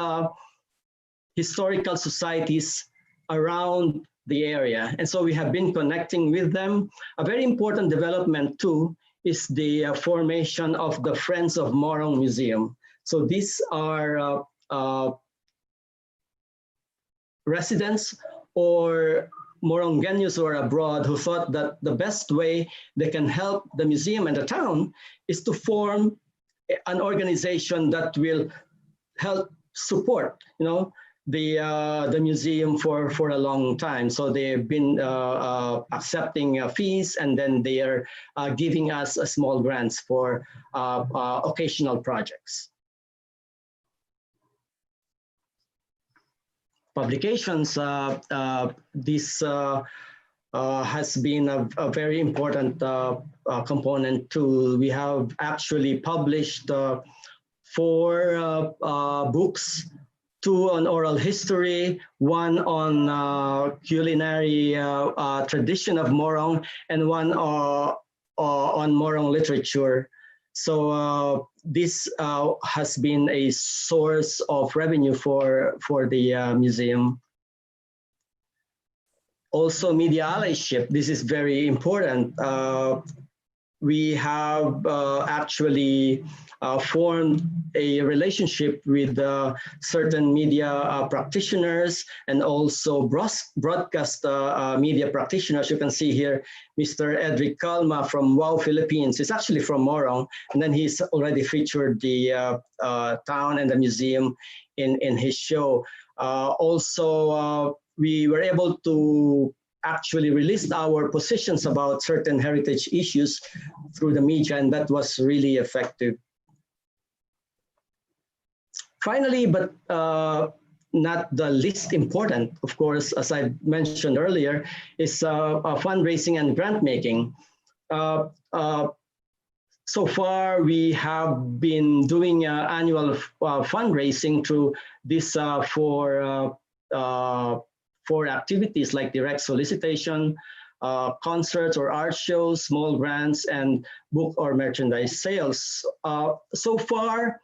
historical societies around the area. And so we have been connecting with them. A very important development too is the formation of the Friends of Morong Museum. So these are residents or Morongeños who are abroad who thought that the best way they can help the museum and the town is to form an organization that will help support, the museum for a long time. So they've been accepting fees, and then they are giving us small grants for occasional projects. Publications, this has been a very important component too. We have actually published 4 books, 2 on oral history, 1 on culinary tradition of Morong, and 1 on Morong literature. So this has been a source of revenue for the museum. Also, media allyship. This is very important. We have actually formed a relationship with certain media practitioners and also broadcast media practitioners. You can see here, Mr. Edric Calma from WOW Philippines. He's actually from Morong, and then he's already featured the town and the museum in his show. Also, we were able to actually release our positions about certain heritage issues through the media, and that was really effective. Finally, but not the least important, of course, as I mentioned earlier, is fundraising and grant making. So far, we have been doing annual fundraising through this for activities like direct solicitation, concerts or art shows, small grants, and book or merchandise sales. So far,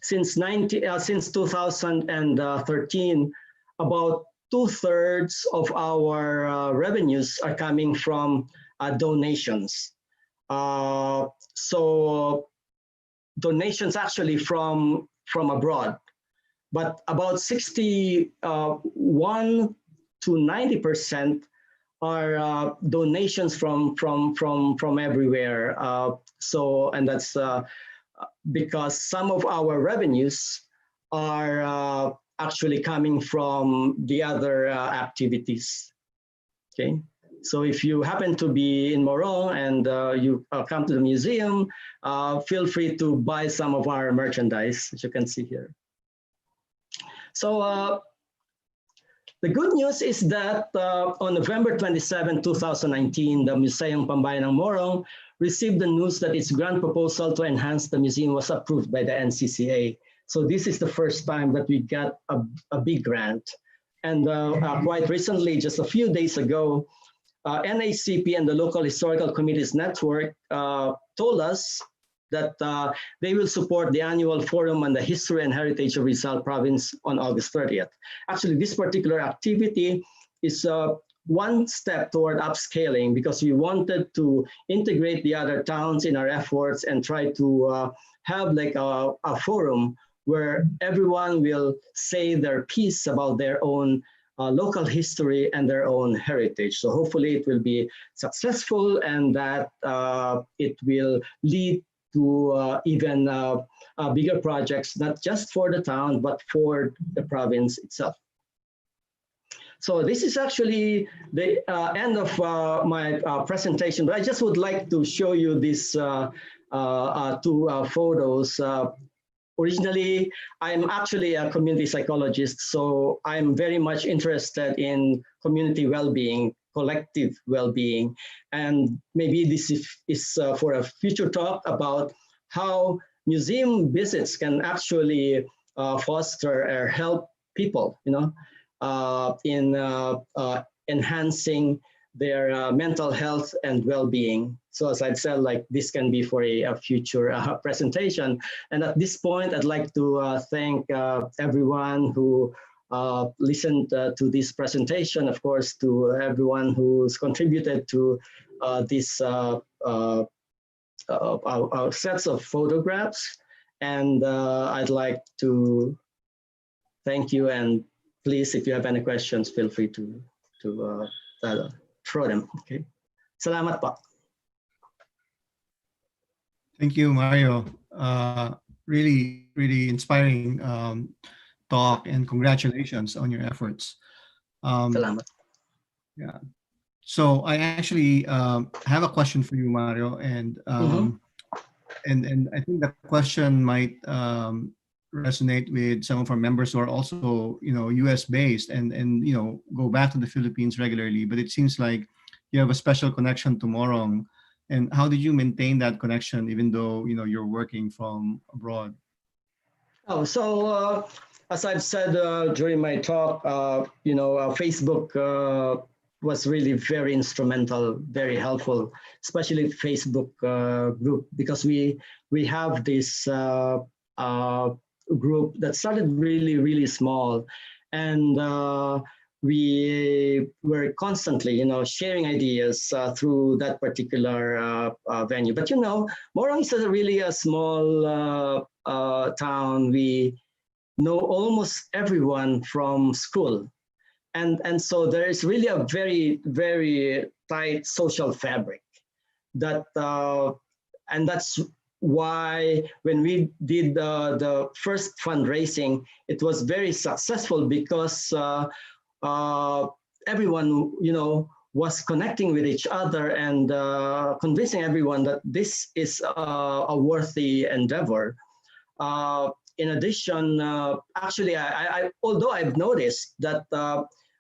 since 2013, about 2/3 of our revenues are coming from donations. So donations actually from abroad, but about 61 to 90% are donations from everywhere. So, and that's because some of our revenues are actually coming from the other activities. Okay, so if you happen to be in Morong and you come to the museum, feel free to buy some of our merchandise, as you can see here. So the good news is that on November 27, 2019, the Museum Pambayang ng Morong received the news that its grant proposal to enhance the museum was approved by the NCCA. So this is the first time that we got a big grant. And quite recently, just a few days ago, NACP and the Local Historical Committees Network told us that they will support the annual forum on the history and heritage of Rizal province on August 30th. Actually, this particular activity is one step toward upscaling because we wanted to integrate the other towns in our efforts and try to have like a forum where everyone will say their piece about their own local history and their own heritage. So hopefully it will be successful and that it will lead to even bigger projects, not just for the town, but for the province itself. So this is actually the end of my presentation, but I just would like to show you these 2 photos. Originally, I'm actually a community psychologist, so I'm very much interested in community well-being, collective well-being, and maybe this is for a future talk about how museum visits can actually foster or help people, you know, in enhancing their mental health and well-being. So as I said, like this can be for a future presentation. And at this point, I'd like to thank everyone who listened to this presentation, of course, to everyone who's contributed to this sets of photographs. And I'd like to thank you, and please, if you have any questions, feel free to throw them. Okay. Salamat po. Thank you, Mario. Really, really inspiring talk, and congratulations on your efforts. Salamat. Yeah. So I actually have a question for you, Mario, and I think the question might resonate with some of our members who are also U.S. based and go back to the Philippines regularly. But it seems like you have a special connection to Morong. And how did you maintain that connection even though you're working from abroad? Oh, so as I've said during my talk, Facebook was really very instrumental, very helpful, especially Facebook group, because we have this group that started really small, and we were constantly, sharing ideas through that particular venue. But Morong is really a small town. We know almost everyone from school, and so there is really a very tight social fabric that and that's why when we did the first fundraising, it was very successful because everyone was connecting with each other and convincing everyone that this is a worthy endeavor. In addition, actually, although I've noticed that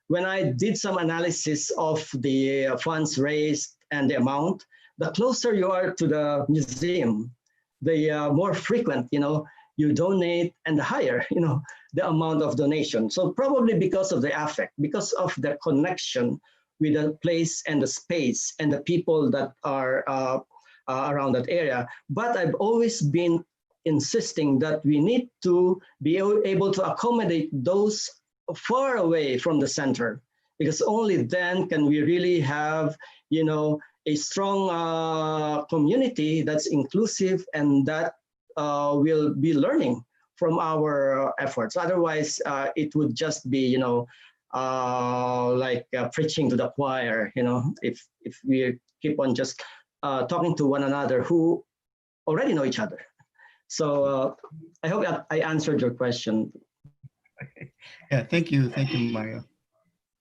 when I did some analysis of the funds raised and the amount, the closer you are to the museum, the more frequent, you donate, and the higher, the amount of donation. So probably because of the affect, because of the connection with the place and the space and the people that are around that area. But I've always been insisting that we need to be able to accommodate those far away from the center, because only then can we really have, a strong community that's inclusive and that will be learning from our efforts. Otherwise, it would just be, like preaching to the choir, if we keep on just talking to one another who already know each other. So I hope I answered your question. Yeah, thank you, Mario.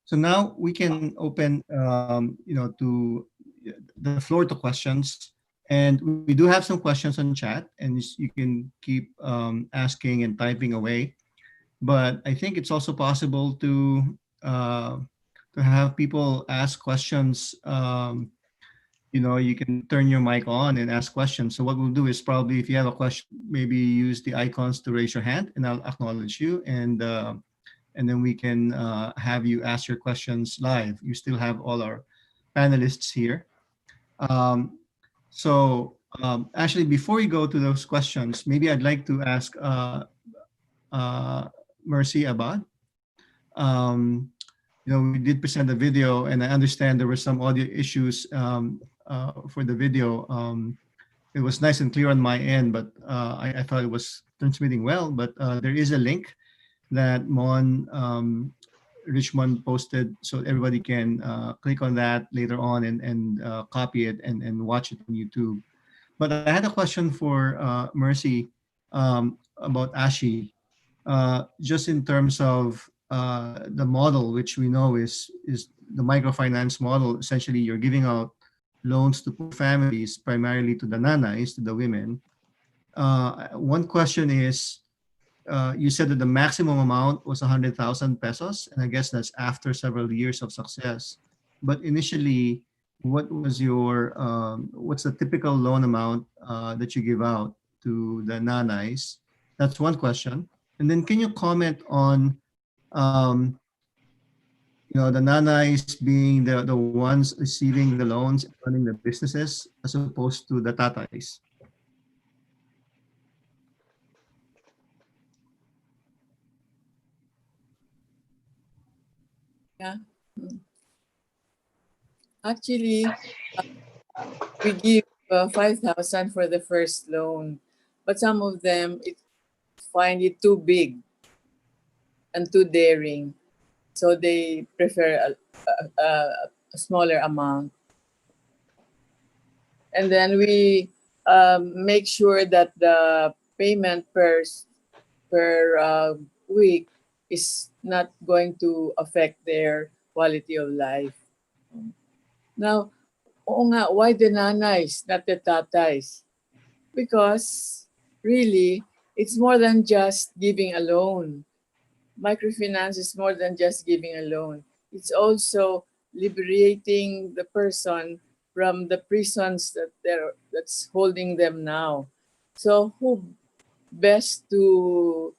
So now we can open, to the floor to questions, and we do have some questions on chat, and you can keep asking and typing away. But I think it's also possible to have people ask questions. You can turn your mic on and ask questions. So what we'll do is probably if you have a question, maybe use the icons to raise your hand, and I'll acknowledge you, and then we can have you ask your questions live. You still have all our panelists here. Actually, before we go to those questions, maybe I'd like to ask Mercy Abad. We did present a video, and I understand there were some audio issues for the video. It was nice and clear on my end, but I thought it was transmitting well. But there is a link that Richmond posted, so everybody can click on that later on and copy it and watch it on YouTube. But I had a question for Mercy about ASHI, just in terms of the model, which we know is the microfinance model. Essentially, you're giving out loans to poor families, primarily to the nanays, to the women. One question is, you said that the maximum amount was 100,000 pesos, and I guess that's after several years of success. But initially, what was what's the typical loan amount that you give out to the nanays? That's one question. And then can you comment on, the nanays being the ones receiving the loans and running the businesses as opposed to the tatays? Yeah. Actually, we give 5,000 for the first loan, but some of them find it too big and too daring, so they prefer a smaller amount. And then we make sure that the payment per week is not going to affect their quality of life. Now, oo nga, why the nanays, not the tatays? Because really, it's more than just giving a loan. Microfinance is more than just giving a loan. It's also liberating the person from the prisons that's holding them now. So who best to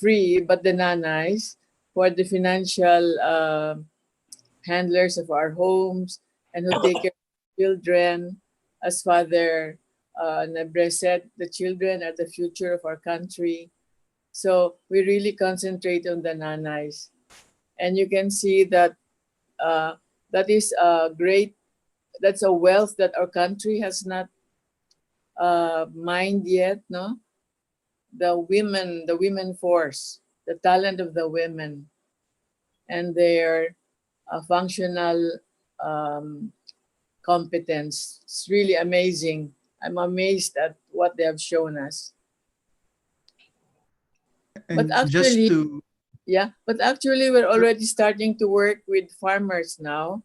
free but the nanays for the financial handlers of our homes and who take care of children. As Father Nebre said, the children are the future of our country. So we really concentrate on the nanays. And you can see that that is a great, that's a wealth that our country has not mined yet, no? The women force, the talent of the women and their functional competence. It's really amazing. I'm amazed at what they have shown us. But And just actually, to but actually we're already starting to work with farmers now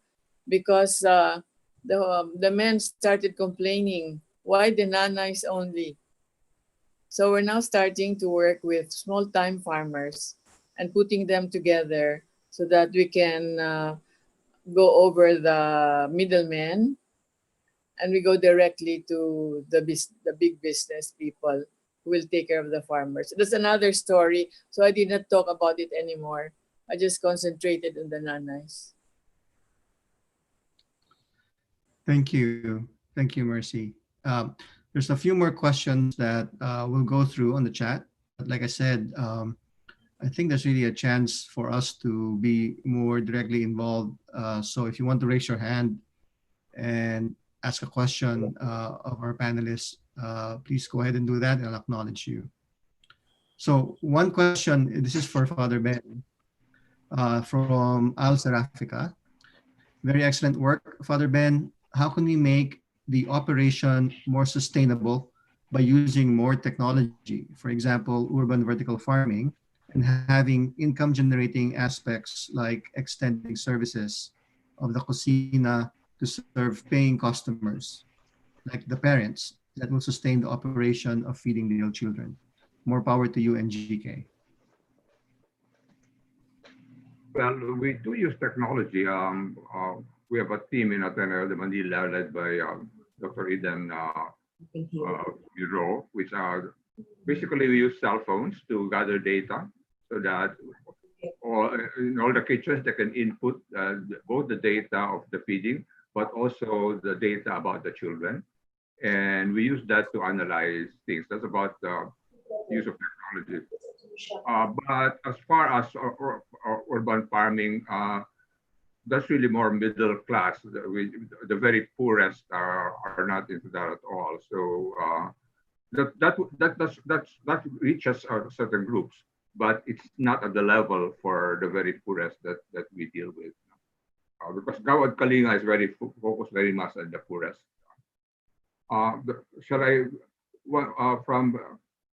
because the men started complaining, why the nanays only? So we're now starting to work with small-time farmers and putting them together so that we can go over the middlemen and we go directly to the big business people who will take care of the farmers. That's another story. So I did not talk about it anymore. I just concentrated on the nanays. Thank you. Thank you, Mercy. There's a few more questions that we'll go through on the chat. But like I said, I think there's really a chance for us to be more directly involved. So if you want to raise your hand and ask a question of our panelists, please go ahead and do that and I'll acknowledge you. So one question, this is for Father Ben from Al Serafika. Very excellent work, Father Ben. How can we make the operation more sustainable by using more technology? For example, urban vertical farming and having income generating aspects like extending services of the cocina to serve paying customers, like the parents, that will sustain the operation of feeding the children. More power to you and GK. Well, we do use technology. We have a team in Ateneo de Manila led by Dr. Eden Bureau, which are basically we use cell phones to gather data so that in all the kitchens they can input both the data of the feeding, but also the data about the children. And we use that to analyze things. That's about the use of technology. But as far as urban farming, that's really more middle class. The very poorest are not into that at all. So that reaches certain groups, but it's not at the level for the very poorest that we deal with. Because Gawad Kalinga is very focused very much on the poorest. Shall I from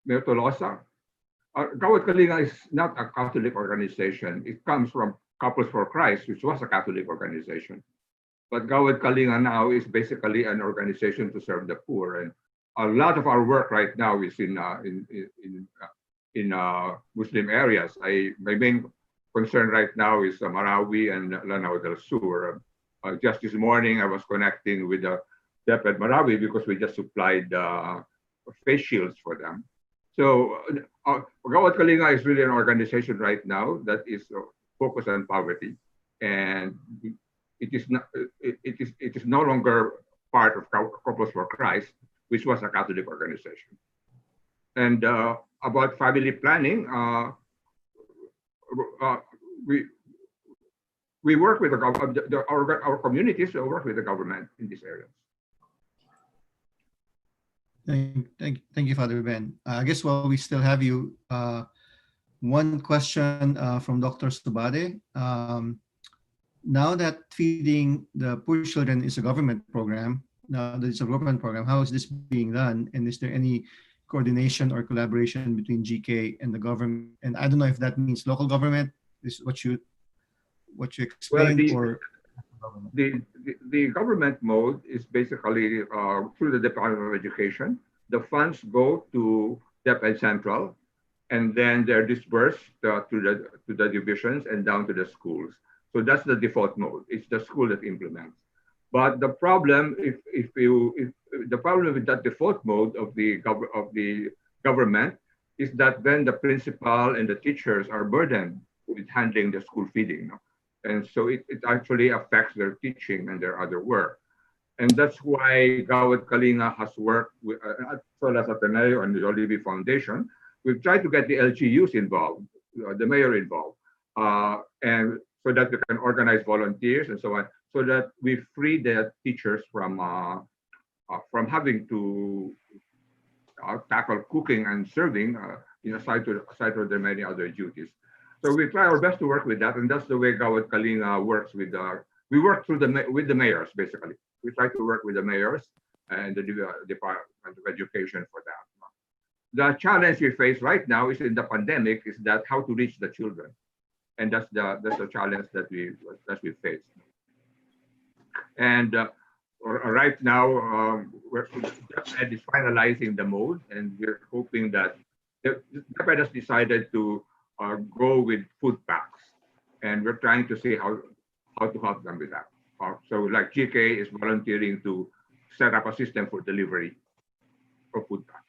Mayor Tolosa? Gawad Kalinga is not a Catholic organization. It comes from Couples for Christ, which was a Catholic organization. But Gawad Kalinga now is basically an organization to serve the poor. And a lot of our work right now is in Muslim areas. My main concern right now is Marawi and Lanao del Sur. Just this morning, I was connecting with the DepEd Marawi because we just supplied face shields for them. So Gawad Kalinga is really an organization right now that is focused on poverty, and it is no longer part of Couples for Christ, which was a Catholic organization. And about family planning, we work with our communities. We work with the government in these areas. Thank you, Father Ben. I guess while we still have you, one question from Dr. Subade. Now that feeding the poor children is a government program, how is this being done? And is there any coordination or collaboration between GK and the government. And I don't know if that means local government. Is what you Well, explained, or the government mode is basically through the Department of Education. The funds go to DepEd Central, and then they're dispersed to the divisions and down to the schools. So that's the default mode. It's the school that implements. But the problem, if the problem with that default mode of the government is that then the principal and the teachers are burdened with handling the school feeding. No? And so it actually affects their teaching and their other work. And that's why Gawad Kalinga has worked with, as well as at the Mayor and the Olivi Foundation. We've tried to get the LGUs involved, the mayor involved, and so that we can organize volunteers and so on, so that we free the teachers from having to tackle cooking and serving, aside to their many other duties. So we try our best to work with that, and that's the way Gawad Kalinga works with we work with the mayors, basically. We try to work with the mayors and the Department of Education for that. The challenge we face right now is in the pandemic is that how to reach the children, and that's the challenge that we face. And right now, DepEd is finalizing the mode, and we're hoping that DepEd has decided to go with food packs, and we're trying to see how to help them with that. So like GK is volunteering to set up a system for delivery of food packs.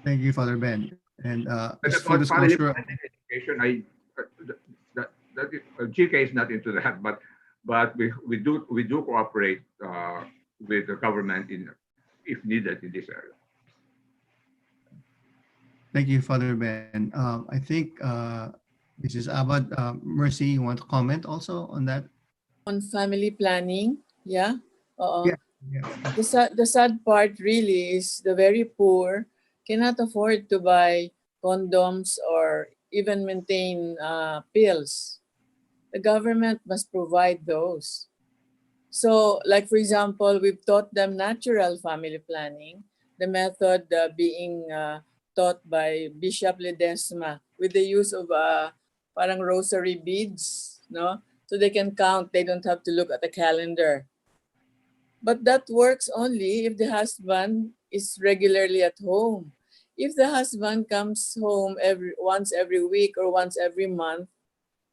Thank you, Father Ben. And full About family disclosure, planning education, GK is not into that, but we do cooperate with the government if needed in this area. thank you, Father Ben. I think Mrs. Abad, Mercy, you want to comment also on that? On family planning, yeah. Yeah. The sad part really is the very poor cannot afford to buy condoms or even maintain pills. The government must provide those. So, like for example, we've taught them natural family planning, the method being taught by Bishop Ledesma with the use of parang rosary beads, no? So they can count, they don't have to look at the calendar. But that works only if the husband is regularly at home. If the husband comes home once every week or once every month,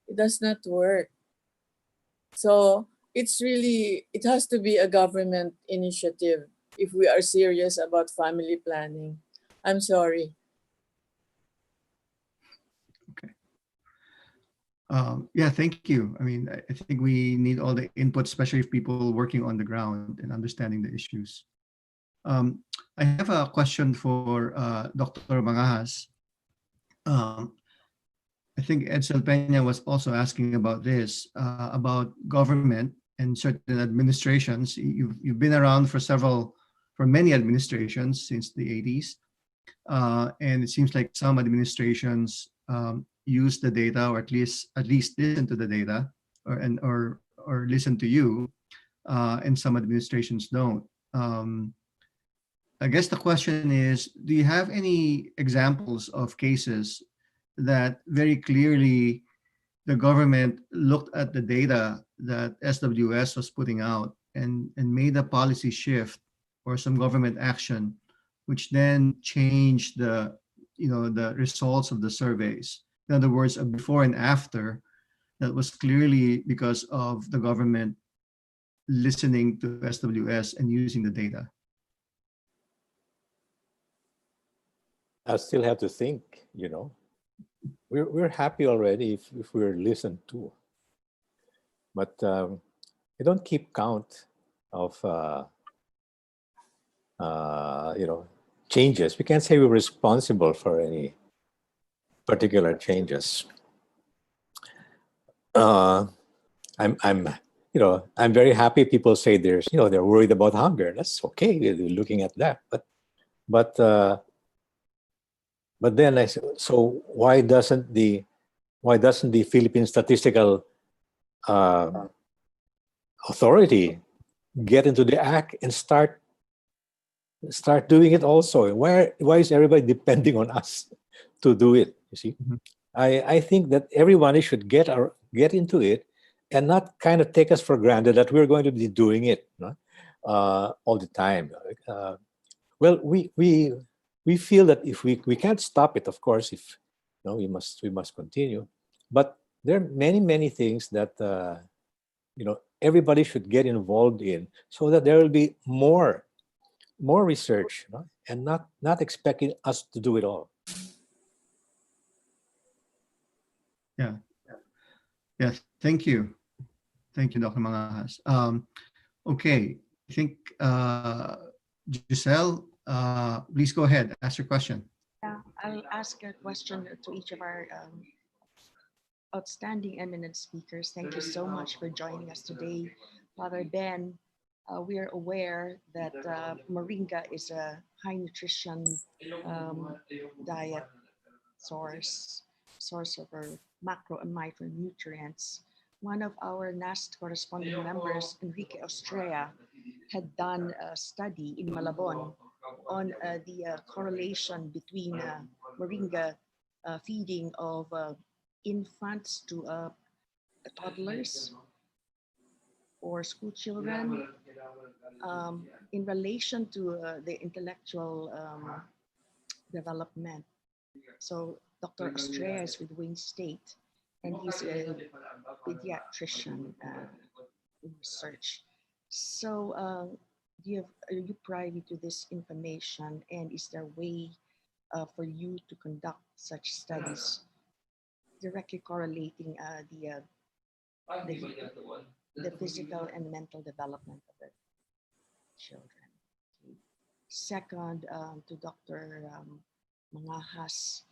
it does not work. So it has to be a government initiative if we are serious about family planning. I'm sorry. Yeah, thank you. I mean, I think we need all the input, especially if people working on the ground and understanding the issues. I have a question for Dr. Mangahas. I think Edsel Peña was also asking about this, about government and certain administrations. You've been around for many administrations since the 80s. And it seems like some administrations use the data, or at least listen to the data, or listen to you, and some administrations don't. I guess the question is, do you have any examples of cases that very clearly the government looked at the data that SWS was putting out and made a policy shift or some government action, which then changed the results of the surveys? In other words, a before and after that was clearly because of the government listening to SWS and using the data. I still have to think, we're happy already if we're listened to. But we don't keep count of, changes. We can't say we're responsible for any particular changes. I'm very happy people say they're worried about hunger. That's okay. They're looking at that. But then I said, so why doesn't the Philippine Statistical Authority get into the act and start start doing it also. Why is everybody depending on us to do it? You see, I think that everyone should get into it and not kind of take us for granted that we're going to be doing it, no? All the time. Well, we feel that if we can't stop it, of course, if no, we must continue. But there are many things that everybody should get involved in, so that there will be more research, no? And not expecting us to do it all. Yeah. Yes. Thank you. Thank you, Dr. Mangahas. Okay. I think Giselle, please go ahead. Ask your question. Yeah, I'll ask a question to each of our outstanding eminent speakers. Thank you so much for joining us today. Father Ben, we are aware that moringa is a high nutrition diet source of our macro and micronutrients. One of our NAST corresponding members, Enrique Ostrea, had done a study in Malabon on the correlation between moringa feeding of infants to toddlers or school children in relation to the intellectual development. So Dr. Estrella is with Wayne State, and he's a pediatrician in research. So are you privy to this information, and is there a way for you to conduct such studies directly correlating the physical and mental development of the children? Okay. Second, to Dr. Mangahas,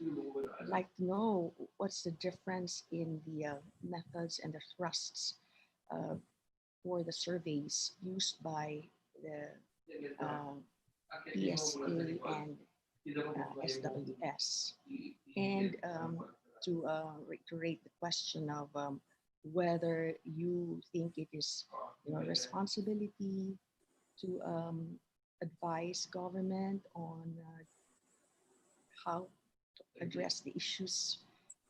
I'd like to know what's the difference in the methods and the thrusts for the surveys used by the PSA and SWS, and to reiterate the question of whether you think it is your responsibility to advise government on how to address the issues,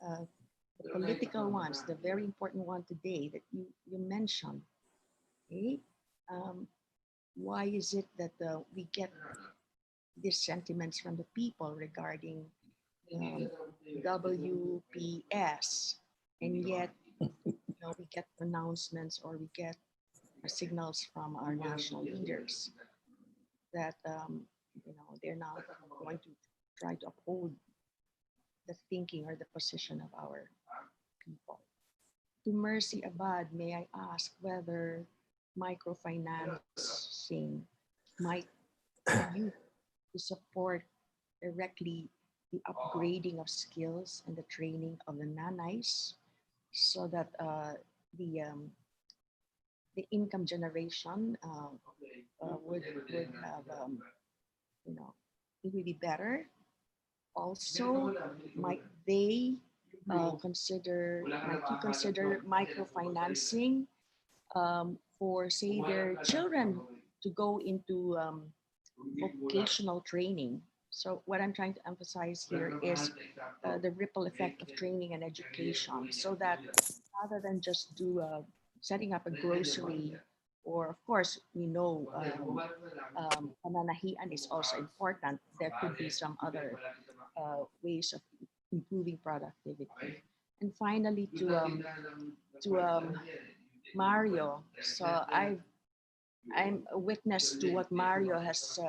the political ones, the very important one today that you mentioned. Okay? Why is it that we get these sentiments from the people regarding WPS, and yet we get pronouncements or we get signals from our national leaders that they're not going to try to uphold the thinking or the position of our people. To Mercy Abad, may I ask whether microfinancing might be used to support directly the upgrading of skills and the training of the nanays, so that the income generation would have it would be better. Also, might you consider microfinancing for, say, their children to go into vocational training? So what I'm trying to emphasize here is the ripple effect of training and education, so that rather than just setting up a grocery, or of course we know pananahian is also important. There could be some other ways of improving productivity. And finally, to Mario. So I'm a witness to what Mario has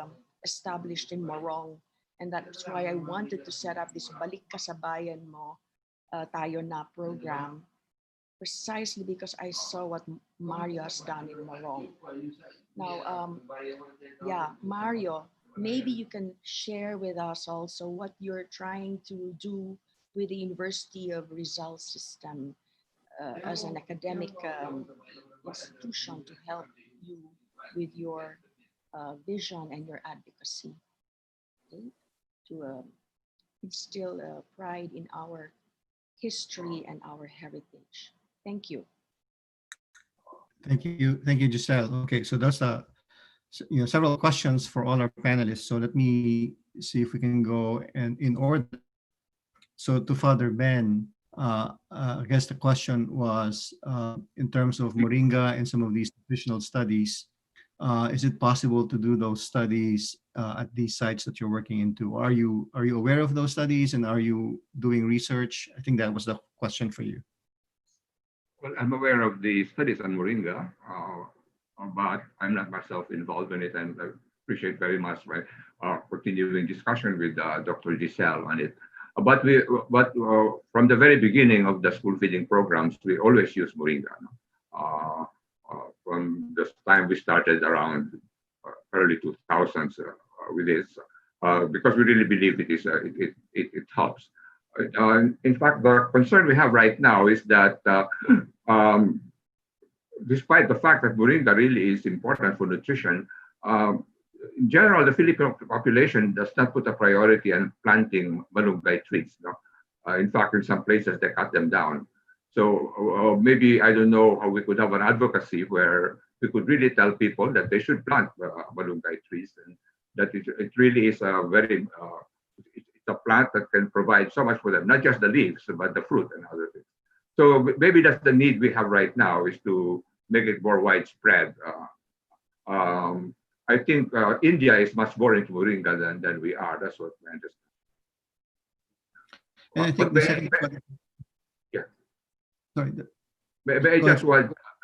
established in Morong, and that's why I wanted to set up this Balik Ka sa Bayan Mo Tayo Na program, precisely because I saw what Mario has done in Morong. Now, Mario, maybe you can share with us also what you're trying to do with the University of Rizal system as an academic institution to help you with your vision and your advocacy, okay? To instill pride in our history and our heritage. Thank you. Thank you, Giselle. Okay, so that's several questions for all our panelists. So let me see if we can go and in order. So to Father Ben, I guess the question was in terms of moringa and some of these nutritional studies, is it possible to do those studies at these sites that you're working into? Are you aware of those studies, and are you doing research? I think that was the question for you. Well, I'm aware of the studies on moringa, but I'm not myself involved in it, and I appreciate very much my continuing discussion with Dr. Giselle on it. But from the very beginning of the school feeding programs, we always use moringa. From the time we started around early 2000s with this, because we really believe it helps. In fact, the concern we have right now is that despite the fact that moringa really is important for nutrition, in general, the Filipino population does not put a priority on planting malunggay trees. In fact, in some places, they cut them down. So maybe, I don't know how we could have an advocacy where we could really tell people that they should plant malunggay trees, and that it really is a very, it's a plant that can provide so much for them, not just the leaves, but the fruit and other things. So maybe that's the need we have right now, is to make it more widespread. I think India is much more into moringa than we are. That's what I understand. And I think the second question. Yeah. Sorry. May I just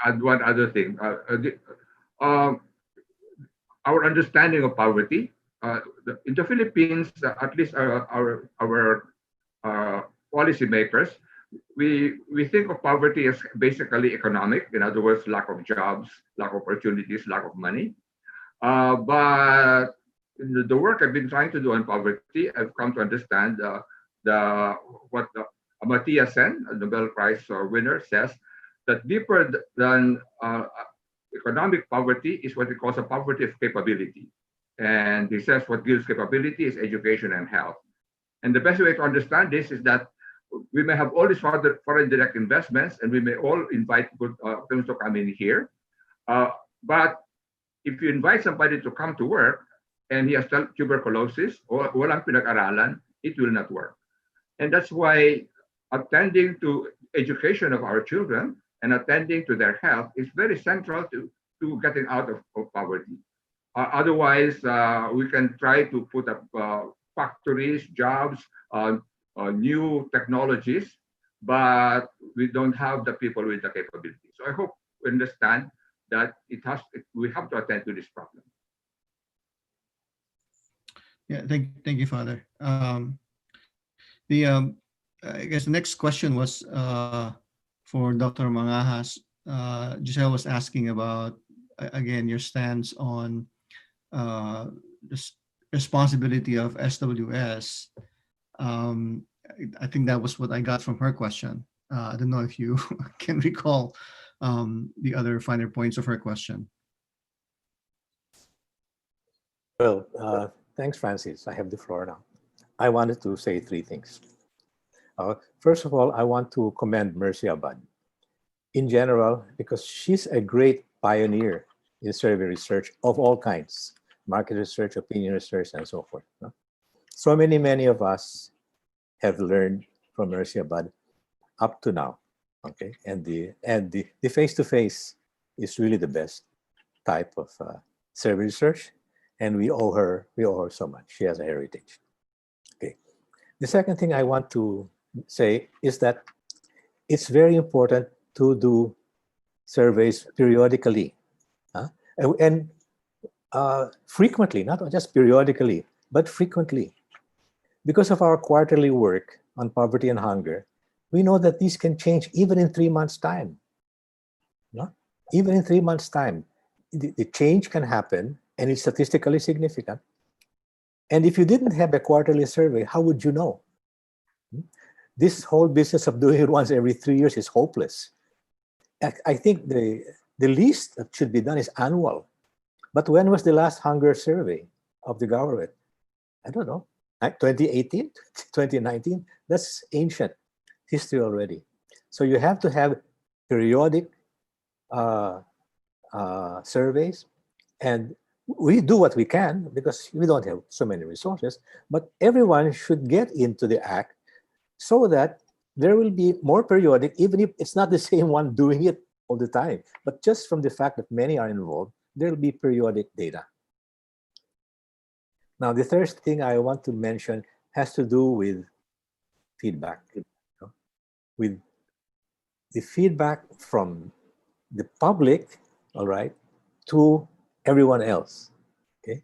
add one other thing? Our understanding of poverty in the Philippines, at least our policymakers, we think of poverty as basically economic. In other words, lack of jobs, lack of opportunities, lack of money. But in the work I've been trying to do on poverty, I've come to understand what Amartya Sen, a Nobel Prize winner, says, that deeper than economic poverty is what he calls a poverty of capability. And he says what gives capability is education and health. And the best way to understand this is that we may have all these foreign direct investments, and we may all invite good firms to come in here. But if you invite somebody to come to work and he has tuberculosis or walang pinag-aralan, it will not work. And that's why attending to education of our children and attending to their health is very central to getting out of poverty. Otherwise, we can try to put up factories, jobs, new technologies, but we don't have the people with the capability. So I hope we understand that we have to attend to this problem. Yeah, thank you, Father. I guess the next question was for Dr. Mangajas. Giselle was asking about, again, your stance on the responsibility of SWS. I think that was what I got from her question. I don't know if you can recall the other finer points of her question. Well, thanks, Francis. I have the floor now. I wanted to say three things. First of all, I want to commend Mercy Abad in general, because she's a great pioneer in survey research of all kinds, market research, opinion research, and so forth. So many of us have learned from Mercy Abad up to now. Okay, and the face-to-face is really the best type of survey research, and we owe her so much. She has a heritage. Okay, the second thing I want to say is that it's very important to do surveys periodically, and frequently, not just periodically, but frequently. Because of our quarterly work on poverty and hunger, we know that these can change even in 3 months' time. No? Even in 3 months' time, the change can happen, and it's statistically significant. And if you didn't have a quarterly survey, how would you know? This whole business of doing it once every 3 years is hopeless. I think the least that should be done is annual. But when was the last hunger survey of the government? I don't know. 2018, 2019? That's ancient history already. So you have to have periodic surveys, and we do what we can because we don't have so many resources, but everyone should get into the act so that there will be more periodic, even if it's not the same one doing it all the time, but just from the fact that many are involved, there will be periodic data. Now, the third thing I want to mention has to do with feedback, with the feedback from the public, all right, to everyone else, okay?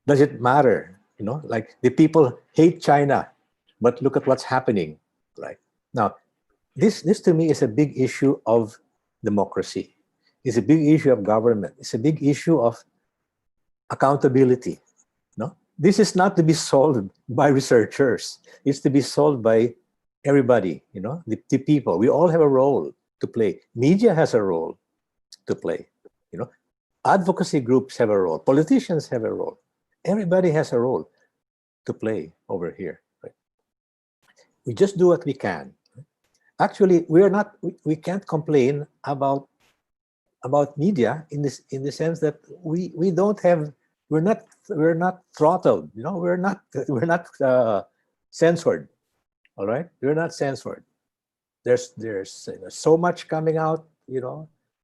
Does it matter? Like the people hate China, but look at what's happening, right? Now, this to me is a big issue of democracy. It's a big issue of government. It's a big issue of accountability. No, this is not to be solved by researchers. It's to be solved by everybody. The people. We all have a role to play. Media has a role to play. Advocacy groups have a role. Politicians have a role. Everybody has a role to play over here. Right? We just do what we can. Actually, we can't complain about media in the sense that we don't have, we're not throttled, we're not censored. All right, we're not censored. There's so much coming out.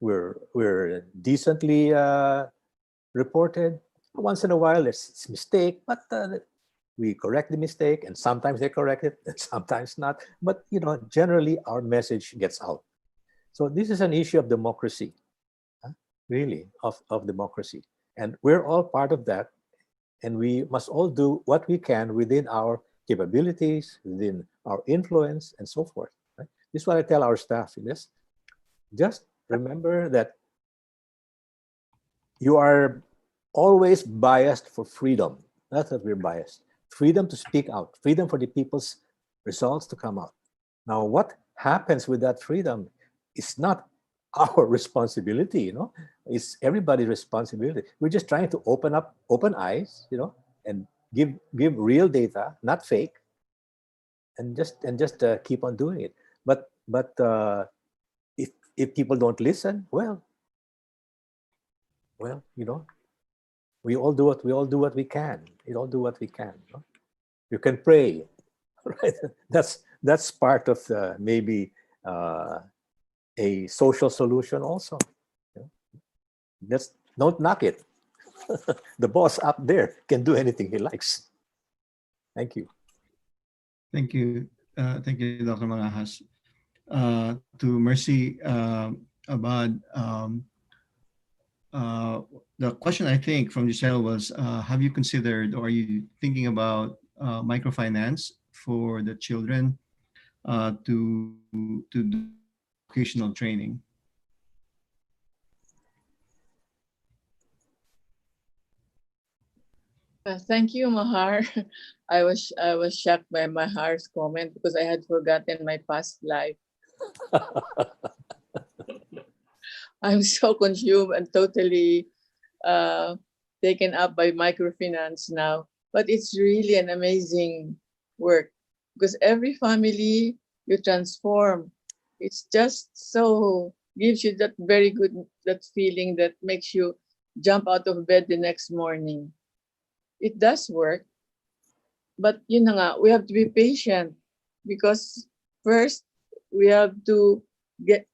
We're decently reported. Once in a while it's a mistake, but we correct the mistake, and sometimes they correct it and sometimes not, but generally our message gets out. So this is an issue of democracy, really, of democracy, and we're all part of that, and we must all do what we can within our capabilities, within our influence, and so forth, right? This is what I tell our staff. Just remember that you are always biased for freedom. That's what we're biased. Freedom to speak out, freedom for the people's results to come out. Now, what happens with that freedom is not our responsibility, it's everybody's responsibility. We're just trying to open eyes, and give real data, not fake, and just keep on doing it. But if people don't listen, well, we all do what we can. We all do what we can. You can pray, right? That's part of maybe a social solution also. Just don't knock it. The boss up there can do anything he likes. Thank you. Thank you, Dr. Manahas. To Mercy Abad, the question I think from Giselle was, have you considered, or are you thinking about microfinance for the children to do vocational training? Thank you, Mahar. I was shocked by Mahar's comment because I had forgotten my past life. I'm so consumed and totally taken up by microfinance now. But it's really an amazing work because every family you transform. It's just so gives you that very good feeling that makes you jump out of bed the next morning. It does work, but we have to be patient because first we have to get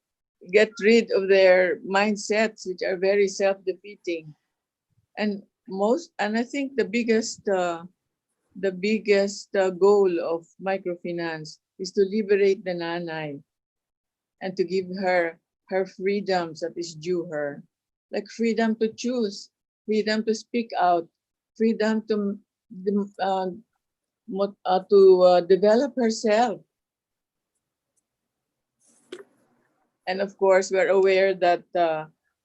rid of their mindsets, which are very self-defeating, and I think the biggest goal of microfinance is to liberate the nanay and to give her freedoms that is due her, like freedom to choose, freedom to speak out, freedom to develop herself. And of course, we're aware that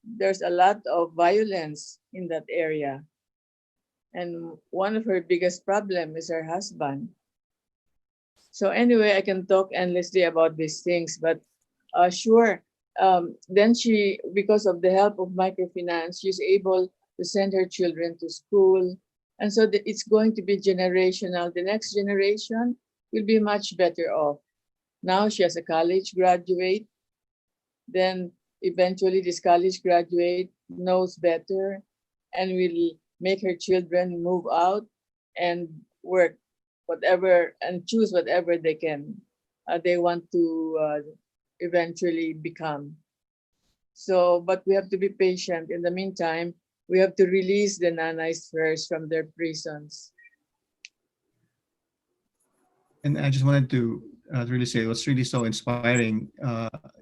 there's a lot of violence in that area. And one of her biggest problems is her husband. So anyway, I can talk endlessly about these things, but sure. Then she, because of the help of microfinance, she's able to send her children to school. And so it's going to be generational. The next generation will be much better off. Now she has a college graduate. Then eventually this college graduate knows better and will make her children move out and work whatever and choose whatever they want to eventually become. So, but we have to be patient. In the meantime, we have to release the nanays first from their prisons. And I just wanted to really say what's really so inspiring.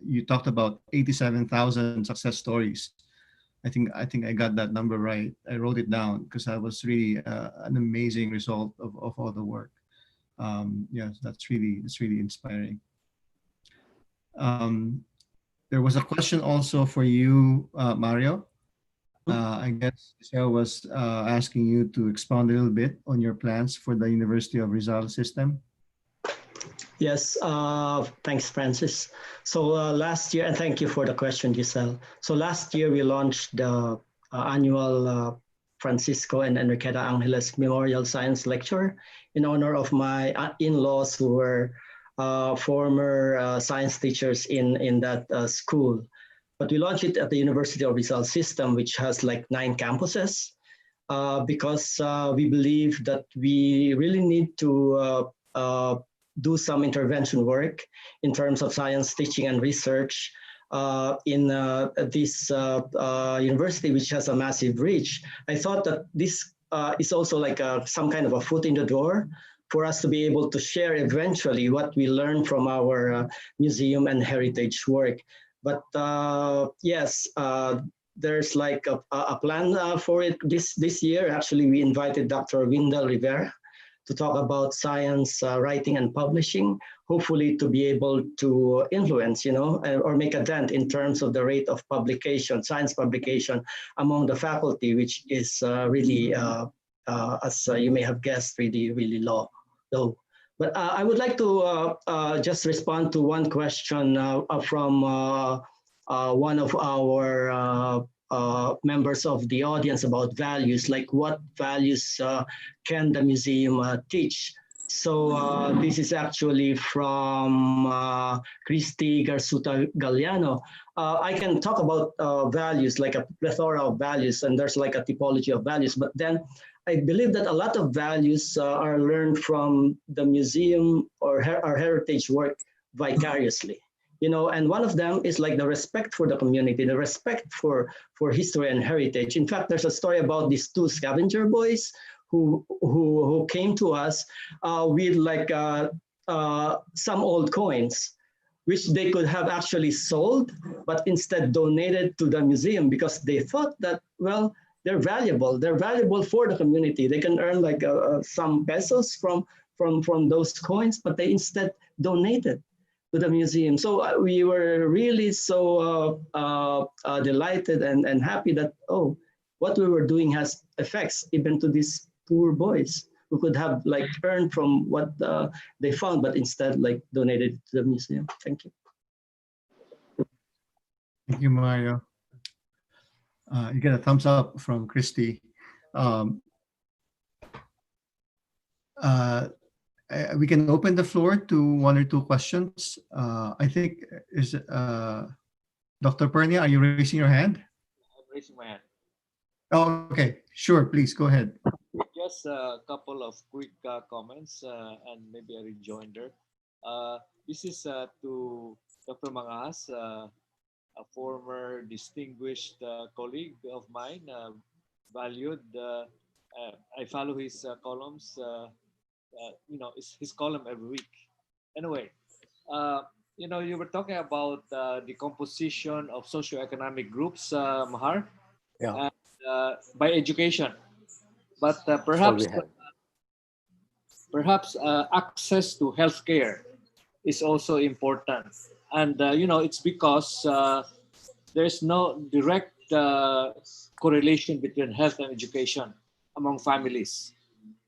You talked about 87,000 success stories. I think I got that number right. I wrote it down because that was really an amazing result of all the work. Yes, that's really inspiring. There was a question also for you, Mario. I guess Giselle was asking you to expound a little bit on your plans for the University of Rizal system. Yes, thanks, Francis. So last year, and thank you for the question, Giselle. So last year, we launched the annual Francisco and Enriqueta Angeles Memorial Science Lecture in honor of my in-laws who were former science teachers in that school. But we launched it at the University of Rizal system, which has like 9 campuses, because we believe that we really need to do some intervention work in terms of science teaching and research in this university, which has a massive reach. I thought that this is also like some kind of a foot in the door for us to be able to share eventually what we learn from our museum and heritage work. But yes, there's like a plan for it this year. Actually, we invited Dr. Windel Rivera to talk about science writing and publishing, hopefully to be able to influence, or make a dent in terms of the rate of publication, science publication among the faculty, which is really, as you may have guessed, really low. But I would like to just respond to one question from one of our members of the audience about values, like what values can the museum teach? So this is actually from Christy Garzuta Galliano. I can talk about values, like a plethora of values, and there's like a typology of values, but then I believe that a lot of values are learned from the museum or our heritage work vicariously. And one of them is like the respect for the community, the respect for history and heritage. In fact, there's a story about these 2 scavenger boys who came to us with like some old coins, which they could have actually sold, but instead donated to the museum because they thought that, well, they're valuable. They're valuable for the community. They can earn like some pesos from those coins, but they instead donated to the museum. So we were really so delighted and happy that, oh, what we were doing has effects even to these poor boys who could have like earned from what they found, but instead like donated to the museum. Thank you. Thank you, Mario. You get a thumbs up from Christy. We can open the floor to 1 or 2 questions. I think is Dr. Pernia, are you raising your hand? I'm raising my hand. Oh, okay. Sure, please go ahead. Just a couple of quick comments and maybe a rejoinder. This is to Dr. Mangas, a former distinguished colleague of mine, valued. I follow his columns. His column every week. Anyway, you were talking about the composition of socioeconomic groups, Mahar, yeah. And, by education. But perhaps access to healthcare is also important. And, it's because there's no direct correlation between health and education among families.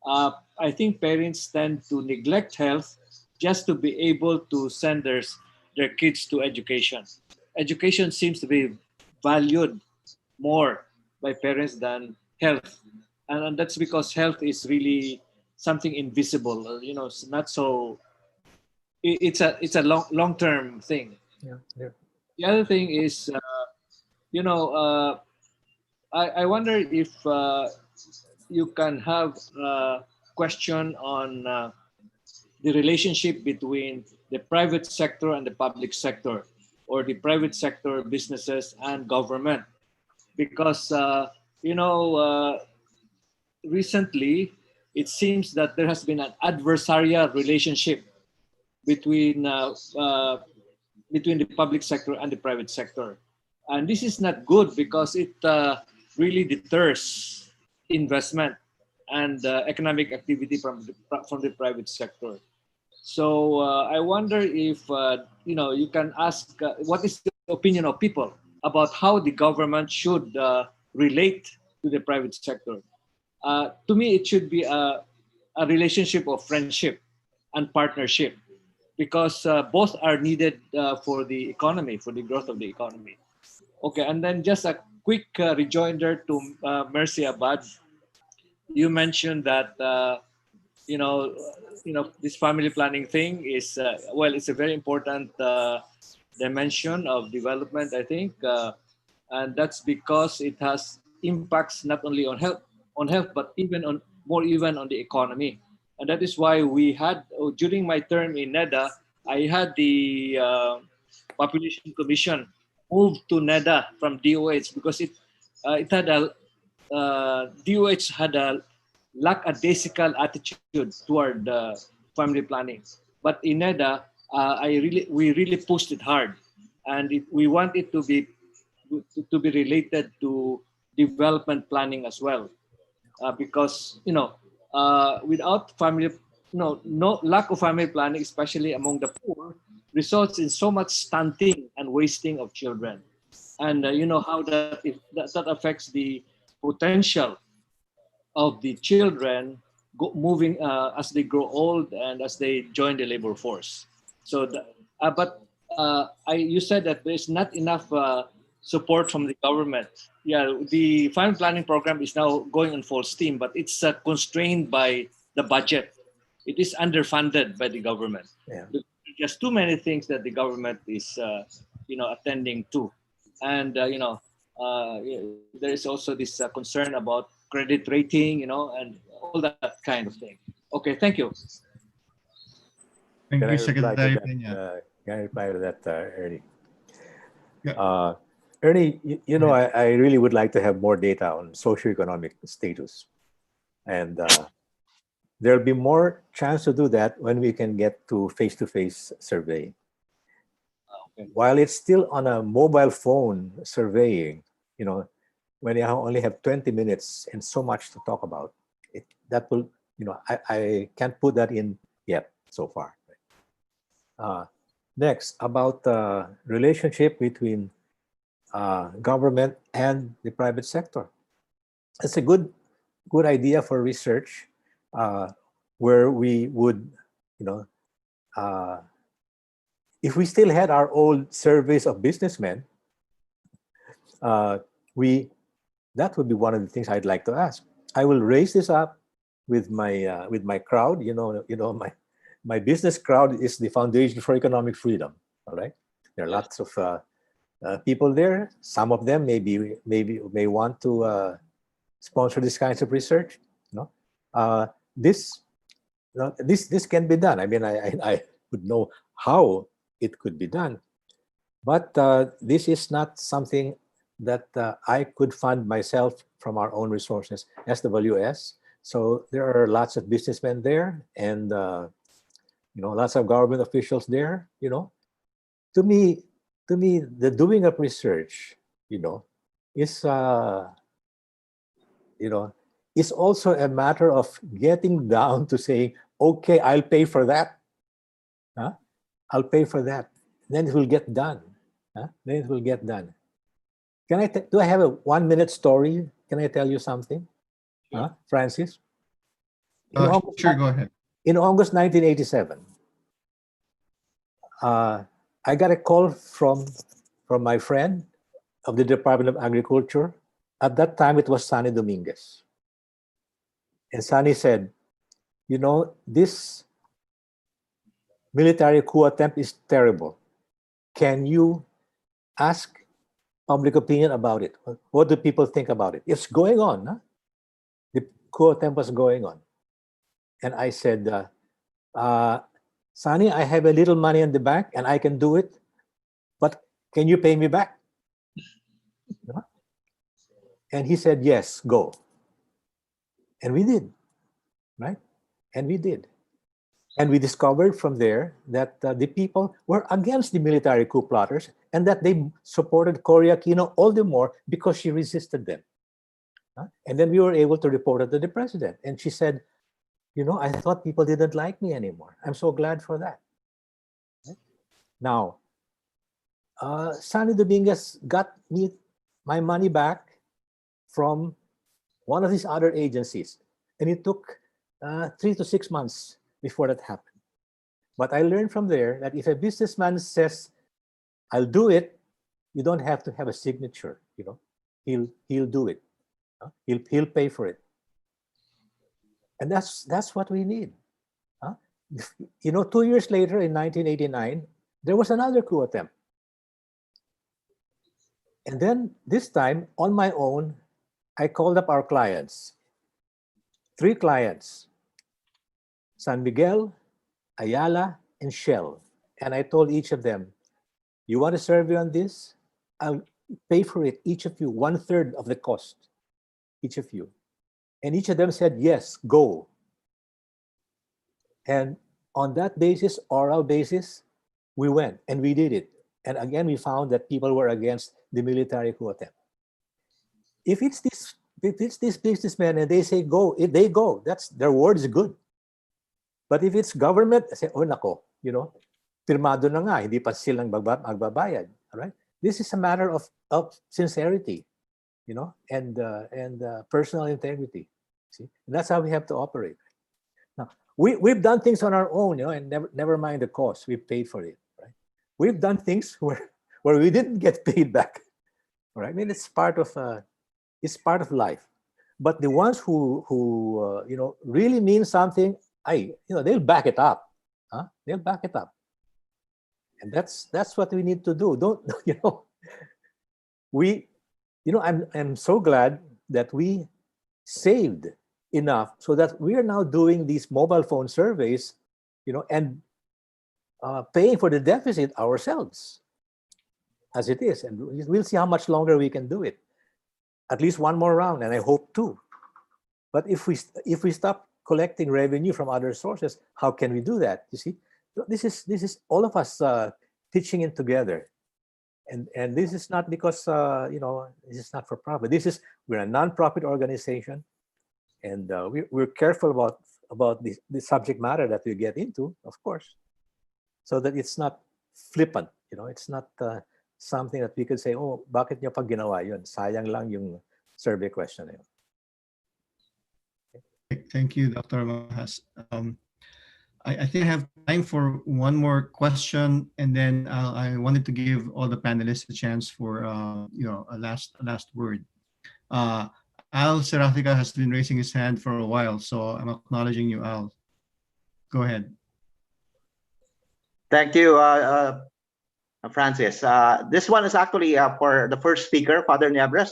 I think parents tend to neglect health just to be able to send their kids to education. Education seems to be valued more by parents than health. And that's because health is really something invisible. It's not so. It's a long-term thing. Yeah. The other thing is, I wonder if you can have a question on the relationship between the private sector and the public sector, or the private sector, businesses, and government. Because, recently, it seems that there has been an adversarial relationship between between the public sector and the private sector, and this is not good because it really deters investment and economic activity from the private sector. So I wonder if you can ask what is the opinion of people about how the government should relate to the private sector. To me, it should be a relationship of friendship and partnership, because both are needed for the economy, for the growth of the economy. Okay, and then just a quick rejoinder to Mercy Abad. You mentioned that this family planning thing is it's a very important dimension of development, I think, and that's because it has impacts not only on health, but even on the economy. And that is why we had, during my term in NEDA, I had the Population Commission move to NEDA from DOH, because it had a DOH had a lackadaisical attitude toward family planning. But in NEDA, we really pushed it hard, and we want it to be related to development planning as well, because without family, no lack of family planning, especially among the poor, results in so much stunting and wasting of children, and you know how that affects the potential of the children moving as they grow old and as they join the labor force. So, you said that there's not enough support from the government. Yeah, the family planning program is now going on full steam, but it's constrained by the budget. It is underfunded by the government. Yeah. There's too many things that the government is, attending to, and there is also this concern about credit rating, and all that kind of thing. Okay, thank you. Thank Can you, I reply to Secretary that? Peña. Can I reply to that, Ernie? Yeah. Ernie, I really would like to have more data on socioeconomic status. And there'll be more chance to do that when we can get to face-to-face surveying. Okay. While it's still on a mobile phone surveying, when you only have 20 minutes and so much to talk about, that will, I can't put that in yet so far. Next, about the relationship between government and the private sector. It's a good idea for research, where we would, if we still had our old surveys of businessmen, that would be one of the things I'd like to ask. I will raise this up with my crowd. My business crowd is the Foundation for Economic Freedom. All right, there are lots of people there. Some of them may want to sponsor this kinds of research. This can be done. I mean, I would know how it could be done, but this is not something that I could fund myself from our own resources, SWS. So there are lots of businessmen there, and lots of government officials there. To me, the doing of research, is is also a matter of getting down to saying, okay, I'll pay for that. I'll pay for that. Then it will get done. Then it will get done. Do I have a 1-minute story? Can I tell you something? Sure. Francis? Sure, go ahead. In August 1987, I got a call from my friend of the Department of Agriculture. At that time, it was Sonny Dominguez. And Sonny said, this military coup attempt is terrible. Can you ask public opinion about it? What do people think about it? It's going on. coup attempt was going on. And I said, Sonny, I have a little money in the bank and I can do it, but can you pay me back? And he said, yes, go. And we did, right? And we did. And we discovered from there that the people were against the military coup plotters and that they supported Cory Aquino all the more because she resisted them. And then we were able to report it to the president. And she said, I thought people didn't like me anymore. I'm so glad for that. Now, Sonny Dominguez got me my money back from one of these other agencies. And it took 3 to 6 months before that happened. But I learned from there that if a businessman says, I'll do it, you don't have to have a signature, he'll do it. He'll pay for it. And that's what we need. 2 years later in 1989, there was another coup attempt. And then this time, on my own, I called up our clients. 3 clients, San Miguel, Ayala, and Shell. And I told each of them, you want to survey on this? I'll pay for it, each of you, 1/3 of the cost, each of you. And each of them said, yes, go. And on that basis, oral basis, we went and we did it. And again, we found that people were against the military coup attempt. If it's this businessmen and they say go, they go. That's their word is good. But if it's government, say, oh nako, pirmado na nga, hindi pa silang magbabayad. All right? This is a matter of sincerity, and personal integrity. See, and that's how we have to operate. Now, we've done things on our own, and never mind the cost. We paid for it. Right? We've done things where we didn't get paid back. All right? I mean, it's part of life. But the ones who really mean something, they'll back it up. They'll back it up. And that's what we need to do. I'm so glad that we saved enough so that we are now doing these mobile phone surveys, and paying for the deficit ourselves as it is. And we'll see how much longer we can do it. At least one more round, and I hope 2. But if we stop collecting revenue from other sources, how can we do that? You see, this is all of us pitching in together, and this is not because this is not for profit. We're a non-profit organization, and we're careful about the subject matter that we get into, of course, so that it's not flippant. It's not something that we could say, oh, bakit niyo pa ginawa yun? Sayang lang yung survey question na yun. Thank you, Dr. Mahas. I think I have time for one more question, and then I wanted to give all the panelists a chance for a last word. Al Serafica has been raising his hand for a while, so I'm acknowledging you, Al. Go ahead. Thank you, Francis. This one is actually for the first speaker, Father Niebres.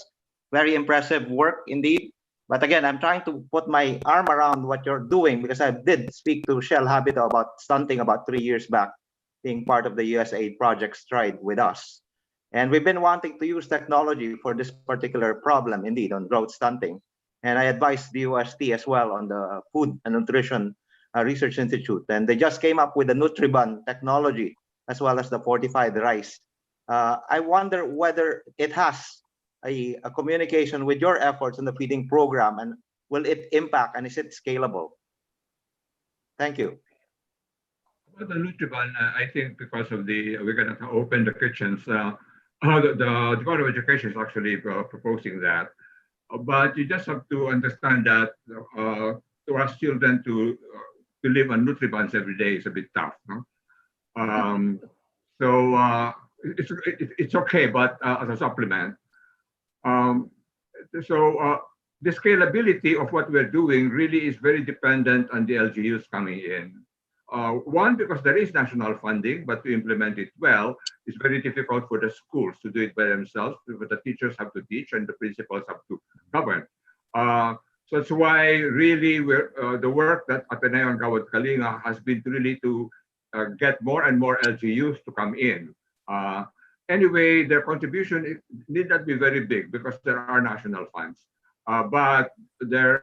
Very impressive work indeed. But again, I'm trying to put my arm around what you're doing, because I did speak to Shell Habito about stunting about 3 years back, being part of the USAID project Stride with us. And we've been wanting to use technology for this particular problem, indeed, on growth stunting. And I advised the UST as well on the Food and Nutrition Research Institute. And they just came up with the Nutribun technology, as well as the fortified rice. I wonder whether it has a communication with your efforts in the feeding program, and will it impact, and is it scalable? Thank you. Well, the Nutribun, I think because of we're going to open the kitchens. The Department of Education is actually proposing that. But you just have to understand that to ask children to live on Nutribuns every day is a bit tough. No? So it's okay, but as a supplement. The scalability of what we're doing really is very dependent on the LGUs coming in. One, because there is national funding, but to implement it well, it's very difficult for the schools to do it by themselves, but the teachers have to teach and the principals have to govern. So that's why really the work that Ateneo and Gawad Kalinga has been really to get more and more LGUs to come in. Anyway, their contribution need not be very big because there are national funds, but they're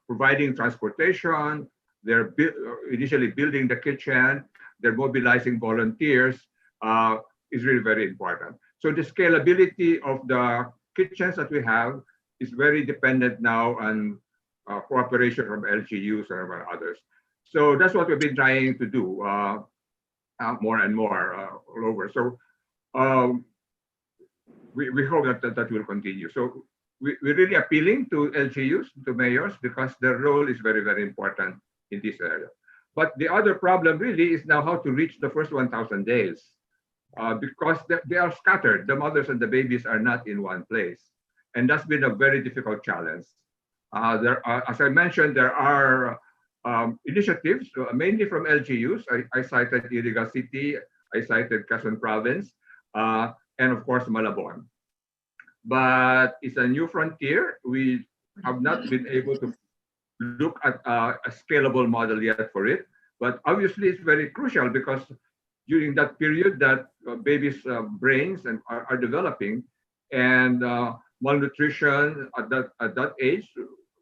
providing transportation, they're initially building the kitchen, they're mobilizing volunteers, is really very important. So the scalability of the kitchens that we have is very dependent now on cooperation from LGUs and others. So that's what we've been trying to do more and more all over. So we hope that will continue. So we're really appealing to LGUs, to mayors, because their role is very, very important in this area. But the other problem really is now how to reach the first 1,000 days because they are scattered. The mothers and the babies are not in one place. And that's been a very difficult challenge. As I mentioned, there are initiatives, mainly from LGUs. I cited Iriga City, I cited Quezon Province, and of course, Malabon. But it's a new frontier. We have not been able to look at a scalable model yet for it. But obviously, it's very crucial because during that period that babies' brains are developing, and malnutrition at that age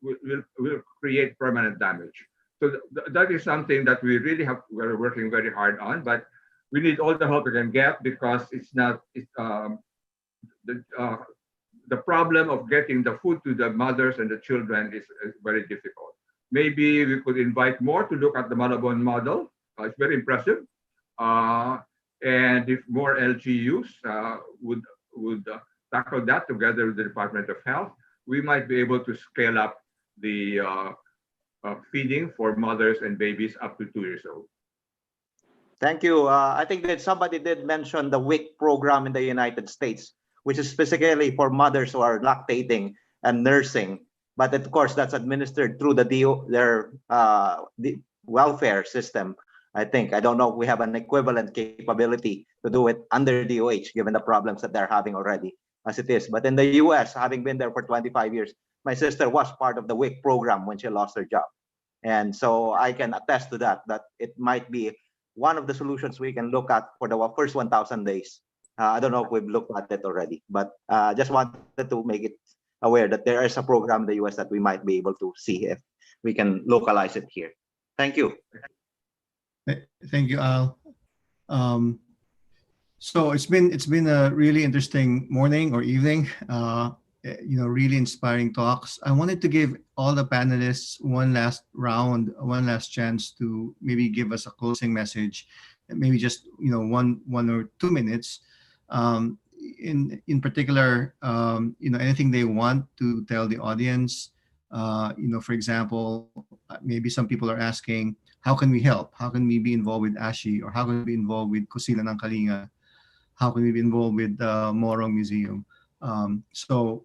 will create permanent damage. So that is something that we're working very hard on, but we need all the help we can get because it's not the problem of getting the food to the mothers and the children is very difficult. Maybe we could invite more to look at the Malabon model. It's very impressive. And if more LGUs would tackle that together with the Department of Health, we might be able to scale up the feeding for mothers and babies up to 2 years old. Thank you. I think that somebody did mention the WIC program in the United States, which is specifically for mothers who are lactating and nursing. But of course, that's administered through their welfare system. I think, I don't know if we have an equivalent capability to do it under DOH, given the problems that they're having already as it is. But in the US, having been there for 25 years, my sister was part of the WIC program when she lost her job. And so I can attest to that it might be one of the solutions we can look at for the first 1,000 days. I don't know if we've looked at it already, but just wanted to make it aware that there is a program in the US that we might be able to see if we can localize it here. Thank you. Thank you, Al. So it's been a really interesting morning or evening. Really inspiring talks. I wanted to give all the panelists one last round, one last chance to maybe give us a closing message, maybe just 1 or 2 minutes. In particular, anything they want to tell the audience. For example, maybe some people are asking, how can we help? How can we be involved with ASHI? Or how can we be involved with Kusila ng Kalinga? How can we be involved with the Morong Museum? So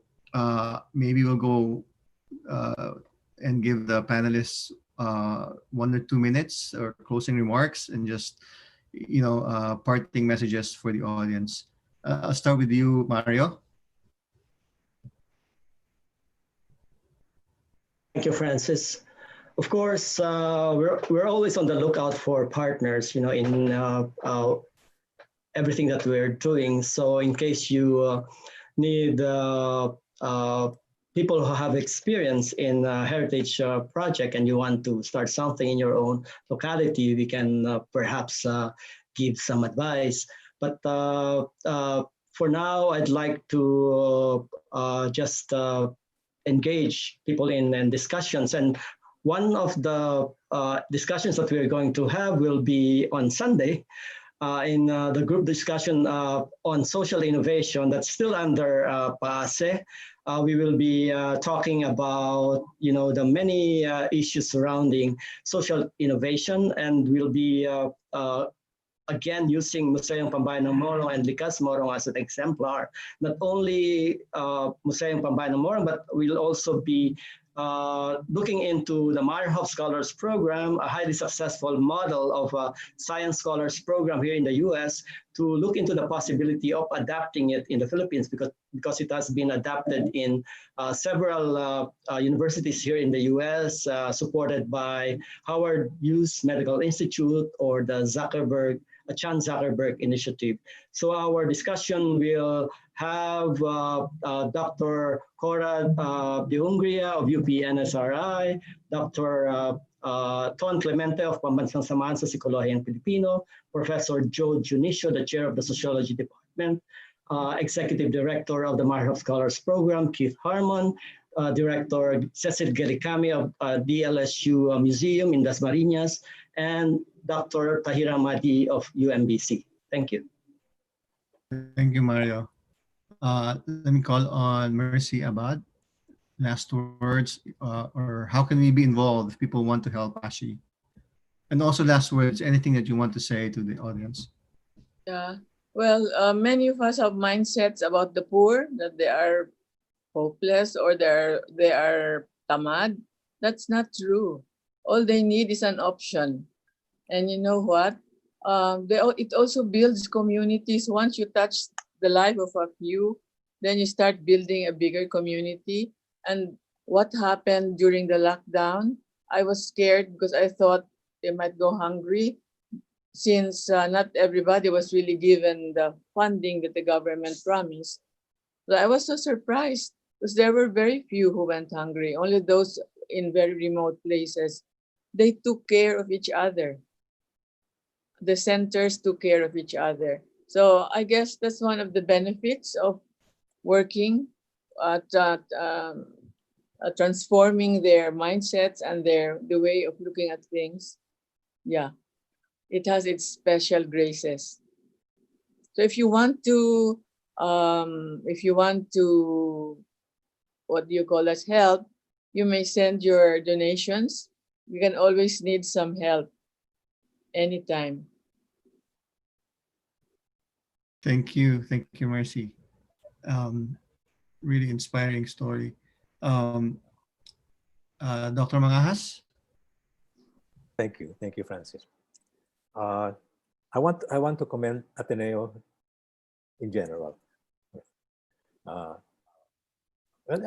maybe we'll go and give the panelists 1 or 2 minutes or closing remarks and just, parting messages for the audience. I'll start with you, Mario. Thank you, Francis. Of course, we're always on the lookout for partners, in everything that we're doing. So in case you need people who have experience in heritage project and you want to start something in your own locality, we can perhaps give some advice. But for now, I'd like to just engage people in discussions. And one of the discussions that we're going to have will be on Sunday in the group discussion on social innovation that's still under PAASE. We will be talking about, the many issues surrounding social innovation, and we'll be again using Museum Pambayang ng Morong and Likas Morong as an exemplar. Not only Museum Pambayang ng Morong, but we'll also be looking into the Meyerhoff Scholars Program, a highly successful model of a science scholars program here in the US, to look into the possibility of adapting it in the Philippines because it has been adapted in several universities here in the US, supported by Howard Hughes Medical Institute or the Chan Zuckerberg Initiative. So our discussion will have Dr. Cora de Hungria of UP-NSRI, Dr. Ton Clemente of Pambansang Samahan sa Psikolohiya and Pilipino, Professor Joe Junicio, the chair of the Sociology Department, Executive Director of the Meyerhoff Scholars Program, Keith Harmon, Director Cecil Gericami of DLSU Museum in Dasmariñas, and Dr. Tahira Madi of UMBC. Thank you. Thank you, Mario. Let me call on Mercy Abad. Last words, or how can we be involved if people want to help ASHI? And also last words, anything that you want to say to the audience? Yeah. Well, many of us have mindsets about the poor, that they are hopeless or they are tamad. That's not true. All they need is an option. And you know what? It also builds communities. Once you touch the life of a few, then you start building a bigger community. And what happened during the lockdown? I was scared because I thought they might go hungry, since not everybody was really given the funding that the government promised. So I was so surprised because there were very few who went hungry, only those in very remote places. They took care of each other. The centers took care of each other. So I guess that's one of the benefits of working at transforming their mindsets and the way of looking at things. Yeah, it has its special graces. So if you want to, what do you call us, help, you may send your donations. We can always need some help anytime. Thank you, Mercy. Really inspiring story. Dr. Mangahas? Thank you, Francis. I want to commend Ateneo in general. Well,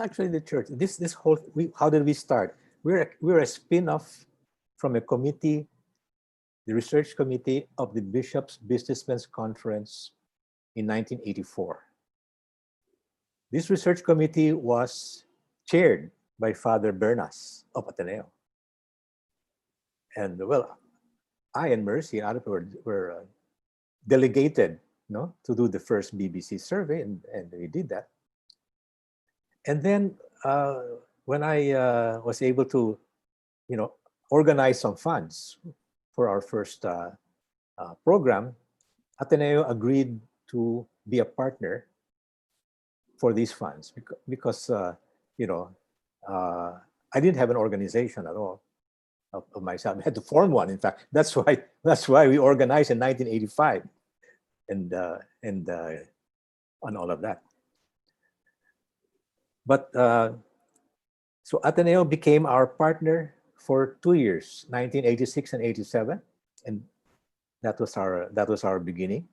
actually, the church. This whole. How did we start? We're a spin-off from a committee, the research committee of the Bishops' Businessmen's Conference in 1984. This research committee was chaired by Father Bernas of Ateneo. And well, I and Mercy and others were delegated, to do the first BBC survey, and we did that. And then when I was able to, organize some funds for our first program, Ateneo agreed to be a partner for these funds because I didn't have an organization at all of myself. I had to form one. In fact, that's why we organized in 1985, and all of that. But so Ateneo became our partner for 2 years, 1986 and 87, and that was our beginning.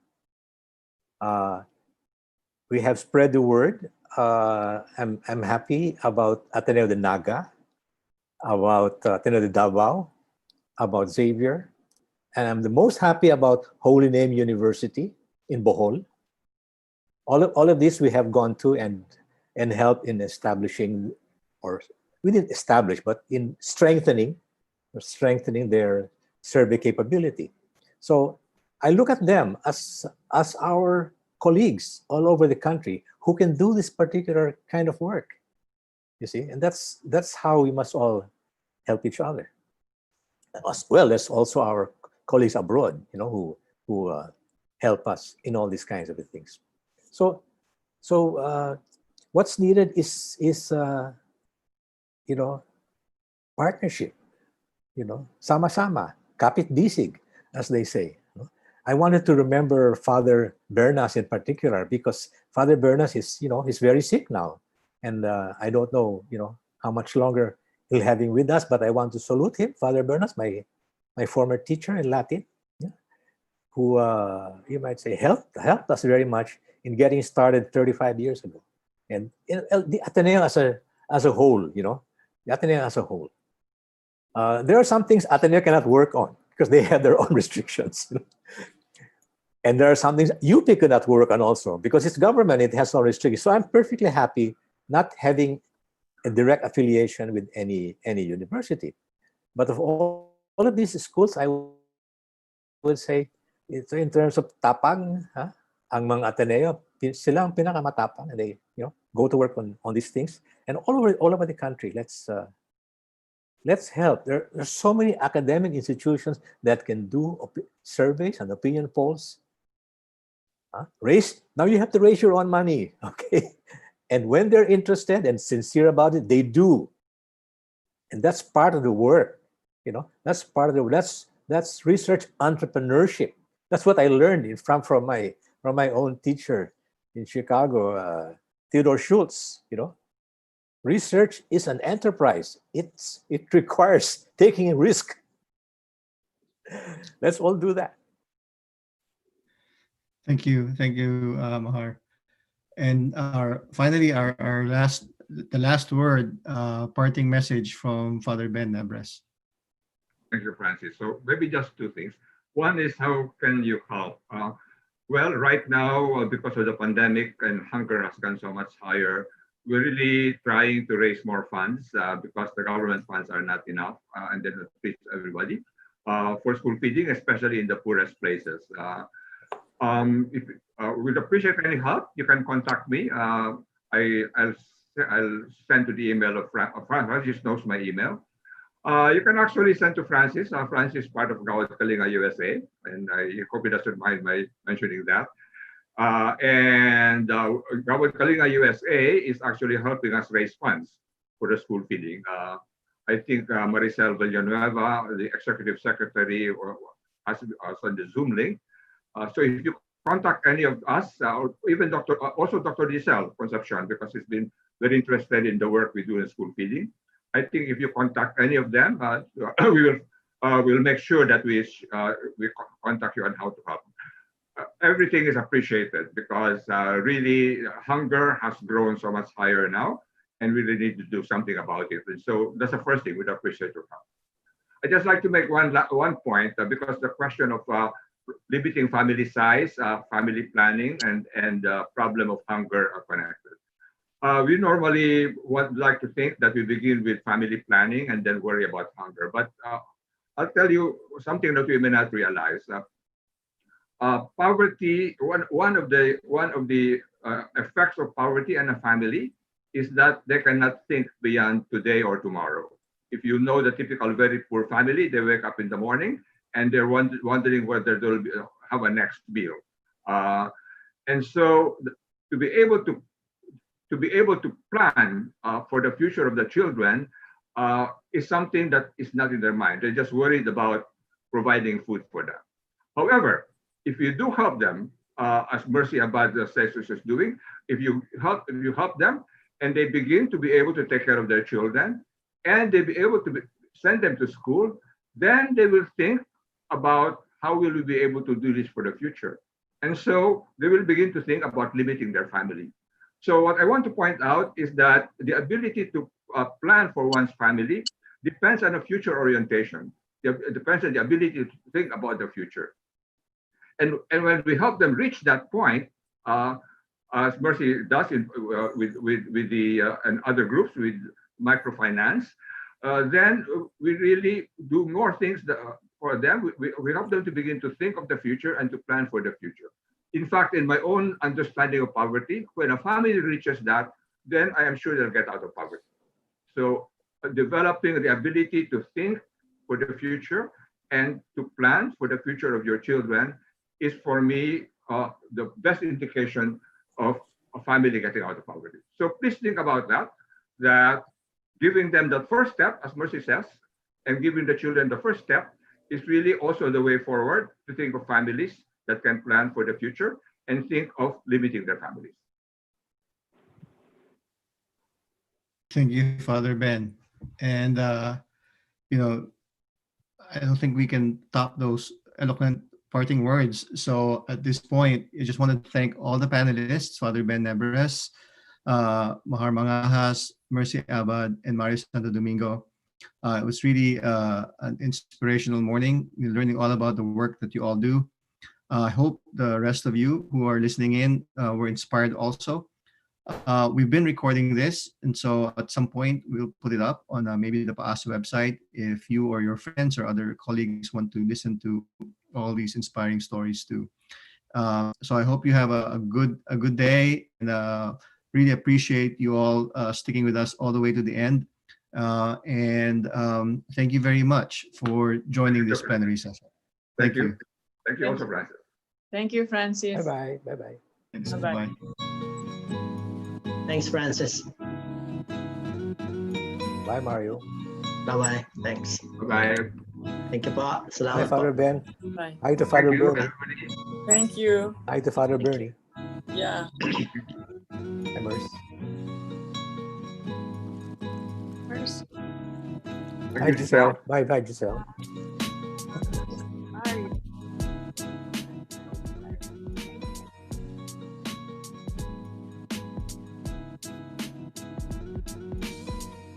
We have spread the word. I'm happy about Ateneo de Naga, about Ateneo de Davao, about Xavier, and I'm the most happy about Holy Name University in Bohol. All of this we have gone to and helped in establishing, or we didn't establish, but in strengthening their survey capability. So I look at them as our colleagues all over the country who can do this particular kind of work, you see, and that's how we must all help each other, as well as also our colleagues abroad, who help us in all these kinds of things. So what's needed is partnership, sama-sama, kapit-bisig, as they say. I wanted to remember Father Bernas in particular, because Father Bernas is, he's very sick now. And I don't know, how much longer he'll have him with us, but I want to salute him, Father Bernas, my former teacher in Latin, who you might say helped us very much in getting started 35 years ago. And the Ateneo as a whole, the Ateneo as a whole. There are some things Ateneo cannot work on because they have their own restrictions. And there are some things UP cannot work on also because it's government, it has no restrictions. So I'm perfectly happy not having a direct affiliation with any university. But of all of these schools, I would say, in terms of tapang, ang mga Ateneo, sila ang pinakamatapang, and they go to work on these things. And all over the country, let's help. There are so many academic institutions that can do surveys and opinion polls. Now you have to raise your own money, okay? And when they're interested and sincere about it, they do. And that's part of the work, That's part of the that's research entrepreneurship. That's what I learned from my own teacher in Chicago, Theodore Schultz. Research is an enterprise. It requires taking a risk. Let's all do that. Thank you, Mahar. And finally, the last word, parting message from Father Ben Nebres. Thank you, Francis. So maybe just two things. One is, how can you help? Well, right now, because of the pandemic and hunger has gone so much higher, we're really trying to raise more funds because the government funds are not enough, and then it fits everybody for school feeding, especially in the poorest places. If we'd appreciate any help, you can contact me. I'll send to the email of Francis knows my email. You can actually send to Francis. Francis is part of Gawad Kalinga USA, and I hope he doesn't mind my mentioning that. And Gawad Kalinga USA is actually helping us raise funds for the school feeding. I think Maricel Villanueva, the executive secretary, has on the Zoom link. So if you contact any of us, or even Dr. Giselle Concepcion, because he's been very interested in the work we do in school feeding. I think if you contact any of them, we'll make sure that we contact you on how to help. Everything is appreciated because really hunger has grown so much higher now, and we really need to do something about it. And so that's the first thing we'd appreciate your help. I just like to make one point because the question of limiting family size, family planning, and problem of hunger are connected. We normally would like to think that we begin with family planning and then worry about hunger. But I'll tell you something that we may not realize. Poverty, one of the effects of poverty in a family is that they cannot think beyond today or tomorrow. If you know the typical very poor family, they wake up in the morning and they're wondering whether they'll have a next meal. And so to be able to plan for the future of the children is something that is not in their mind. They're just worried about providing food for them. However, if you do help them, as Mercy Abad says is doing, if you help them and they begin to be able to take care of their children and they be able to send them to school, then they will think about how will we be able to do this for the future. And so they will begin to think about limiting their family. So what I want to point out is that the ability to plan for one's family depends on a future orientation. It depends on the ability to think about the future. And when we help them reach that point, as Mercy does with the and other groups with microfinance, then we really do more things for them. We help them to begin to think of the future and to plan for the future. In fact, in my own understanding of poverty, when a family reaches that, then I am sure they'll get out of poverty. So developing the ability to think for the future and to plan for the future of your children is, for me, the best indication of a family getting out of poverty. So please think about that giving them the first step, as Mercy says, and giving the children the first step is really also the way forward to think of families that can plan for the future and think of limiting their families. Thank you, Father Ben. And, you know, I don't think we can top those eloquent parting words. So at this point, I just want to thank all the panelists, Father Ben Nebres, Mahar Mangahas, Mercy Abad, and Mario Santo Domingo. It was really an inspirational morning. We're learning all about the work that you all do. I hope the rest of you who are listening in were inspired also. We've been recording this, and so at some point we'll put it up on maybe the PAASE website if you or your friends or other colleagues want to listen to all these inspiring stories too. So I hope you have a good day, and really appreciate you all sticking with us all the way to the end. And thank you very much for joining this plenary session. Thank you. Thank you also, Francis. Thank you, Francis. Bye-bye. Bye-bye. Thanks. Bye-bye. Thanks, Francis. Bye, Mario. Bye-bye. Thanks. Bye-bye. Thank you po. Hi, Salamat Father po. Ben. Bye. Hi to Father Thank you, Bernie. everybody. Thank you. Hi to Father Bernie. Yeah. Hi, Merce. Thank Hi, you, Giselle. Giselle. Bye, Giselle.